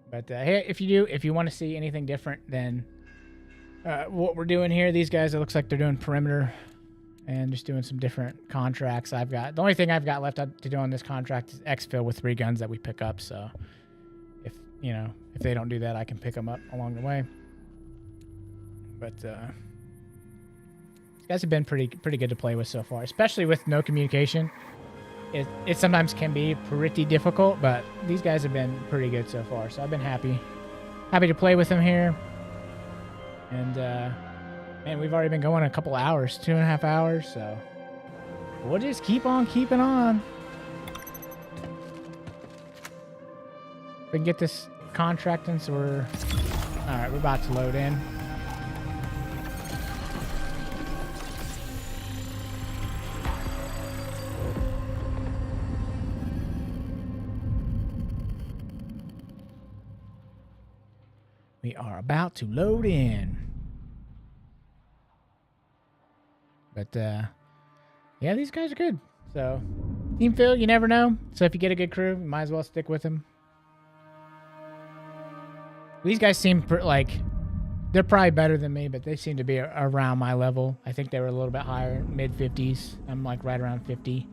But hey, if you want to see anything different than what we're doing here, these guys, it looks like they're doing perimeter and just doing some different contracts. The only thing I've got left to do on this contract is exfil with 3 guns that we pick up. So if they don't do that, I can pick them up along the way. But these guys have been pretty good to play with so far, especially with no communication. It sometimes can be pretty difficult, but these guys have been pretty good so far. So I've been happy to play with them here. And And we've already been going a couple hours, 2.5 hours, so we'll just keep on keeping on. We can get this contracting, so we're... Alright, we're about to load in. We are about to load in. But, yeah, these guys are good. So, team fill, you never know. So if you get a good crew, you might as well stick with them. These guys seem like they're probably better than me, but they seem to be around my level. I think they were a little bit higher, mid-50s. I'm like right around 50. As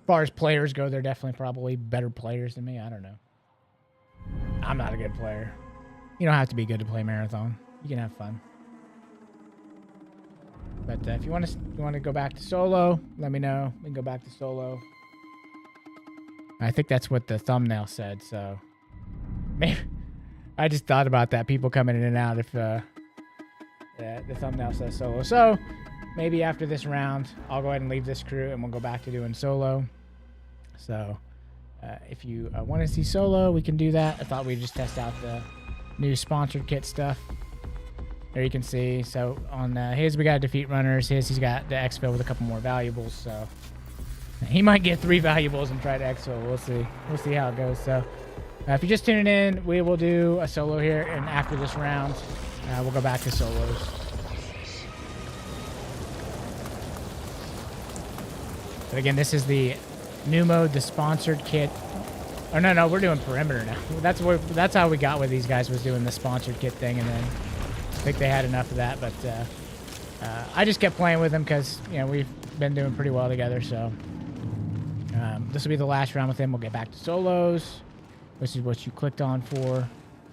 far as players go, they're definitely probably better players than me. I don't know. I'm not a good player. You don't have to be good to play Marathon. You can have fun. But if you want to go back to solo, let me know. We can go back to solo. I think that's what the thumbnail said, so maybe I just thought about that. People coming in and out if the thumbnail says solo. So maybe after this round, I'll go ahead and leave this crew and we'll go back to doing solo. So if you want to see solo, we can do that. I thought we'd just test out the new sponsored kit stuff. There you can see. So on his, we got defeat runners. He's got the exfil with a couple more valuables. So he might get 3 valuables and try to exfil. We'll see. We'll see how it goes. So if you're just tuning in, we will do a solo here. And after this round, we'll go back to solos. But again, this is the new mode, the sponsored kit. Oh, no, we're doing perimeter now. That's how we got with these guys, was doing the sponsored kit thing, and then I think they had enough of that, but I just kept playing with them because, you know, we've been doing pretty well together, so this will be the last round with him. We'll get back to solos, which is what you clicked on for,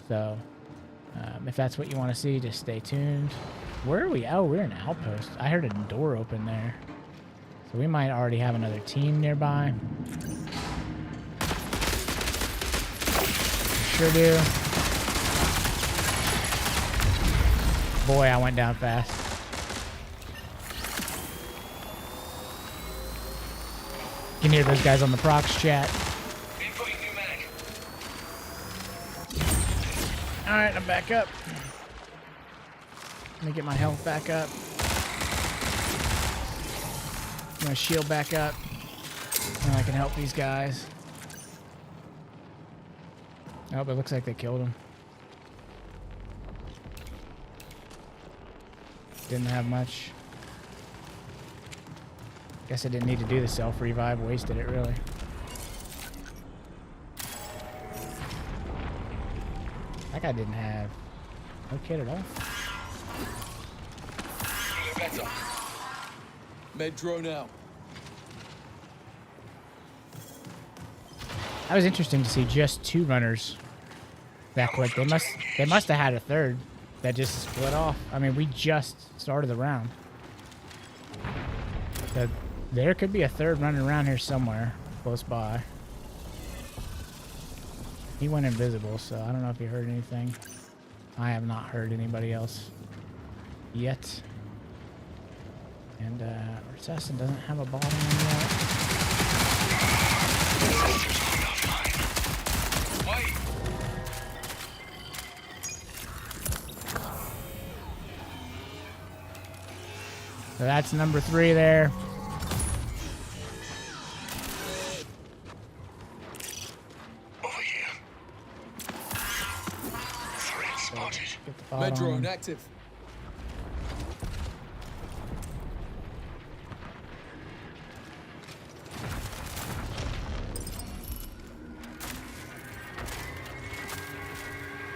so if that's what you want to see, just stay tuned. Where are we? Oh, we're in Outpost. I heard a door open there, so we might already have another team nearby. Sure do. Boy, I went down fast. You can hear those guys on the procs chat. Alright, I'm back up. Let me get my health back up. My shield back up. And I can help these guys. Oh, but it looks like they killed him. Didn't have much. Guess I didn't need to do the self-revive. Wasted it, really. That guy didn't have no kit at all. Better. Med drone out. That was interesting to see just 2 runners that quick. They must have had a third that just split off. I mean, we just started the round. So there could be a third running around here somewhere close by. He went invisible, so I don't know if you heard anything. I have not heard anybody else yet. And Assassin doesn't have a ball on him yet. So that's number 3 there. Over here. Threat spotted. Get the ball Med on drone him. active.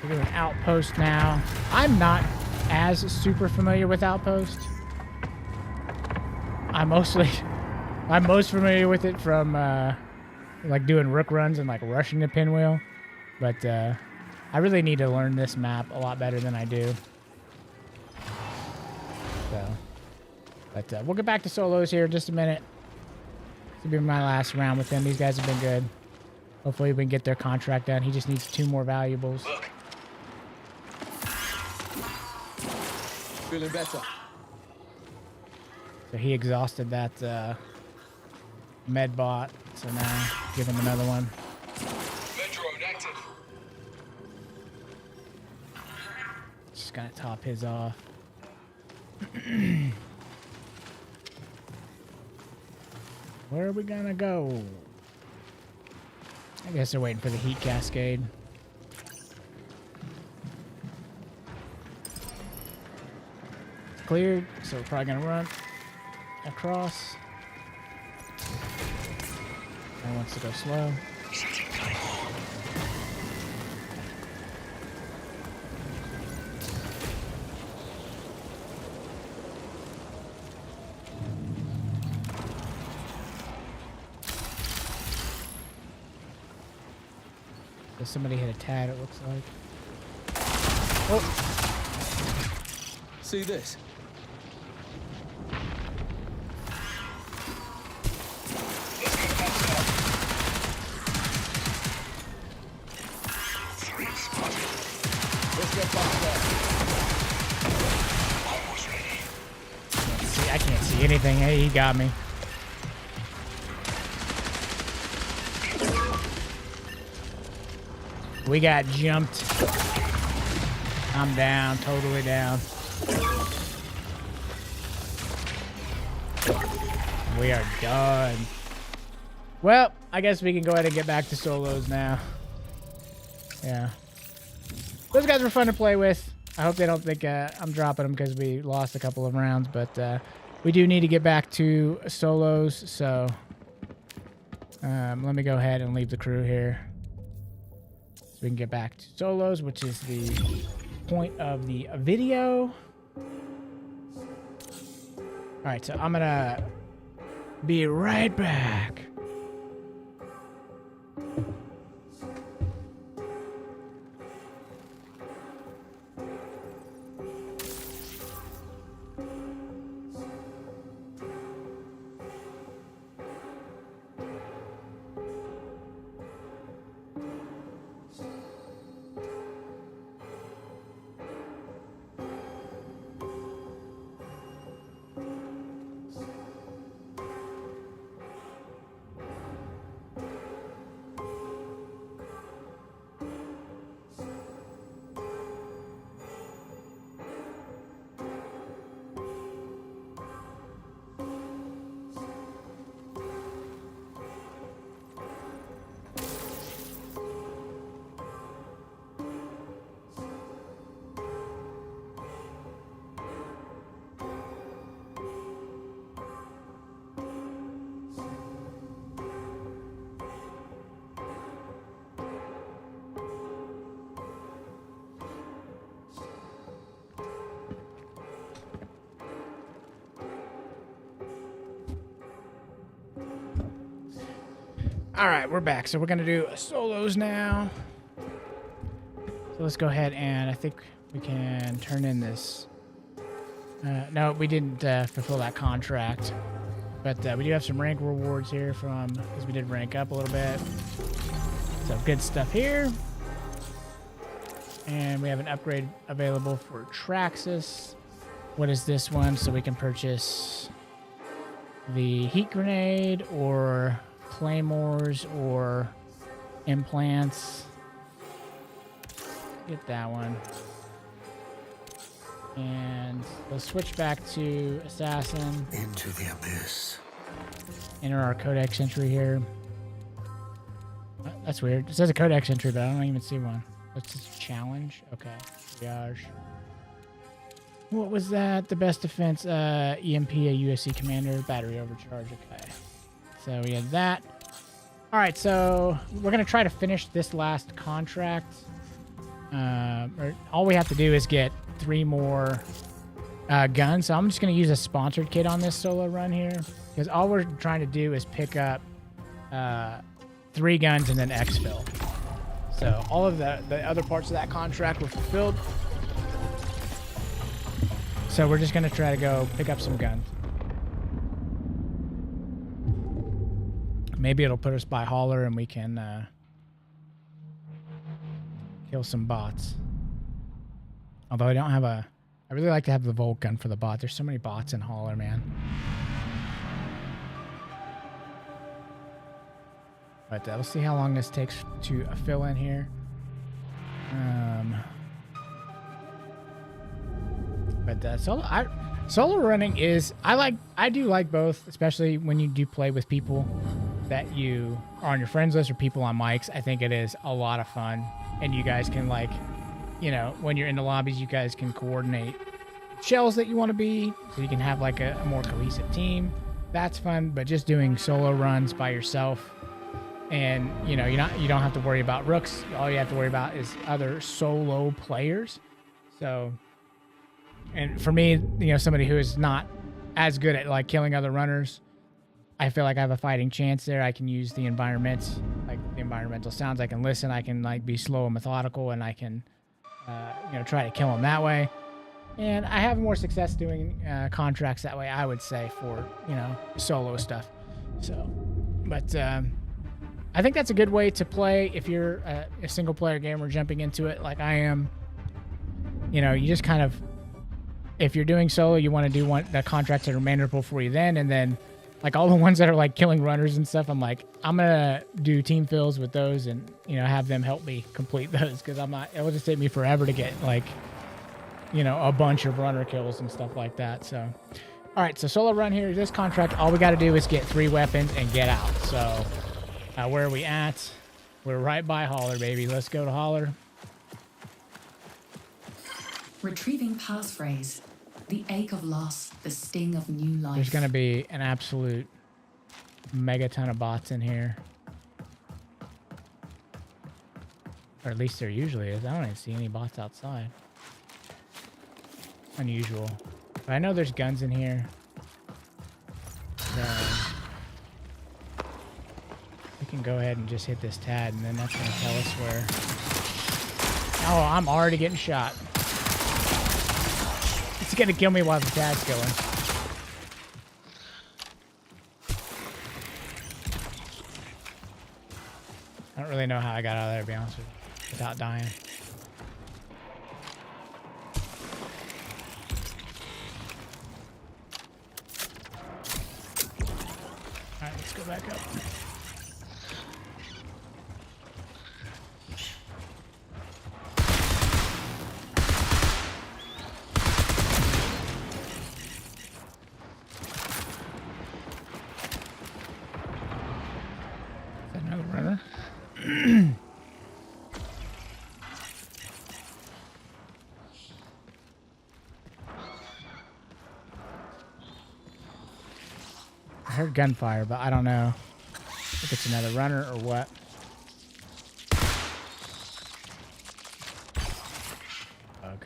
We're doing Outpost now. I'm not as super familiar with Outpost. I'm most familiar with it from like doing rook runs and like rushing the pinwheel, but I really need to learn this map a lot better than I do. So, but we'll get back to solos here in just a minute. This will be my last round with them. These guys have been good. Hopefully we can get their contract done. He just needs 2 more valuables. Look. Feeling better. So he exhausted that med bot. So now give him another one. Med drone active. Just gonna top his off. Where are we gonna go? I guess they're waiting for the heat cascade. It's cleared, so we're probably gonna run across. I wants to go slow. Setting time. So somebody hit a tad, it looks like. Oh! See this? Threat spotted. Let's get back there. Almost ready. See, I can't see anything. Hey, he got me. We got jumped. I'm down, totally down. We are done. Well, I guess we can go ahead and get back to solos now. Yeah. Those guys were fun to play with. I hope they don't think I'm dropping them because we lost a couple of rounds, but we do need to get back to solos, so let me go ahead and leave the crew here. So we can get back to solos, which is the point of the video. All right, so I'm gonna be right back. All right, we're back. So we're going to do solos now. So let's go ahead and I think we can turn in this. No, we didn't fulfill that contract. But we do have some rank rewards here from, because we did rank up a little bit. So good stuff here. And we have an upgrade available for Traxxas. What is this one? So we can purchase the heat grenade or claymores or implants. Get that one. And we'll switch back to assassin. Into the abyss. Enter our codex entry here. That's weird. It says a codex entry, but I don't even see one. What's this challenge? Okay. Triage. What was that? The best defense, EMP, a USC commander, battery overcharge. Okay. So we had that. All right, so we're going to try to finish this last contract. All we have to do is get 3 more guns. So I'm just going to use a sponsored kit on this solo run here. Because all we're trying to do is pick up 3 guns and then exfil. So all of the other parts of that contract were fulfilled. So we're just going to try to go pick up some guns. Maybe it'll put us by hauler and we can kill some bots. Although I don't have a I really like to have the Volt gun for the bot. There's so many bots in Hauler, man. But we'll see how long this takes to fill in here. Solo running is I do like both, especially when you do play with people that you are on your friends list or people on mics. I think it is a lot of fun, and you guys can when you're in the lobbies, you guys can coordinate shells that you want to be, so you can have like a more cohesive team. That's fun. But just doing solo runs by yourself, and you don't have to worry about rooks. All you have to worry about is other solo players. So. And for me, somebody who is not as good at like killing other runners, I feel like I have a fighting chance there. I can use the environment, like the environmental sounds. I can listen. I can like be slow and methodical, and I can, try to kill them that way. And I have more success doing contracts that way, I would say, for solo stuff. So, but I think that's a good way to play if you're a single player gamer jumping into it, like I am. You just kind of. If you're doing solo, you want to do the contracts that are manageable for you then, and then like all the ones that are like killing runners and stuff, I'm like, I'm gonna do team fills with those and have them help me complete those, because it will just take me forever to get like a bunch of runner kills and stuff like that. So all right, so solo run here. This contract, all we got to do is get 3 weapons and get out. So where are we at? We're right by Hauler, baby. Let's go to Hauler. Retrieving passphrase. The ache of loss, the sting of new life. There's going to be an absolute mega ton of bots in here. Or at least there usually is. I don't even see any bots outside. Unusual. But I know there's guns in here. So we can go ahead and just hit this tab, and then that's going to tell us where... Oh, I'm already getting shot. It's gonna kill me while the tag's going. I don't really know how I got out of there, to be honest with you, without dying. Alright, let's go back up. I heard gunfire, but I don't know if it's another runner or what. Bug.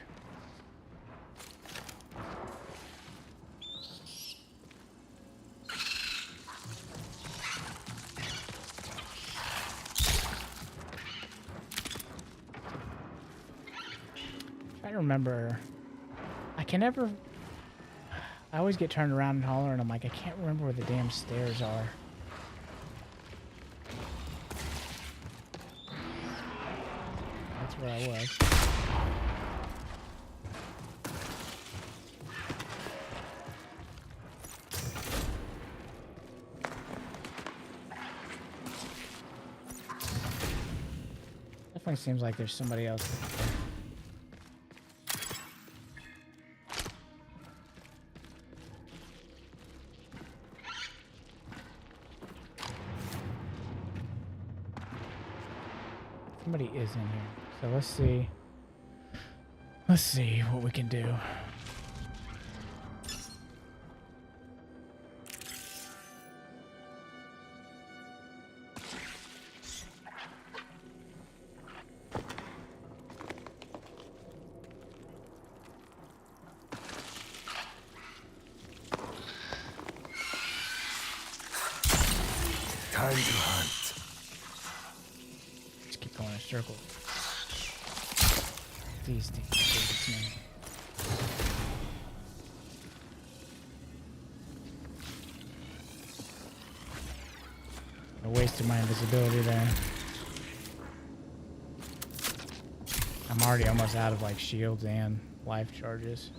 I remember. I can never. I always get turned around and holler, and I'm like, I can't remember where the damn stairs are. That's where I was. Definitely seems like there's somebody else there. Somebody is in here. So let's see. Let's see what we can do. Time to hunt. Going in a circle. These things, man. I wasted my invisibility there. I'm already almost out of like shields and life charges.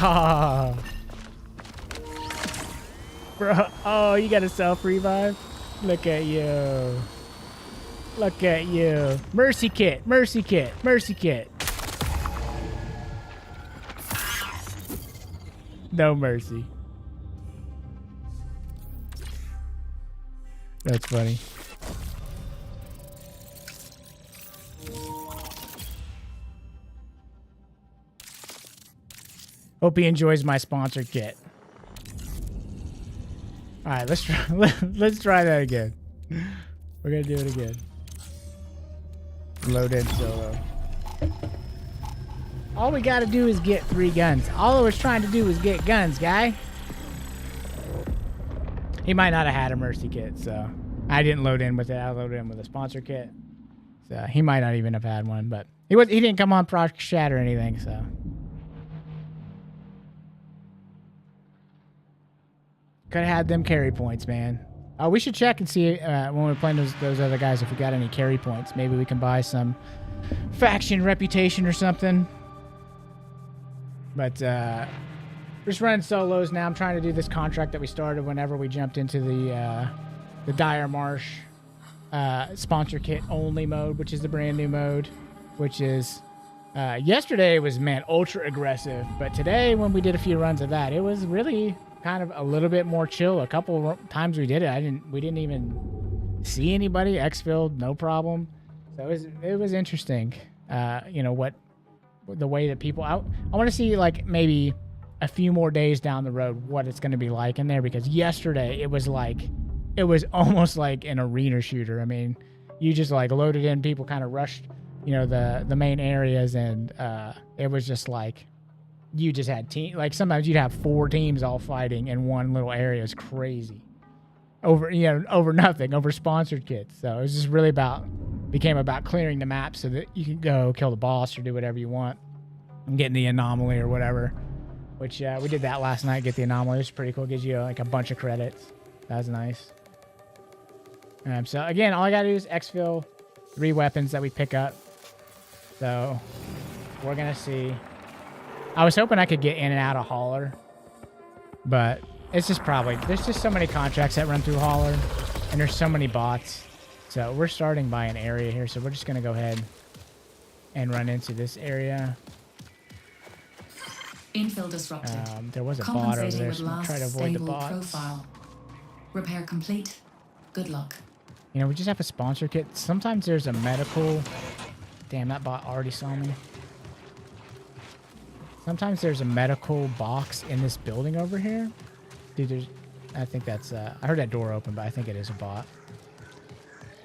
Oh. Bro, oh, you got a self-revive? Look at you. Look at you. Mercy kit, mercy kit, mercy kit. No mercy. That's funny. Hope he enjoys my sponsor kit. All right, let's try. Let's try that again. We're gonna do it again. Load in solo. All we gotta do is get 3 guns. All I was trying to do was get guns, guy. He might not have had a mercy kit, so I didn't load in with it. I loaded in with a sponsor kit, so he might not even have had one. But he didn't come on Project Chat or anything, so. Could have had them carry points, man. Oh, we should check and see when we're playing those other guys if we got any carry points. Maybe we can buy some faction reputation or something. But we're just running solos now. I'm trying to do this contract that we started whenever we jumped into the Dire Marsh sponsor kit only mode, which is the brand new mode, which is yesterday was, man, ultra aggressive. But today when we did a few runs of that, it was really kind of a little bit more chill. A couple times we did it, we didn't even see anybody. Exfilled, no problem. So it was interesting. You know what, the way that people out. I want to see like maybe a few more days down the road what it's going to be like in there, because yesterday it was almost like an arena shooter. I mean, you just like loaded in, people kind of rushed, you know, the main areas, and it was just like. You just had like sometimes you'd have 4 teams all fighting in one little area. It's crazy. Over nothing, over sponsored kits. So it was just really became about clearing the map so that you can go kill the boss or do whatever you want and getting the anomaly or whatever. Which we did that last night. Get the anomaly. It's pretty cool. Gives you like a bunch of credits. That was nice. So again, all I gotta do is exfil 3 weapons that we pick up. So we're gonna see. I was hoping I could get in and out of Hauler, but it's just there's just so many contracts that run through Hauler, and there's so many bots. So we're starting by an area here, so we're just going to go ahead and run into this area. Infill disrupted. There was a bot over there, so I'm trying to avoid the bots. Profile. Repair complete. Good luck. You know, we just have a sponsor kit. Sometimes there's a medical... Damn, that bot already saw me. Sometimes there's a medical box in this building over here. Dude, I think that's... I heard that door open, but I think it is a bot.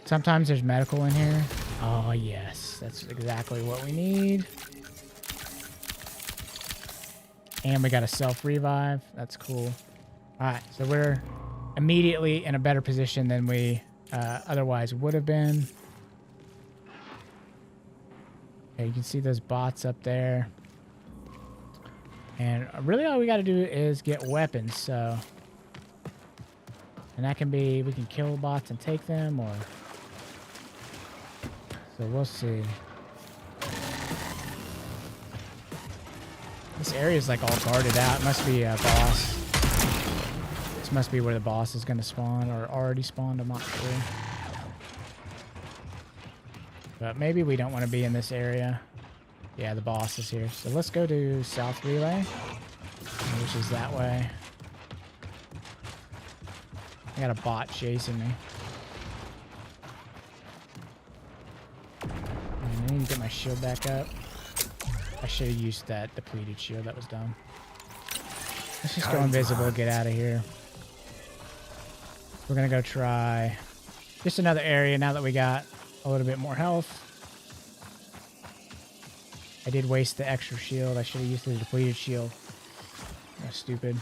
Sometimes there's medical in here. Oh, yes. That's exactly what we need. And we got a self-revive. That's cool. Alright, so we're immediately in a better position than we otherwise would have been. Okay, you can see those bots up there. And really all we got to do is get weapons, so... And that can be... We can kill bots and take them, or... So we'll see. This area is like all guarded out. It must be a boss. This must be where the boss is going to spawn, or already spawned, I'm not sure. But maybe we don't want to be in this area. Yeah, the boss is here. So let's go to South Relay, which is that way. I got a bot chasing me. And I need to get my shield back up. I should have used that depleted shield. That was dumb. Let's just go invisible, get out of here. We're going to go try just another area now that we got a little bit more health. I did waste the extra shield. I should have used the depleted shield. That's stupid.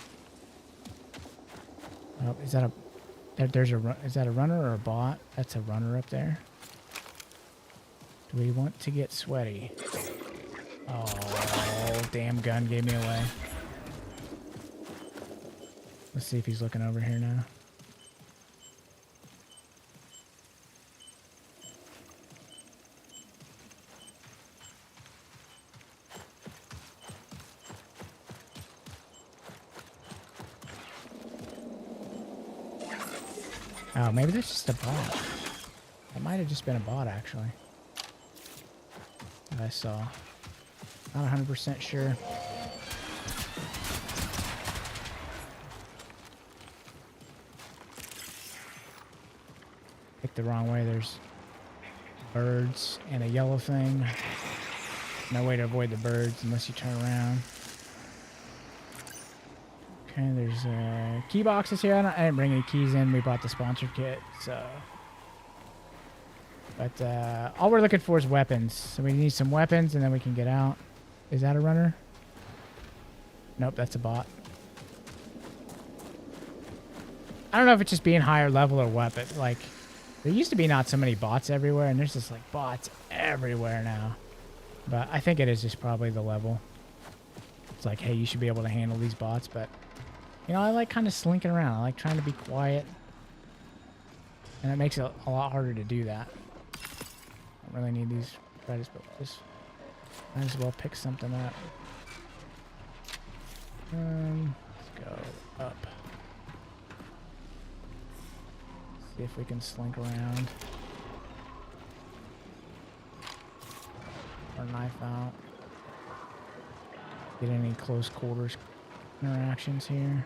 Oh, is that is that a runner or a bot? That's a runner up there. Do we want to get sweaty? Oh, damn gun gave me away. Let's see if he's looking over here now. Oh, maybe that's just a bot. That might have just been a bot, actually. That I saw. Not 100% sure. Picked the wrong way. There's birds and a yellow thing. No way to avoid the birds unless you turn around. Okay, there's key boxes here. I didn't bring any keys in. We bought the sponsored kit, so. But all we're looking for is weapons. So we need some weapons, and then we can get out. Is that a runner? Nope, that's a bot. I don't know if it's just being higher level or what, but like, there used to be not so many bots everywhere, and there's just like bots everywhere now. But I think it is just probably the level. It's like, hey, you should be able to handle these bots, but you know, I like kind of slinking around. I like trying to be quiet, and it makes it a lot harder to do that. I don't really need these credits, but just might as well pick something up. Let's go up. See if we can slink around. Our knife out. Get any close quarters interactions here.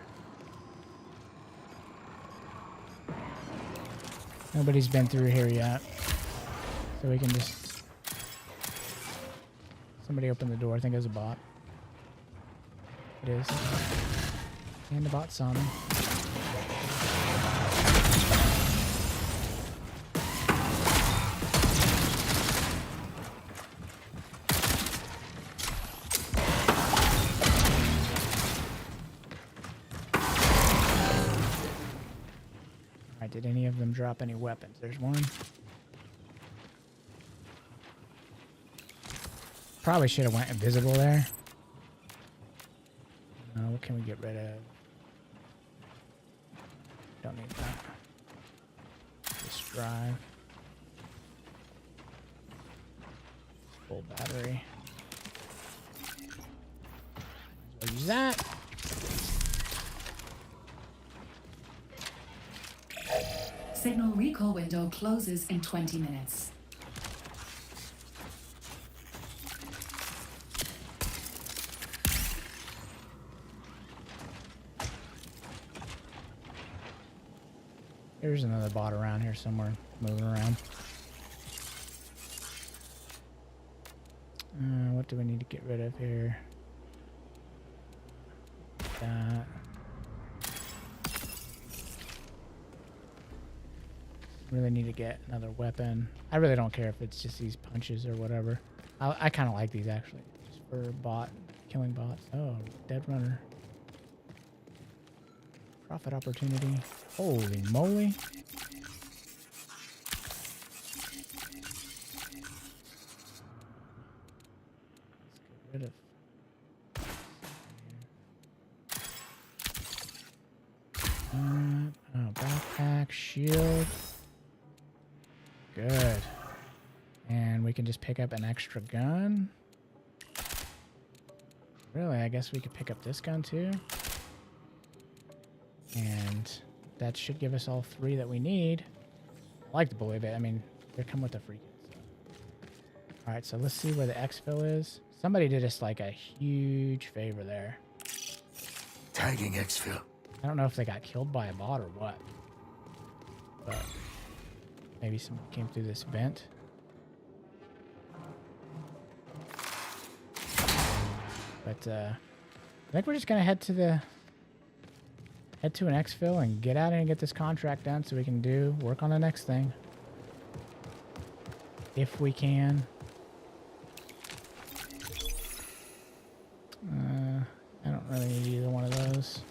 Nobody's been through here yet. So we can just... Somebody opened the door. I think it was a bot. It is. And the bot saw me. Alright, did any of them drop any weapons? There's one. Probably should have went invisible there. What can we get rid of? Don't need that. Just drive. Full battery. Might as well use that. Signal recall window closes in 20 minutes. There's another bot around here somewhere, moving around. What do we need to get rid of here? That. Really need to get another weapon. I really don't care if it's just these punches or whatever. I kind of like these actually, just for killing bots. Oh, dead runner. Profit opportunity. Holy moly. Let's get rid of. Oh, backpack, shield. Good. And we can just pick up an extra gun. Really, I guess we could pick up this gun too. And that should give us all 3 that we need. I like the bullet bit. I mean, they come with the free kit. So. Alright, so let's see where the exfil is. Somebody did us like a huge favor there. Tagging exfil. I don't know if they got killed by a bot or what. But maybe someone came through this vent. But I think we're just gonna head to an exfil and get out and get this contract done so we can work on the next thing. If we can. I don't really need either one of those.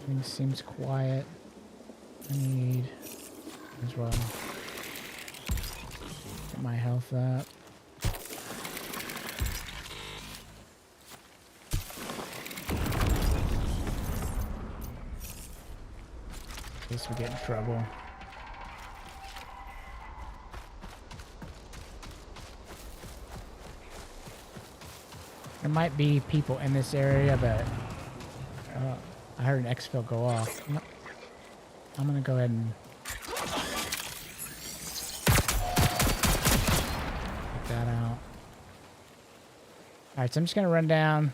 Everything seems quiet. I need as well. Get my health up. case we get in trouble. There might be people in this area, but I heard an exfil go off. No, I'm gonna go ahead and get that out. Alright, so I'm just gonna run down.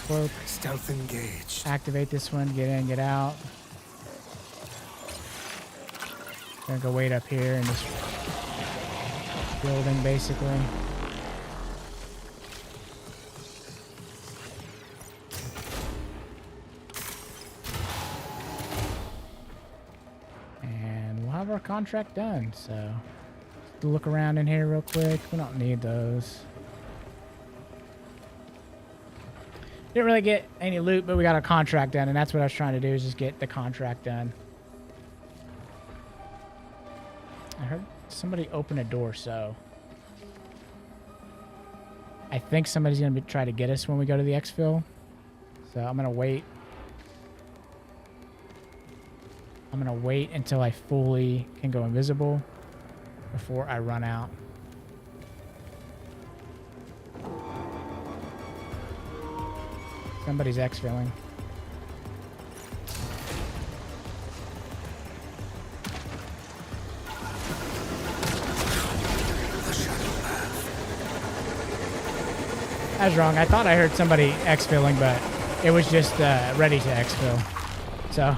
Cloak. Stealth engaged. Activate this one, get in, get out. Gonna go wait up here in this building, basically. And we'll have our contract done, so look around in here real quick. We don't need those. Didn't really get any loot, but we got our contract done, and that's what I was trying to do, is just get the contract done. I heard somebody open a door, so I think somebody's gonna try to get us when we go to the exfil. So I'm gonna wait. I'm gonna wait until I fully can go invisible before I run out. Somebody's exfilling. I was wrong. I thought I heard somebody exfilling, but it was just ready to exfil. So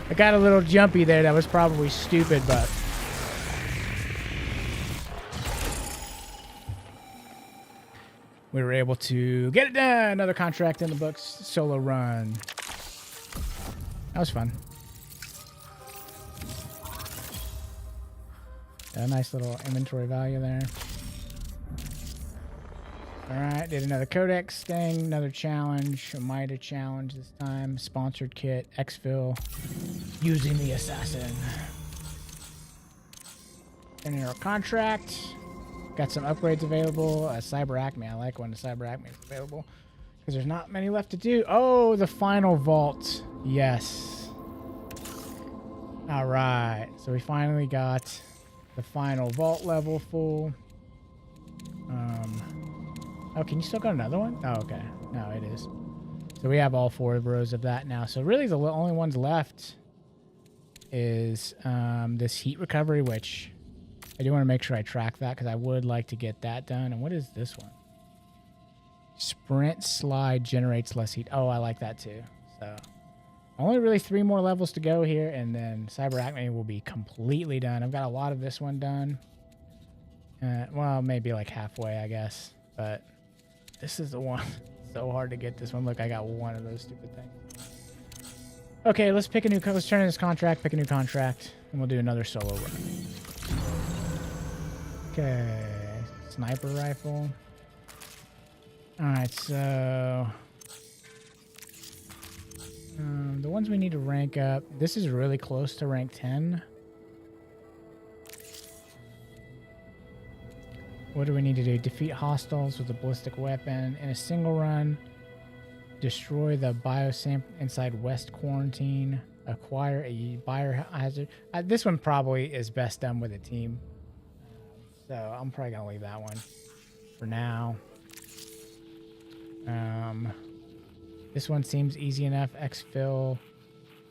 I got a little jumpy there. That was probably stupid, but we were able to get it done. Another contract in the books. Solo run. That was fun. A nice little inventory value there. Alright, did another codex thing, another challenge, a Mida challenge this time. Sponsored kit, exfil, using the assassin. Turning our contract. Got some upgrades available. Cyber Acme. I like when the Cyber Acme is available, because there's not many left to do. Oh, the final vault. Yes. Alright, so we finally got the final vault level full. Oh, can you still got another one? Oh, okay. No, it is. So we have all 4 rows of that now. So really the only ones left is this heat recovery, which I do want to make sure I track that, because I would like to get that done. And what is this one? Sprint slide generates less heat. Oh, I like that too. So only really 3 more levels to go here, and then Cyber Acme will be completely done. I've got a lot of this one done. Well, maybe like halfway, I guess. But this is the one. So hard to get this one. Look, I got one of those stupid things. Okay, let's pick a new. Let's turn in this contract. Pick a new contract, and we'll do another solo run. Okay, sniper rifle. All right, so the ones we need to rank up. This is really close to rank 10. What do we need to do? Defeat hostiles with a ballistic weapon in a single run. Destroy the biosample inside West Quarantine. Acquire a biohazard. This one probably is best done with a team. So I'm probably going to leave that one for now. This one seems easy enough. Exfil.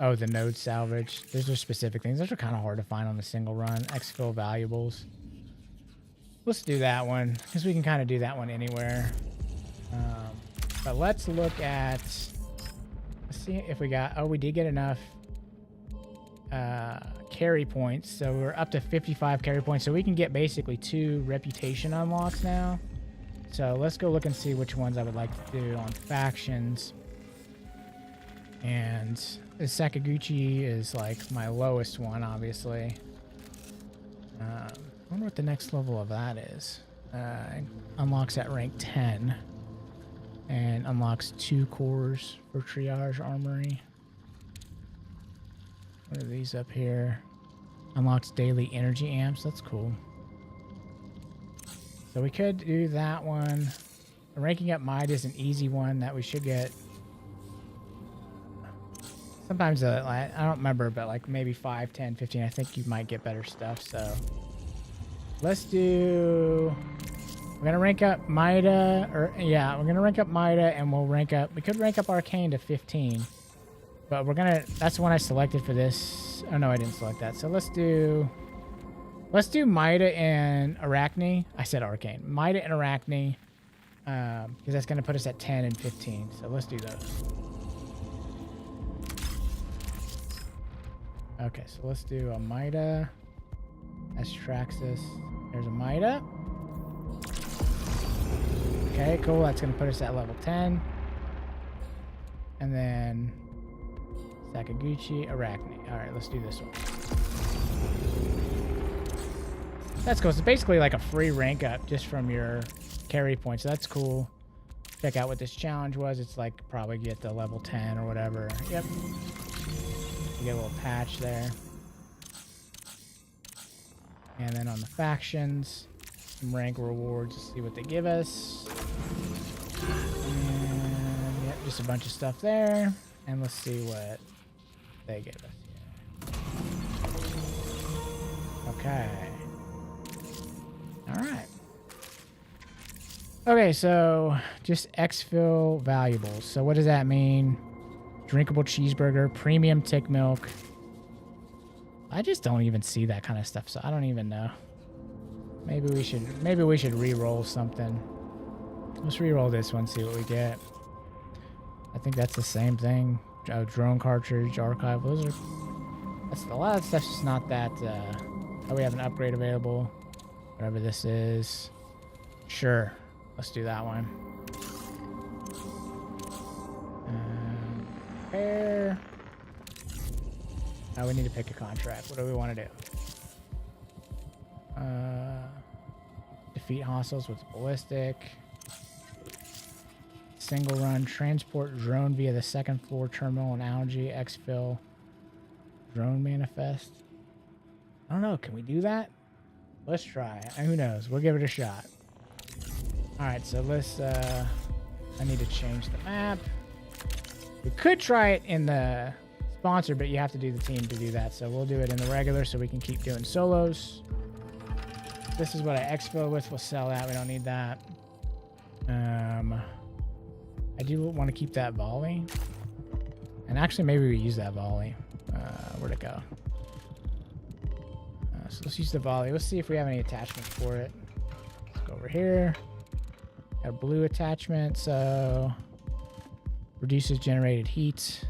Oh, the node salvage. Those are specific things. Those are kind of hard to find on a single run. Exfil valuables. Let's do that one, because we can kind of do that one anywhere. But let's look at... Let's see if we got... Oh, we did get enough carry points. So we're up to 55 carry points. So we can get basically 2 reputation unlocks now. So let's go look and see which ones I would like to do on factions. And the Sakaguchi is like my lowest one, obviously. I wonder what the next level of that is. Unlocks at rank 10. And unlocks 2 cores for triage armory. What are these up here? Unlocks daily energy amps. That's cool. So we could do that one. Ranking up Might is an easy one that we should get sometimes, I don't remember, but like maybe 5, 10, 15, I think you might get better stuff. So let's do, we're going to rank up Mida, or yeah, we're going to rank up Mida, and we'll rank up, we could rank up Arcane to 15, but we're going to, that's the one I selected for this. Oh no, I didn't select that. So let's do Mida and Arachne. I said Arcane. Mida and Arachne, because that's going to put us at 10 and 15. So let's do those. Okay, so let's do a Mida. That's Traxxas. There's a Mida. Okay, cool. That's going to put us at level 10. And then Sakaguchi, Arachne. All right, let's do this one. That's cool. It's basically like a free rank up just from your carry points. So that's cool. Check out what this challenge was. It's like probably get to level 10 or whatever. Yep. You get a little patch there. And then on the factions, some rank rewards to see what they give us. And yep, just a bunch of stuff there. And let's see what they give us here. Okay. Alright. Okay, so just exfil valuables. So what does that mean? Drinkable cheeseburger, premium tick milk. I just don't even see that kind of stuff, so I don't even know. Maybe we should re-roll something. Let's re-roll this one, see what we get. I think that's the same thing. Drone cartridge, archive. Those are. That's a lot of stuff's just not that. Oh, we have an upgrade available. Whatever this is. Sure, let's do that one. Repair. Now we need to pick a contract. What do we want to do? Defeat hostiles with ballistic. Single run. Transport drone via the second floor terminal and algae. Exfil. Drone manifest. I don't know. Can we do that? Let's try. Who knows? We'll give it a shot. Alright, so let's... I need to change the map. We could try it in the sponsor, but you have to do the team to do that. So we'll do it in the regular so we can keep doing solos. This is what I exfil with. We'll sell that. We don't need that. I do want to keep that volley. And actually, maybe we use that volley. Where'd it go? So let's use the volley. Let's see if we have any attachments for it. Let's go over here. Got a blue attachment, so reduces generated heat.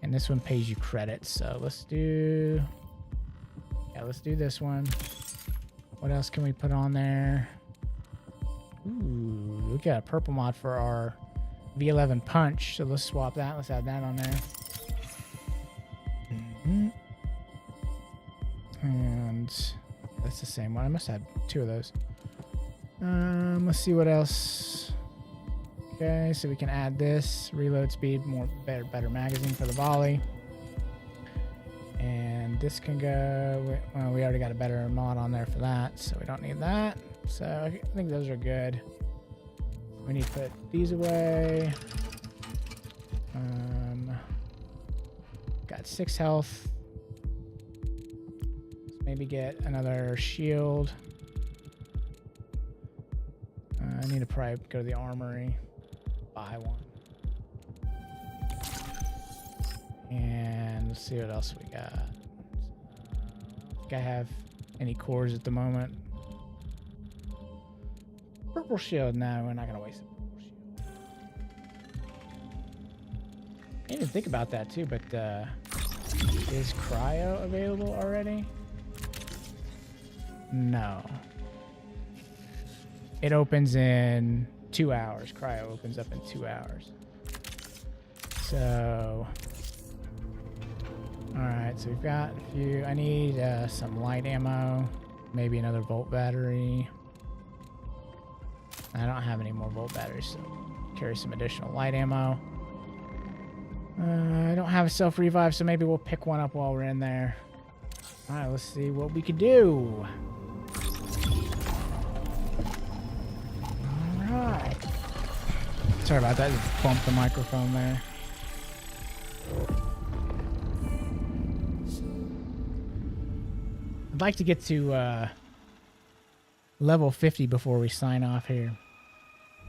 And this one pays you credits. So let's do this one. What else can we put on there? Ooh, we got a purple mod for our V11 punch. So let's swap that. Let's add that on there. And that's the same one. I must have 2 of those. Let's see what else. Okay, so we can add this. Reload speed, better magazine for the volley. And this can go, well, we already got a better mod on there for that, so we don't need that. So I think those are good. We need to put these away. Got 6 health. Maybe get another shield. I need to probably go to the armory, buy one. And let's see what else we got. I think I have any cores at the moment. Purple shield, no, we're not gonna waste a purple shield. I didn't even think about that too, but is cryo available already? No. It opens in 2 hours. Cryo opens up in 2 hours. So, all right, so we've got a few. I need some light ammo, maybe another volt battery. I don't have any more volt batteries, so carry some additional light ammo. I don't have a self-revive, so maybe we'll pick one up while we're in there. All right, let's see what we can do. Alright. Sorry about that, just bumped the microphone there. I'd like to get to level 50 before we sign off here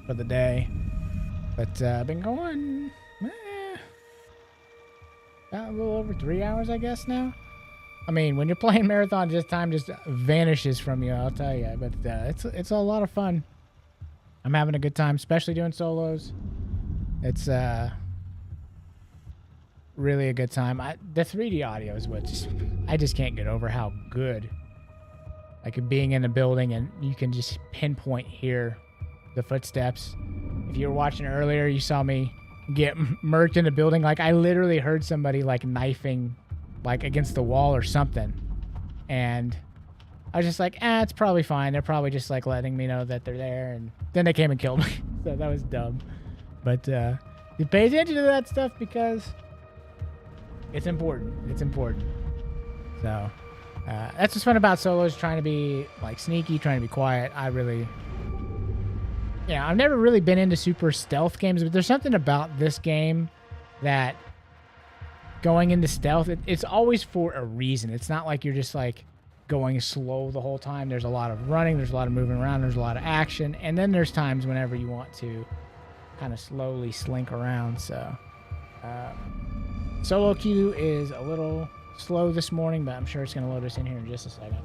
for the day. But I've been going about a little over 3 hours, I guess, now. I mean, when you're playing marathon, just time just vanishes from you, I'll tell you. But it's a lot of fun. I'm having a good time, especially doing solos. It's really a good time. The 3D audio is what I just can't get over how good. Like being in a building and you can just pinpoint hear the footsteps. If you were watching earlier, you saw me get murked in a building. Like I literally heard somebody like knifing like against the wall or something. And I was just like, it's probably fine. They're probably just like letting me know that they're there. And then they came and killed me. So that was dumb. But you pay attention to that stuff because it's important. It's important. So that's what's fun about solos, trying to be like sneaky, trying to be quiet. I've never really been into super stealth games, but there's something about this game that going into stealth, it's always for a reason. It's not like you're just like going slow the whole time. There's a lot of running, there's a lot of moving around, there's a lot of action, and then there's times whenever you want to kind of slowly slink around. So solo queue is a little slow this morning, but I'm sure it's going to load us in here in just a second.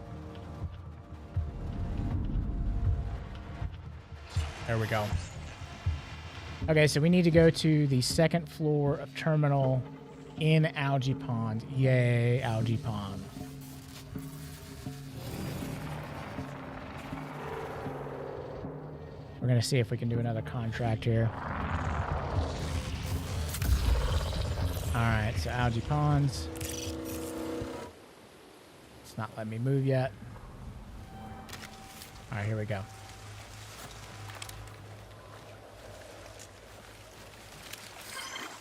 There we go. Okay, so we need to go to the second floor of terminal in Algae Pond. Yay, Algae Pond. We're going to see if we can do another contract here. Alright, so Algae Ponds. It's not letting me move yet. Alright, here we go.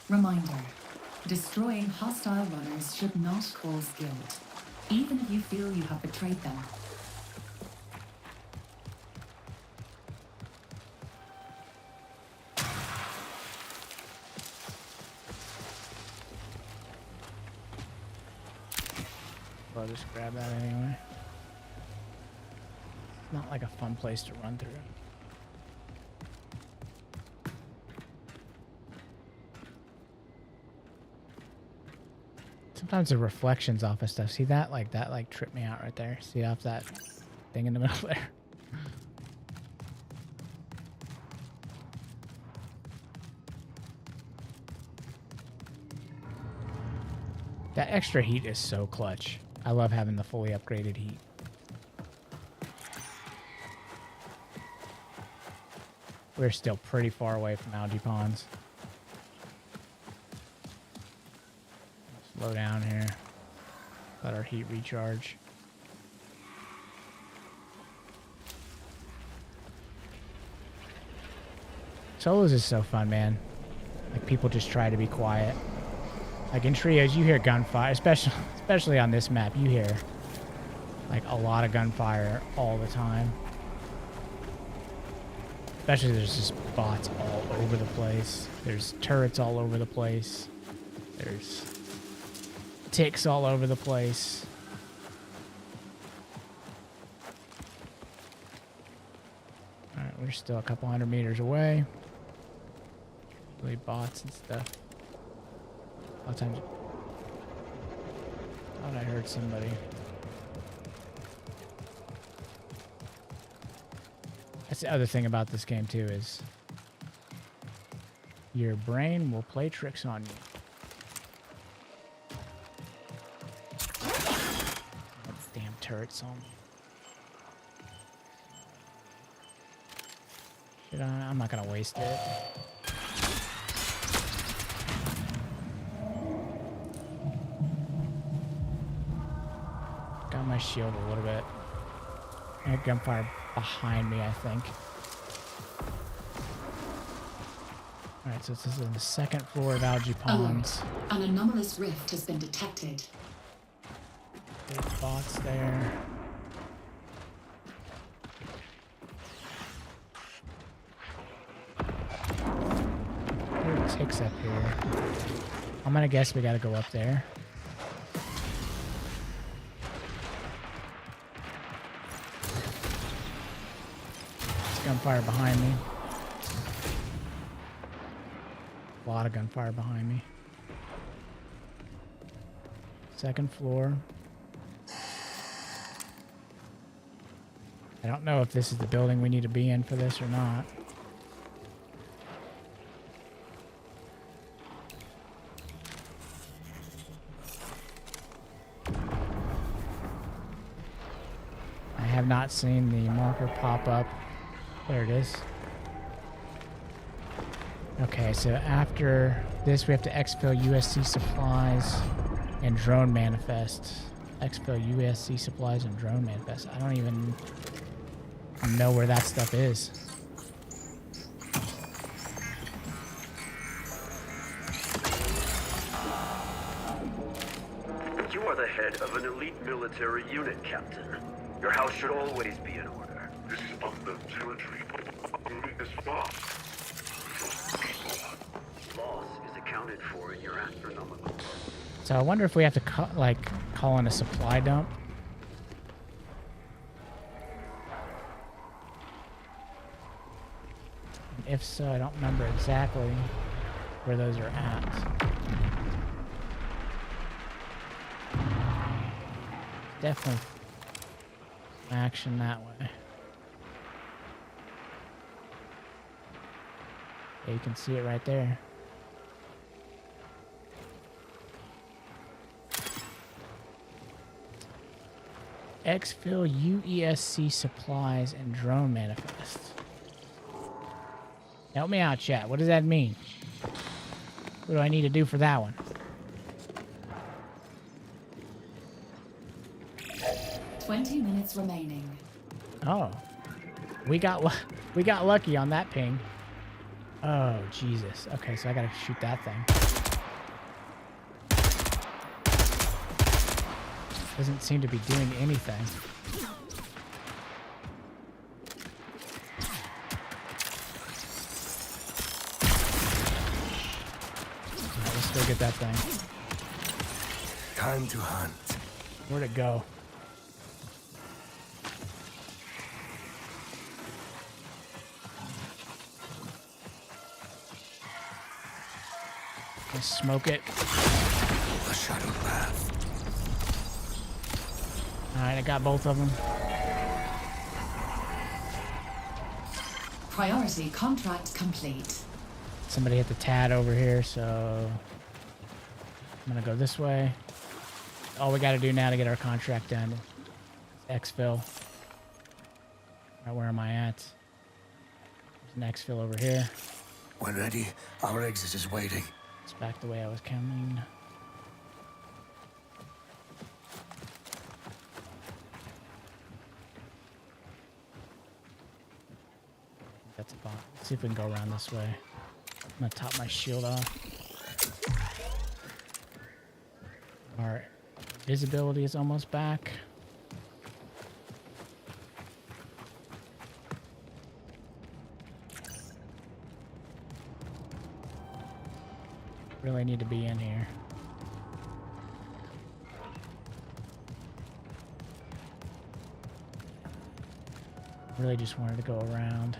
Reminder. Destroying hostile runners should not cause guilt, even if you feel you have betrayed them. I'll just grab that anyway. It's not like a fun place to run through. Sometimes the reflections off of stuff. See that? Like that like tripped me out right there. See off that thing in the middle there. That extra heat is so clutch. I love having the fully upgraded heat. We're still pretty far away from Algae Ponds. Slow down here. Let our heat recharge. Solos is so fun, man. Like people just try to be quiet. Like in trios, you hear gunfire, especially on this map. You hear like a lot of gunfire all the time. Especially there's just bots all over the place. There's turrets all over the place. There's ticks all over the place. Alright, we're still a couple 100 meters away. Really bots and stuff. A lot of times I thought I heard somebody. That's the other thing about this game too, is your brain will play tricks on you. Damn turrets on me. I'm not gonna waste it. Got my shield a little bit. I had gunfire behind me, I think. Alright, so this is in the second floor of Algae Ponds. An anomalous rift has been detected. There's bots there. There are ticks up here. I'm gonna guess we gotta go up there. gunfire behind me. A lot of gunfire behind me. Second floor. I don't know if this is the building we need to be in for this or not. I have not seen the marker pop up. There it is. Okay, so after this we have to exfil USC supplies and drone manifest. Exfil USC supplies and drone manifest. I don't even know where that stuff is. You are the head of an elite military unit, Captain. Your house should always be in order. This is unknown territory, but is lost. Loss is accounted for in your astronomical. So I wonder if we have to call in a supply dump. And if so, I don't remember exactly where those are at. Definitely action that way. Yeah, you can see it right there. Exfil UESC supplies and drone manifest. Help me out, chat. What does that mean? What do I need to do for that one? 20 minutes remaining. Oh, we got lucky on that ping. Oh Jesus. Okay, so I gotta shoot that thing. Doesn't seem to be doing anything. Alright, let's go get that thing. Time to hunt. Where'd it go? Let's smoke it. A shadow path. Alright, I got both of them. Priority contract complete. Somebody hit the TAD over here, so I'm gonna go this way. All we gotta do now to get our contract done is exfil. Alright, where am I at? There's an exfil over here. When ready, our exit is waiting. It's back the way I was coming. That's a bot. Let's see if we can go around this way. I'm gonna top my shield off. Our visibility is almost back. Really need to be in here. Really just wanted to go around.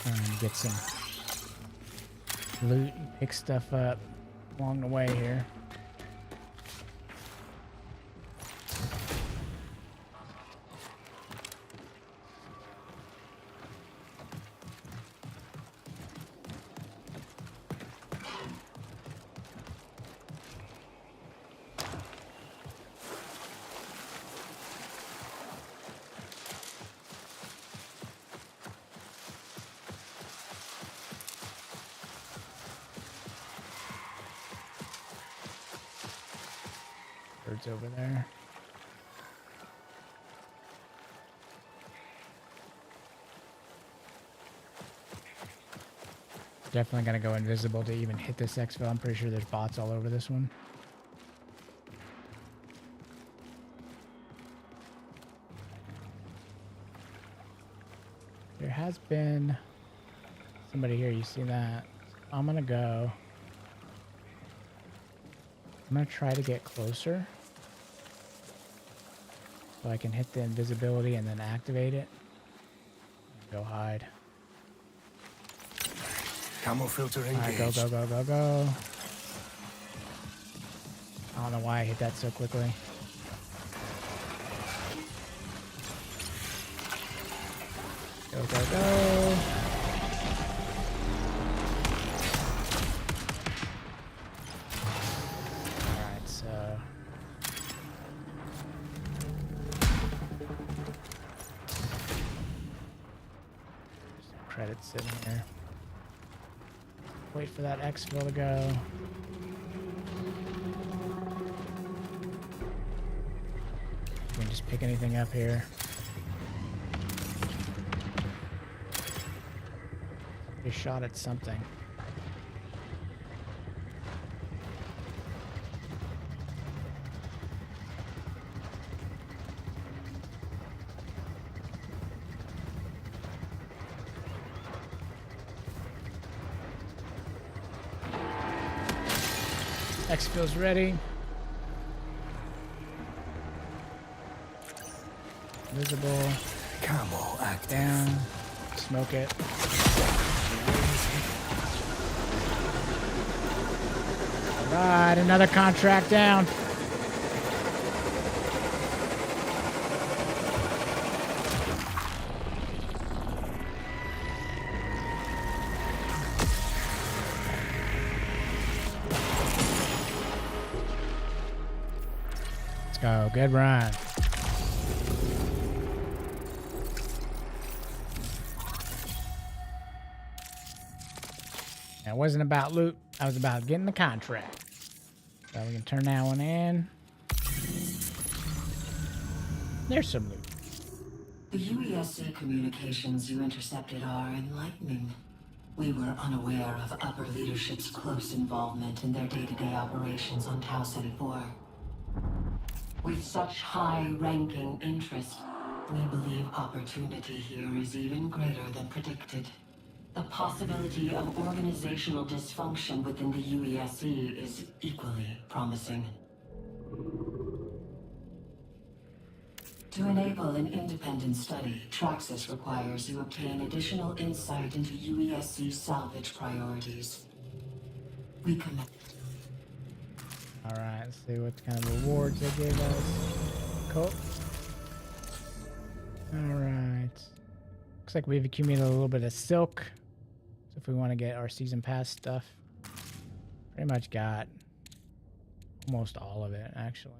And get some loot and pick stuff up along the way here. Birds over there. Definitely gonna go invisible to even hit this exfil. I'm pretty sure there's bots all over this one. There has been Somebody here, you see that? I'm gonna go. I'm gonna try to get closer so I can hit the invisibility and then activate it. Go hide. Camo filter All right, engaged. go, go, go, go, go. I don't know why I hit that so quickly. Go, go, go. Alright, so... Some credits sitting here. Wait for that exfil to go. We can just pick anything up here. They shot at something. Exfil's ready. Visible. Camo active. Down. Smoke it. Alright, another contract down. Let's go. Good run. It wasn't about loot. I was about getting the contract. So we can turn that one in. There's some loot. The UESC communications you intercepted are enlightening. We were unaware of upper leadership's close involvement in their day-to-day operations on Tau Ceti 4. With such high-ranking interest, we believe opportunity here is even greater than predicted. The possibility of organizational dysfunction within the UESC is equally promising. To enable an independent study, Traxxas requires you obtain additional insight into UESC salvage priorities. We commit. Alright, let's see what kind of rewards they gave us. Cool. Alright. Looks like we've accumulated a little bit of silk. So if we want to get our season pass stuff, pretty much got almost all of it, actually.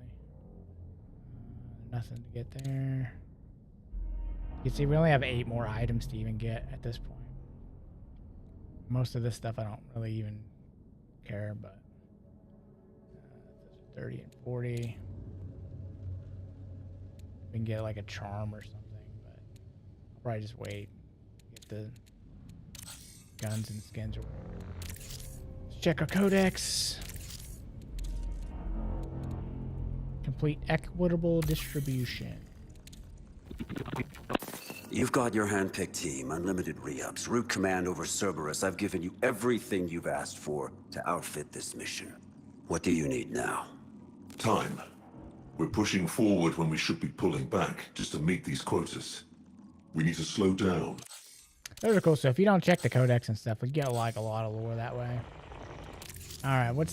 Nothing to get there. You can see we only have 8 more items to even get at this point. Most of this stuff I don't really even care, but 30 and 40. We can get like a charm or something, but I'll probably just wait. Get the guns and skins or whatever. Let's check our codex. Complete equitable distribution. You've got your hand-picked team, unlimited re-ups, route command over Cerberus. I've given you everything you've asked for to outfit this mission. What do you need now? Time. We're pushing forward when we should be pulling back, just to meet these quotas. We need to slow down. Those are cool. So if you don't check the codex and stuff, we get like a lot of lore that way. All right, what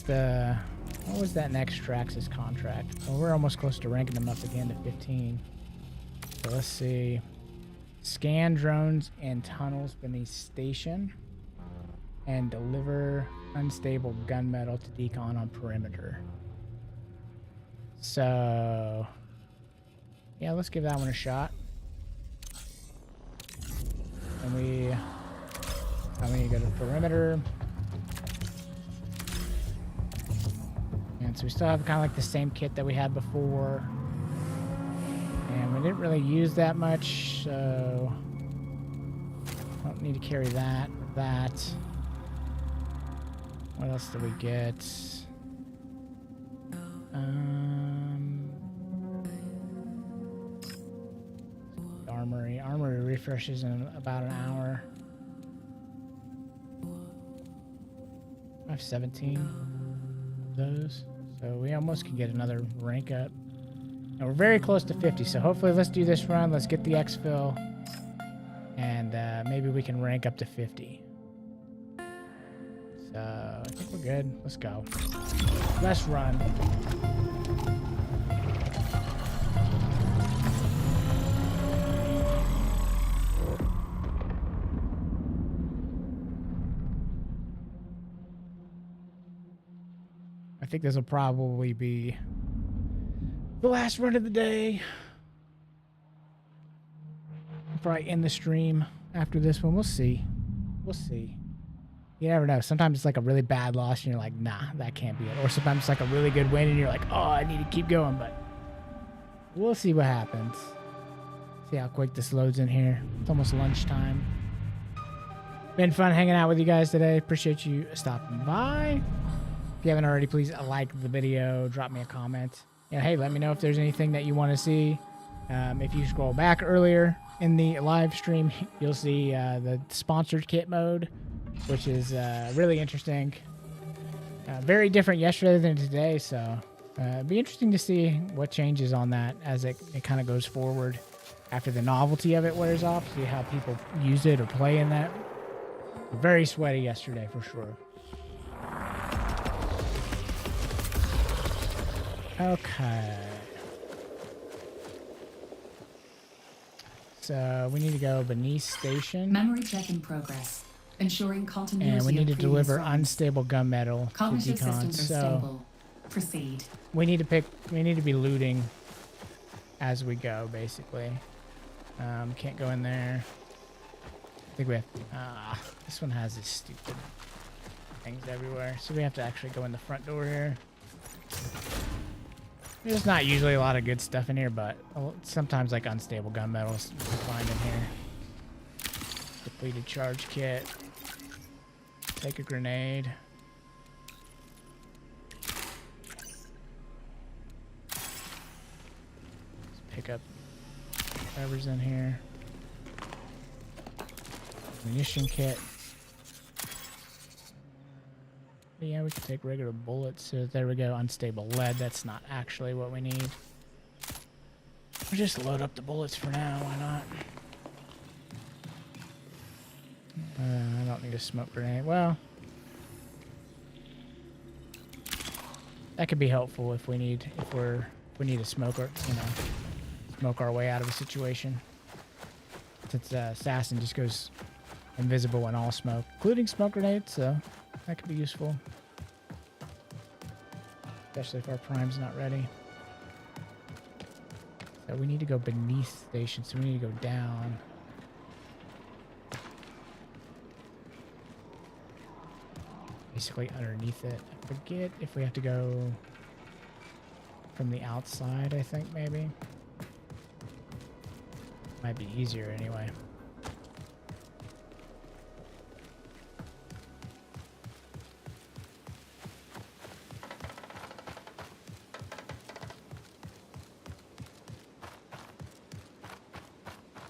was that next Traxxas contract? Well, we're almost close to ranking them up again to 15. So let's see. Scan drones and tunnels beneath station and deliver unstable gunmetal to decon on perimeter. So yeah, let's give that one a shot. And we go to perimeter. And so we still have kind of like the same kit that we had before. And we didn't really use that much, so don't need to carry that with that. What else do we get? Armory. Armory refreshes in about an hour. I have 17 of those. So we almost can get another rank up. And we're very close to 50, so hopefully let's do this run. Let's get the exfil. And maybe we can rank up to 50. So I think we're good. Let's go. Let's run. I think this will probably be the last run of the day. I'll probably end the stream after this one. We'll see. We'll see. You never know. Sometimes it's like a really bad loss and you're like, nah, that can't be it. Or sometimes it's like a really good win and you're like, oh, I need to keep going. But we'll see what happens. See how quick this loads in here. It's almost lunchtime. Been fun hanging out with you guys today. Appreciate you stopping by. If you haven't already, please like the video. Drop me a comment. Hey, let me know if there's anything that you want to see. If you scroll back earlier in the live stream, you'll see the sponsored kit mode, which is really interesting. Very different yesterday than today, so it'd be interesting to see what changes on that as it kind of goes forward after the novelty of it wears off. See how people use it or play in that. Very sweaty yesterday for sure. Okay. So we need to go beneath station. Memory check in progress. Ensuring continuity. And we need to of deliver previous runs. unstable gunmetal to Cognitive decon. systems are So stable. Proceed. we need to be looting as we go, basically. Can't go in there. I think we have this one has these stupid things everywhere. So we have to actually go in the front door here. There's not usually a lot of good stuff in here, but sometimes like unstable gunmetals you can find in here. Depleted charge kit. Take a grenade. Let's pick up whatever's in here. Munition kit. Yeah, we can take regular bullets. So there we go. Unstable lead. That's not actually what we need. We'll just load up the bullets for now. Why not? I don't need a smoke grenade. Well, that could be helpful if we need a smoker, smoke our way out of a situation. Since assassin just goes invisible in all smoke, including smoke grenades, so that could be useful. Especially if our prime's not ready. So we need to go beneath station, so we need to go down. Basically underneath it. I forget if we have to go from the outside, I think maybe. Might be easier anyway.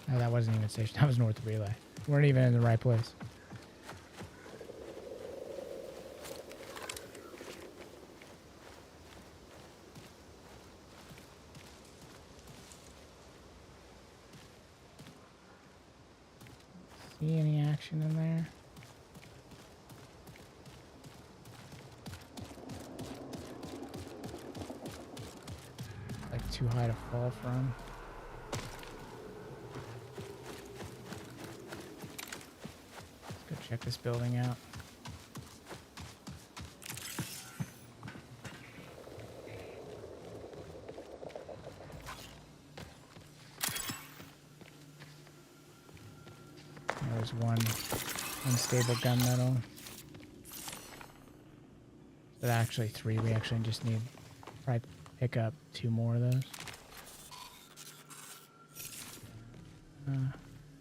No, that wasn't even station. That was North Relay. We weren't even in the right place. See any action in there? Like too high to fall from. Let's go check this building out. There's one unstable gunmetal. But actually 3. We actually just need to probably pick up 2 more of those.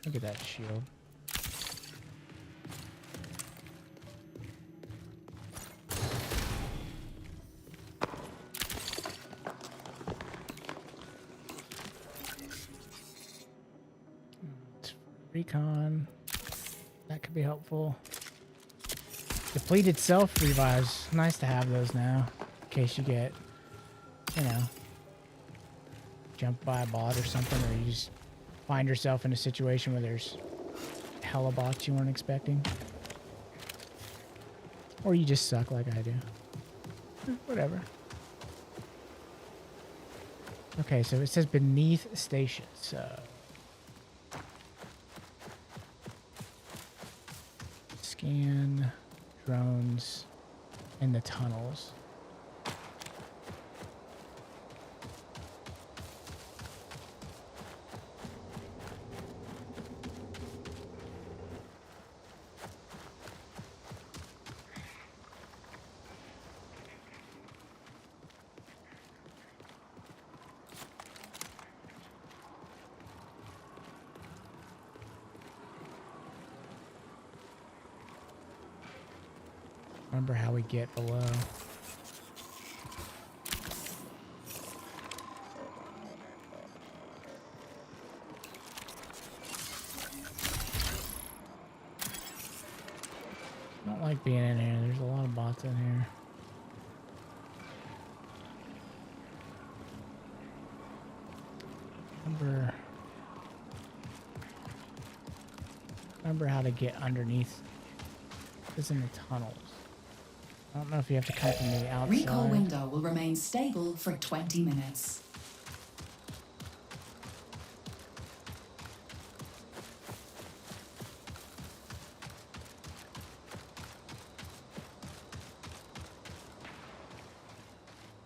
Look at that shield. Recon. That could be helpful. Depleted self revives. Nice to have those now. In case you get, you know, jumped by a bot or something, or you just find yourself in a situation where there's hella bots you weren't expecting. Or you just suck like I do. Whatever. Okay, so it says beneath station, so... Scan drones in the tunnels. Remember how we get below. I don't like being in here. There's a lot of bots in here. Remember how to get underneath. It's in the tunnels. I don't know if you have to come from the outside. Recall window will remain stable for 20 minutes.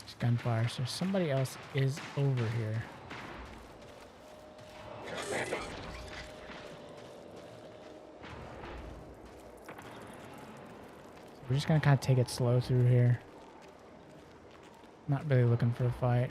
There's gunfire, so somebody else is over here. We're just gonna kind of take it slow through here. Not really looking for a fight.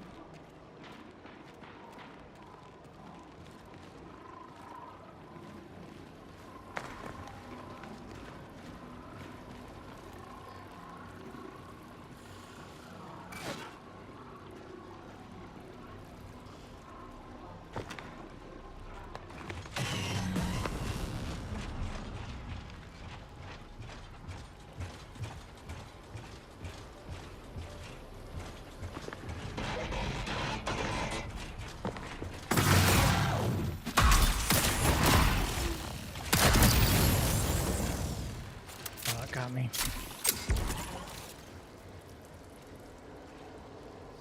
Got me.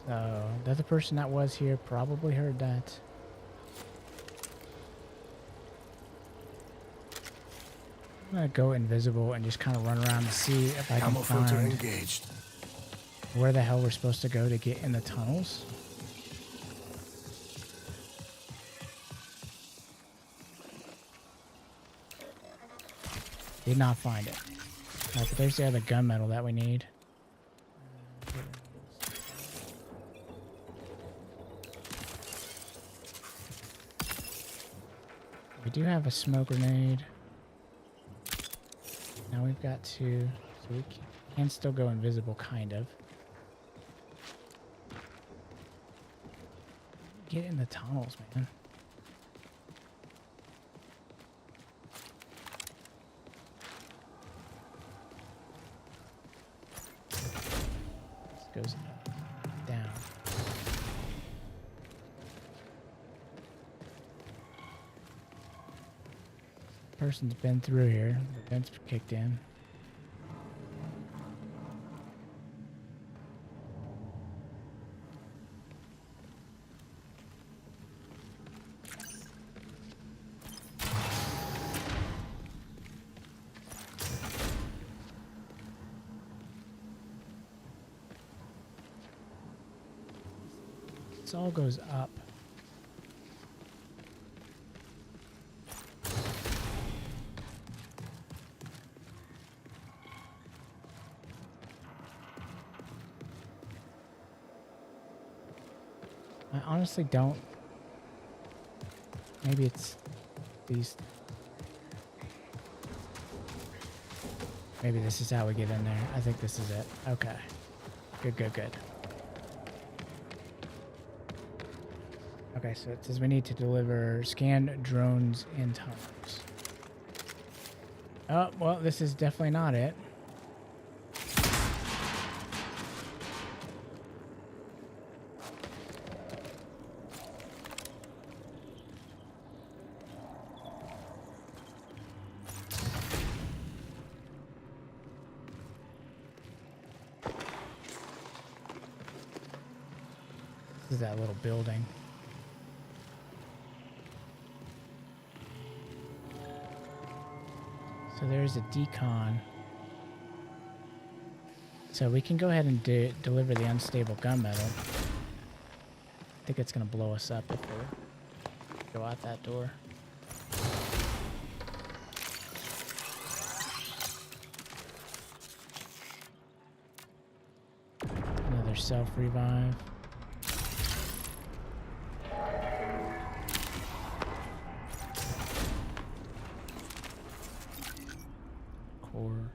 So the other person that was here probably heard that. I'm gonna go invisible and just kind of run around to see if I can Camo filter find engaged. where the hell we're supposed to go to get in the tunnels. Did not find it. Alright, but there's the other gunmetal that we need. We do have a smoke grenade. Now we've got to... So we can still go invisible, kind of. Get in the tunnels, man. Goes down. Person's been through here. The vent's kicked in. This all goes up. I honestly don't. Maybe it's these. Maybe this is how we get in there. I think this is it. Okay. Good, good, good. Okay, so it says we need to deliver scanned drones in tunnels. Oh, well, this is definitely not it. This is that little building. So there's a decon. So we can go ahead and deliver the unstable gunmetal. I think it's going to blow us up if we go out that door. Another self-revive. Core.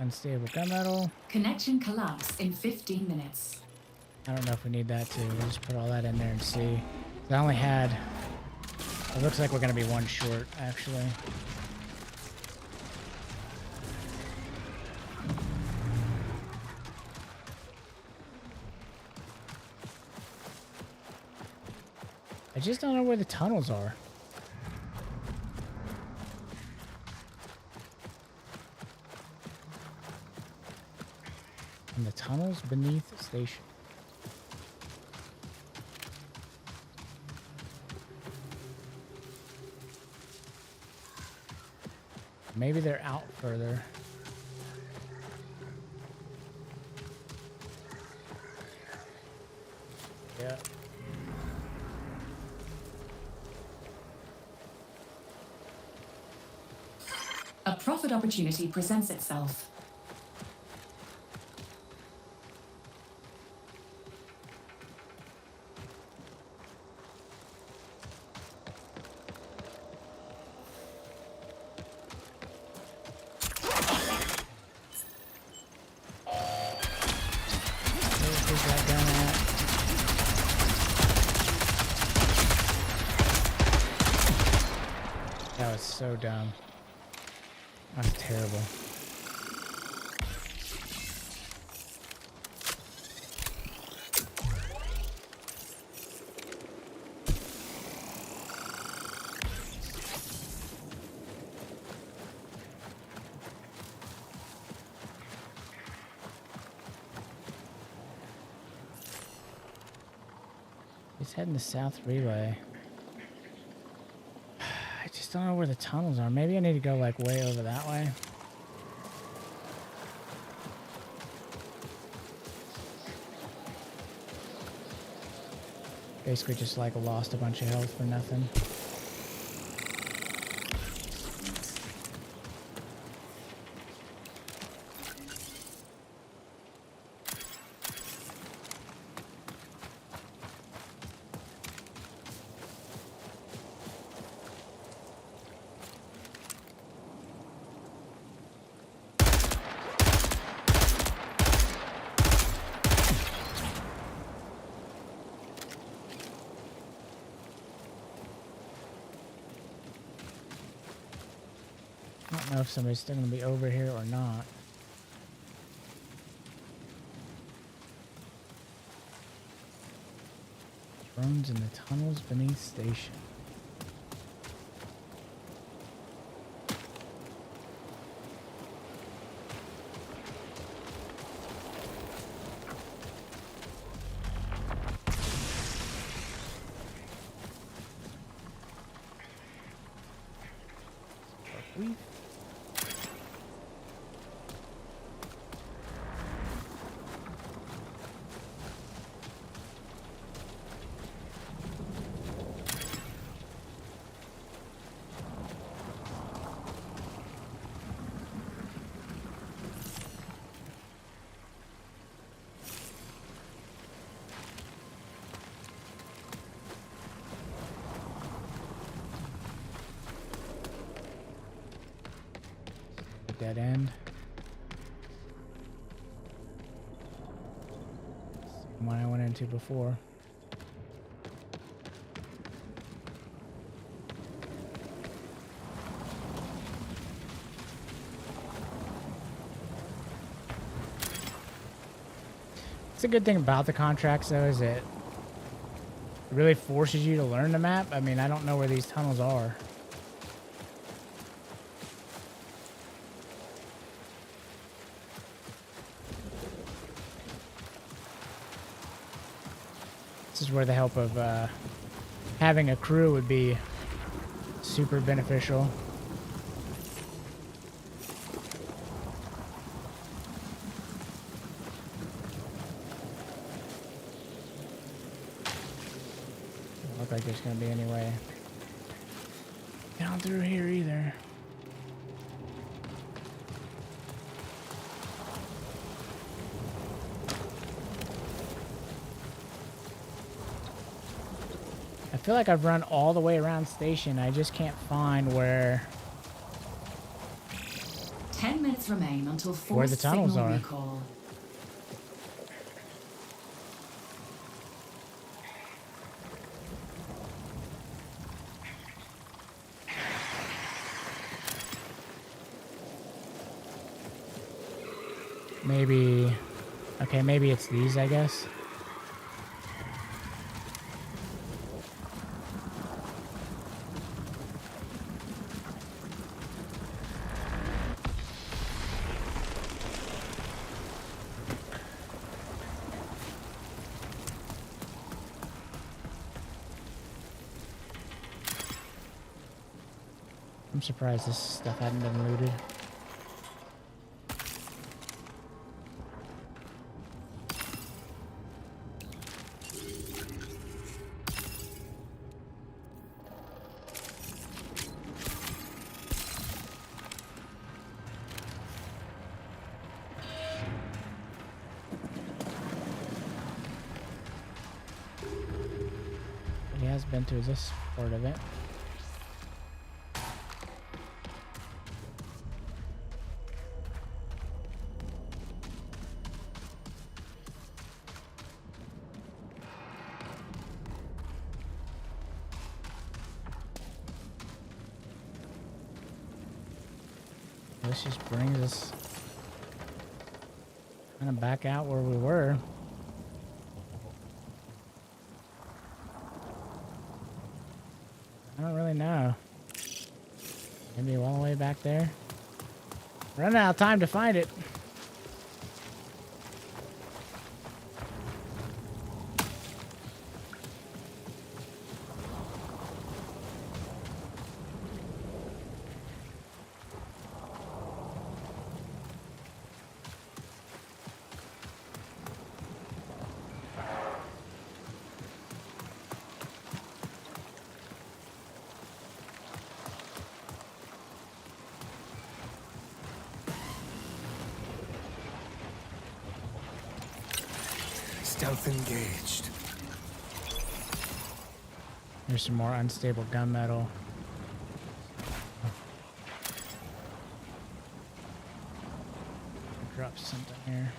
Unstable gunmetal. Connection collapse in 15 minutes. I don't know if we need that too. We'll just put all that in there and see. I only had... It looks like we're going to be one short, actually. I just don't know where the tunnels are. And the tunnels beneath the station. Maybe they're out further. Yeah. A profit opportunity presents itself. That was so dumb. That was terrible. He's heading to South Relay. I just don't know where the tunnels are. Maybe I need to go like way over that way. Basically just like lost a bunch of health for nothing. I don't know if somebody's still going to be over here or not. Drones in the tunnels beneath station. Dead end. Same one I went into before. It's a good thing about the contracts, though, is it really forces you to learn the map. I mean, I don't know where these tunnels are. This is where the help of having a crew would be super beneficial. Doesn't look like there's gonna be any way down through here either. I feel like I've run all the way around station. I just can't find where 10 minutes remain until where the forced tunnels signal are. recall. Maybe, okay, maybe it's these, I guess. I'm surprised this stuff hadn't been looted. He has been through this part of it. This just brings us kind of back out where we were. I don't really know. Maybe all the way back there. Running out of time to find it. Stealth engaged. There's some more unstable gunmetal. Drop something here.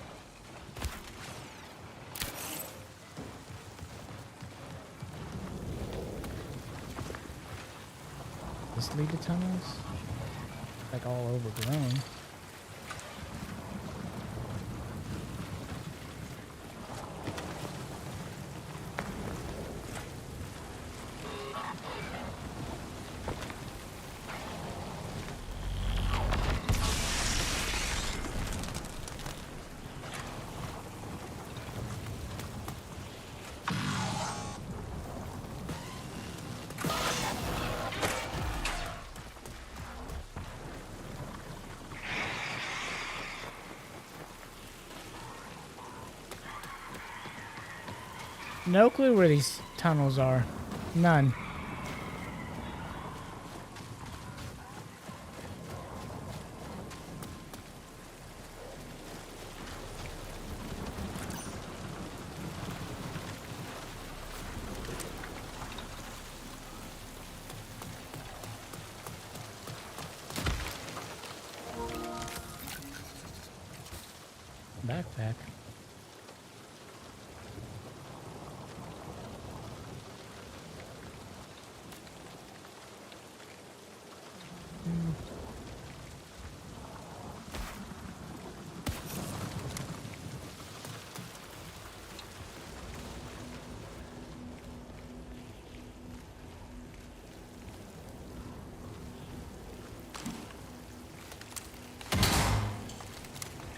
This lead to tunnels? Like all overgrown. No clue where these tunnels are. None. Backpack.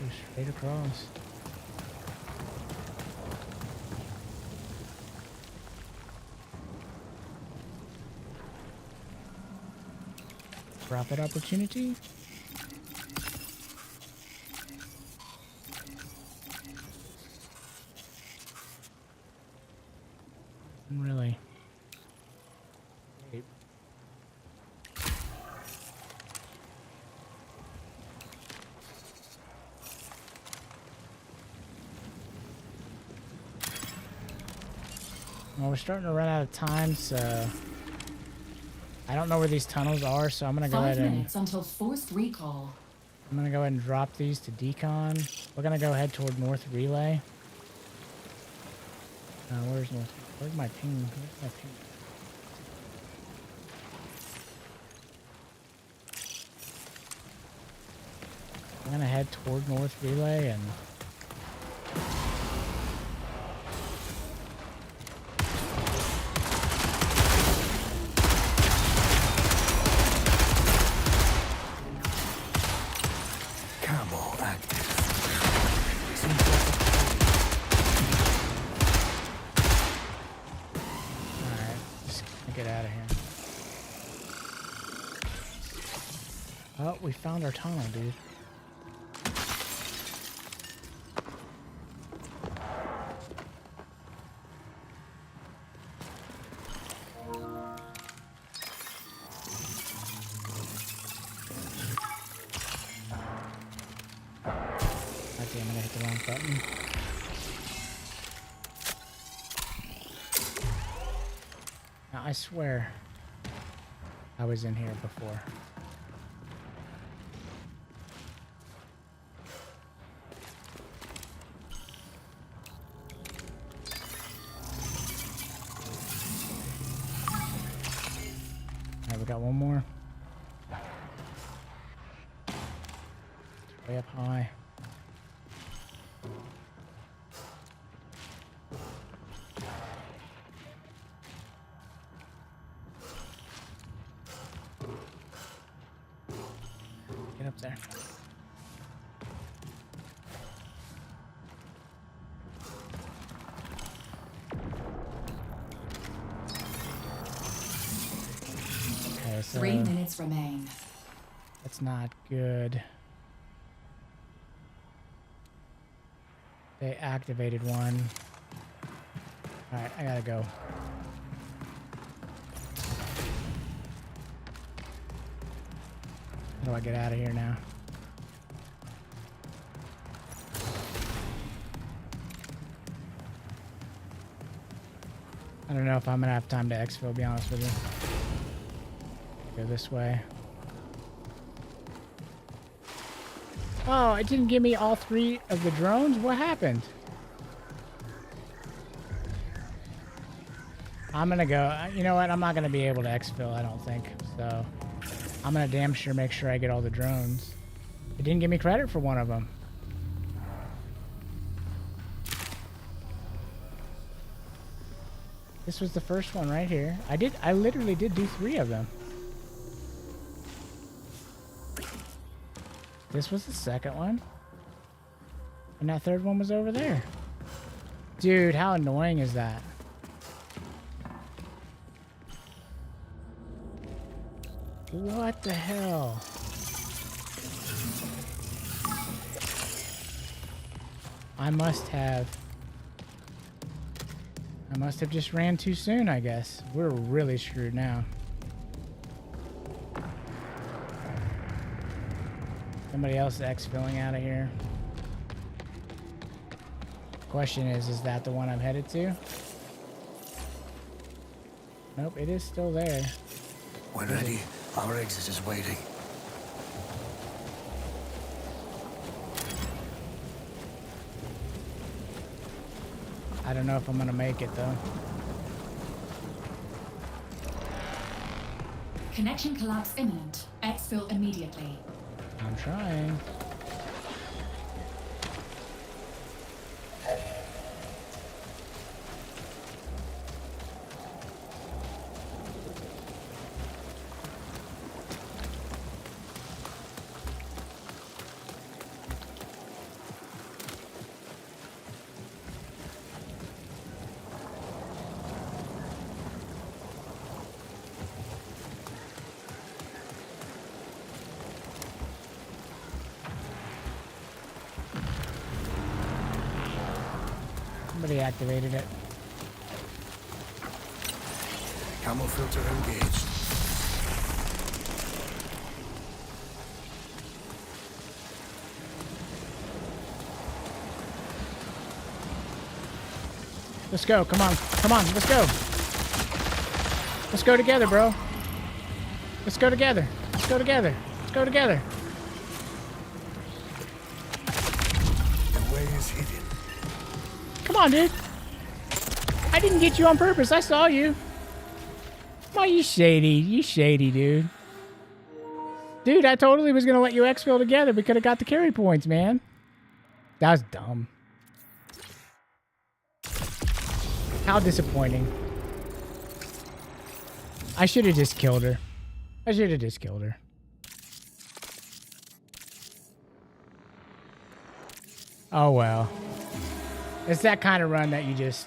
Go straight across. Profit opportunity. Really. Great. Well, we're starting to run out of time, so I don't know where these tunnels are, so I'm gonna go ahead 5 and minutes until forced recall. I'm gonna go ahead and drop these to decon. We're gonna go head toward North Relay. Where's North? Where's my ping? Where's my ping? I'm gonna head toward North Relay and Camo active. alright, just gonna get out of here. Oh, we found our tunnel, dude. I'm gonna hit the wrong button. Now, I swear I was in here before. Alright, we got one more. It's way up high. Get up there. Okay, so 3 minutes remain. that's not good. They activated one. Alright, I gotta go. How do I get out of here now? I don't know if I'm gonna have time to exfil, to be honest with you. Go this way. Oh, it didn't give me all 3 of the drones? What happened? I'm gonna go. You know what? I'm not gonna be able to exfil, I don't think. So I'm gonna damn sure make sure I get all the drones. It didn't give me credit for one of them. This was the first one right here. I literally did do 3 of them. This was the second one. And that third one was over there. Dude, how annoying is that? What the hell? I must have just ran too soon, I guess. We're really screwed now. Somebody else exfilling out of here. Question is that the one I'm headed to? Nope, it is still there. We're ready. Our exit is waiting. I don't know if I'm gonna make it though. Connection collapse imminent. Exfil immediately. I'm trying. Somebody activated it. Camo filter engaged. Let's go. Come on. Come on. Let's go. Let's go together, bro. Let's go together. Let's go together. Let's go together. The way is hidden. Come on, dude. I didn't get you on purpose. I saw you. Why you shady? You shady, dude. Dude, I totally was going to let you exfil together. We could have got the carry points, man. That was dumb. How disappointing. I should have just killed her. I should have just killed her. Oh, well. It's that kind of run that you just...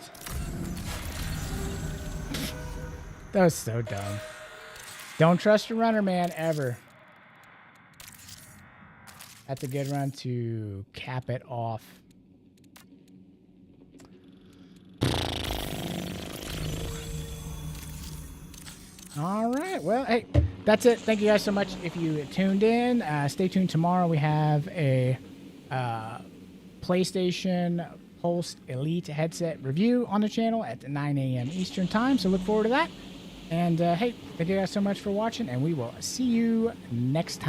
That was so dumb. Don't trust a runner, man, ever. That's a good run to cap it off. All right. Well, hey, that's it. Thank you guys so much if you tuned in. Stay tuned tomorrow. We have a PlayStation Pulse Elite headset review on the channel at 9 a.m. Eastern time. So look forward to that. And hey, thank you guys so much for watching, and we will see you next time.